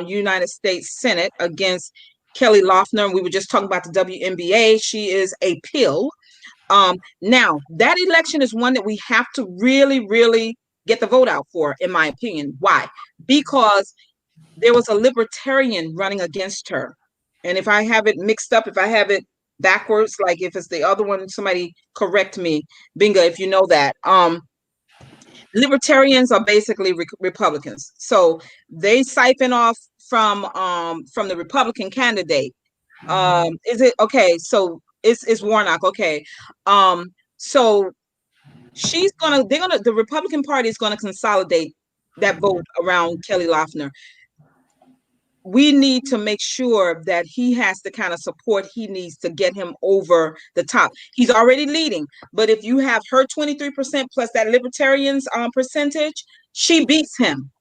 Speaker 1: United States Senate against Kelly Loeffler. And we were just talking about the WNBA. She is a pill. Now, that election is one that we have to really, really get the vote out for, in my opinion. Why? Because there was a libertarian running against her. And if I have it mixed up, if I have it backwards, like if it's the other one, somebody correct me, Binga, if you know that. Libertarians are basically Republicans. So they siphon off from the Republican candidate. Is it okay? So it's Warnock. Okay. So the Republican Party is gonna consolidate that vote around Kelly Loeffler. We need to make sure that he has the kind of support he needs to get him over the top. He's already leading, but if you have her 23% plus that Libertarians percentage, she beats him.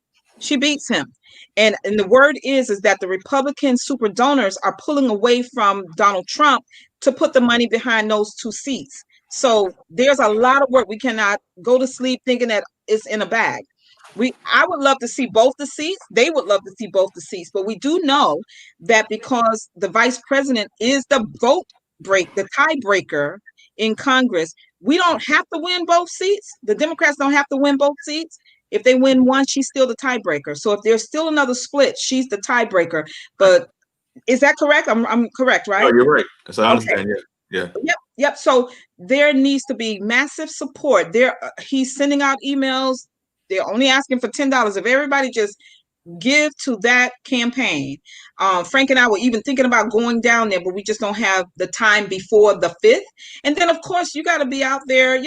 Speaker 1: And the word is that the Republican super donors are pulling away from Donald Trump to put the money behind those 2 seats. So there's a lot of work. We cannot go to sleep thinking that it's in a bag. I would love to see both the seats. They would love to see both the seats, but we do know that because the vice president is the the tiebreaker in Congress, we don't have to win both seats. The Democrats don't have to win both seats. If they win one, she's still the tiebreaker. So if there's still another split, she's the tiebreaker. But is that correct? I'm correct, right?
Speaker 2: No, you're right. So I understand. Yeah.
Speaker 1: Yep. So there needs to be massive support. He's sending out emails. They're only asking for $10. If everybody just give to that campaign. Frank and I were even thinking about going down there, but we just don't have the time before the 5th. And then, of course, you got to be out there,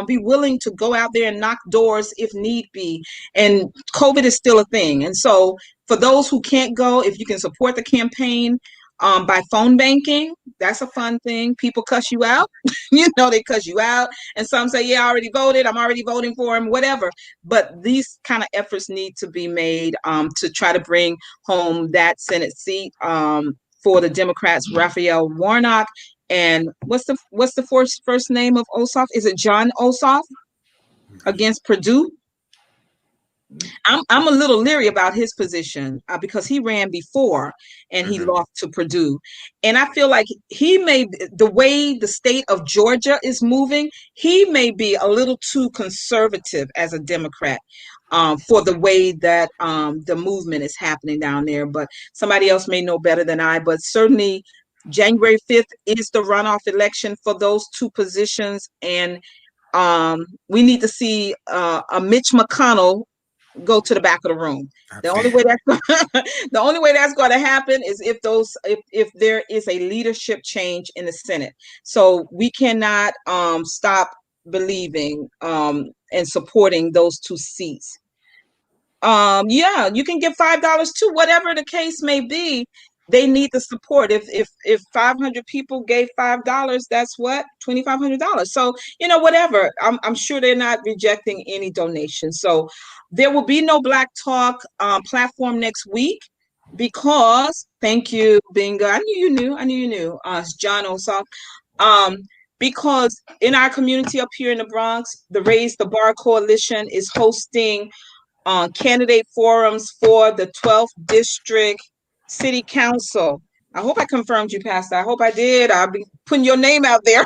Speaker 1: be willing to go out there and knock doors if need be. And COVID is still a thing. And so for those who can't go, if you can support the campaign by phone banking, that's a fun thing. People cuss you out. They cuss you out. And some say, yeah, I already voted. I'm already voting for him, whatever. But these kind of efforts need to be made to try to bring home that Senate seat for the Democrats, Raphael Warnock. And what's the first name of Ossoff? Is it John Ossoff against Purdue? I'm a little leery about his position because he ran before and he lost to Purdue. And I feel like the way the state of Georgia is moving, he may be a little too conservative as a Democrat for the way that the movement is happening down there. But somebody else may know better than I. But certainly January 5th is the runoff election for those 2 positions. And we need to see a Mitch McConnell go to the back of the room. The only way that's going to happen is if there is a leadership change in the Senate. So we cannot stop believing and supporting those 2 seats. You can give $5 too, whatever the case may be. They need the support. If 500 people gave $5, that's what, $2,500. So whatever. I'm sure they're not rejecting any donations. So there will be no Black Talk platform next week because, thank you, Binga. I knew you knew. It's John Ossoff. Because in our community up here in the Bronx, the Raise the Bar Coalition is hosting candidate forums for the 12th District City Council. I hope I confirmed you, Pastor. I hope I did. I'll be putting your name out there.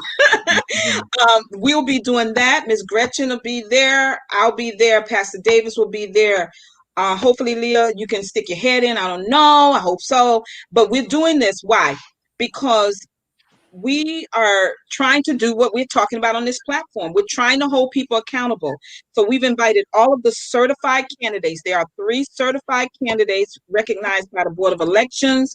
Speaker 1: We'll be doing that. Ms. Gretchen will be there. I'll be there. Pastor Davis will be there. Hopefully, Leah, you can stick your head in. I don't know. I hope so. But we're doing this. Why? Because we are trying to do what we're talking about on this platform. We're trying to hold people accountable. So we've invited all of the certified candidates. There are 3 certified candidates recognized by the Board of Elections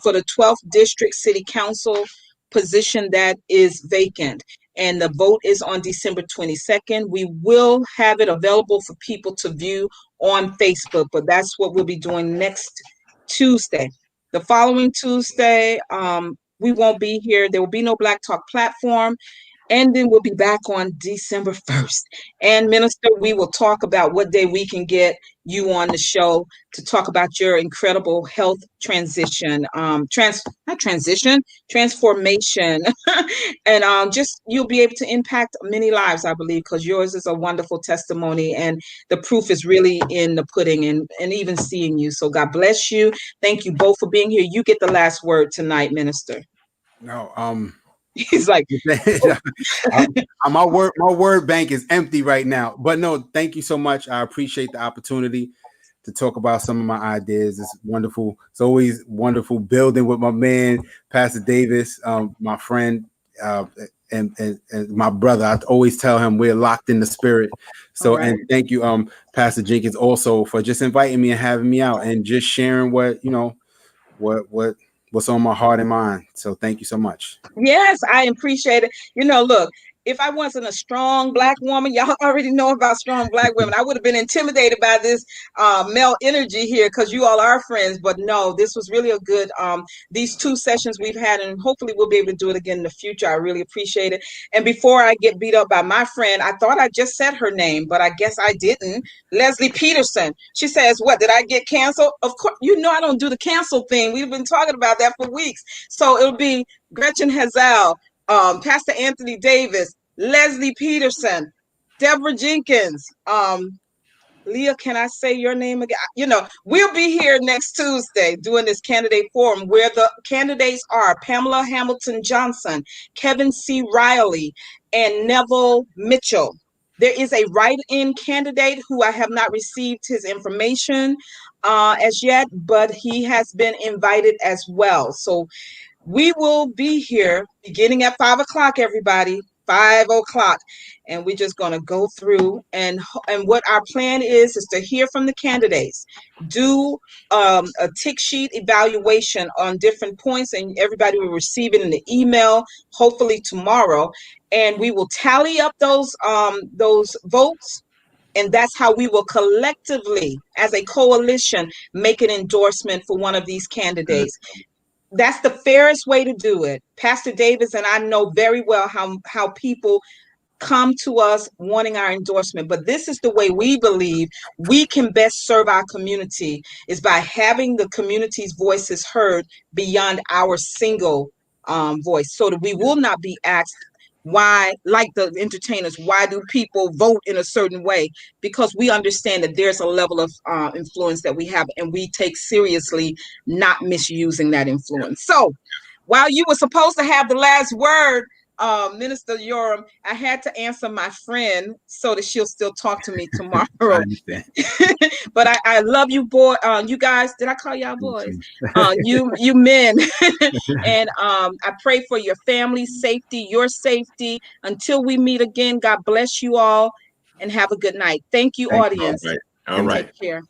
Speaker 1: for the 12th District City Council position that is vacant. And the vote is on December 22nd. We will have it available for people to view on Facebook, but that's what we'll be doing next Tuesday. The following Tuesday, we won't be here. There will be no Black Talk platform. And then we'll be back on December 1st. And Minister, we will talk about what day we can get you on the show to talk about your incredible health transition, transformation. And just you'll be able to impact many lives, I believe, because yours is a wonderful testimony. And the proof is really in the pudding and even seeing you. So God bless you. Thank you both for being here. You get the last word tonight, Minister.
Speaker 3: No,
Speaker 1: he's like,
Speaker 3: my word bank is empty right now. But no, thank you so much. I appreciate the opportunity to talk about some of my ideas. It's wonderful. It's always wonderful building with my man, Pastor Davis, my friend, and my brother. I always tell him we're locked in the spirit. So, right. And thank you, Pastor Jenkins, also for just inviting me and having me out and just sharing what what's on my heart and mind. So thank you so much.
Speaker 1: Yes, I appreciate it. Look, if I wasn't a strong Black woman, y'all already know about strong Black women. I would have been intimidated by this male energy here because you all are friends. But no, this was really a good, these 2 sessions we've had, and hopefully we'll be able to do it again in the future. I really appreciate it. And before I get beat up by my friend, I thought I just said her name, but I guess I didn't. Leslie Peterson. She says, what, did I get canceled? Of course, I don't do the cancel thing. We've been talking about that for weeks. So it'll be Gretchen Hazell, Pastor Anthony Davis, Leslie Peterson, Deborah Jenkins, Leah, can I say your name again? We'll be here next Tuesday doing this candidate forum where the candidates are Pamela Hamilton Johnson, Kevin C. Riley, and Neville Mitchell. There is a write-in candidate who I have not received his information as yet, but he has been invited as well. So we will be here beginning at 5 o'clock, everybody, 5 o'clock. And we're just going to go through and what our plan is to hear from the candidates, do a tick sheet evaluation on different points, and everybody will receive it in the email, hopefully tomorrow. And we will tally up those votes. And that's how we will collectively, as a coalition, make an endorsement for one of these candidates. That's the fairest way to do it. Pastor Davis and I know very well how people come to us wanting our endorsement, but this is the way we believe we can best serve our community, is by having the community's voices heard beyond our single voice, so that we will not be asked why, like the entertainers, why do people vote in a certain way? Because we understand that there's a level of influence that we have, and we take seriously not misusing that influence. So while you were supposed to have the last word, Minister Yoram, I had to answer my friend so that she'll still talk to me tomorrow.
Speaker 3: I understand.
Speaker 1: But I love you, boy. You guys, did I call y'all boys? You men. And I pray for your family's safety, your safety. Until we meet again, God bless you all and have a good night. Thank you, audience.
Speaker 2: All right.
Speaker 1: Take care.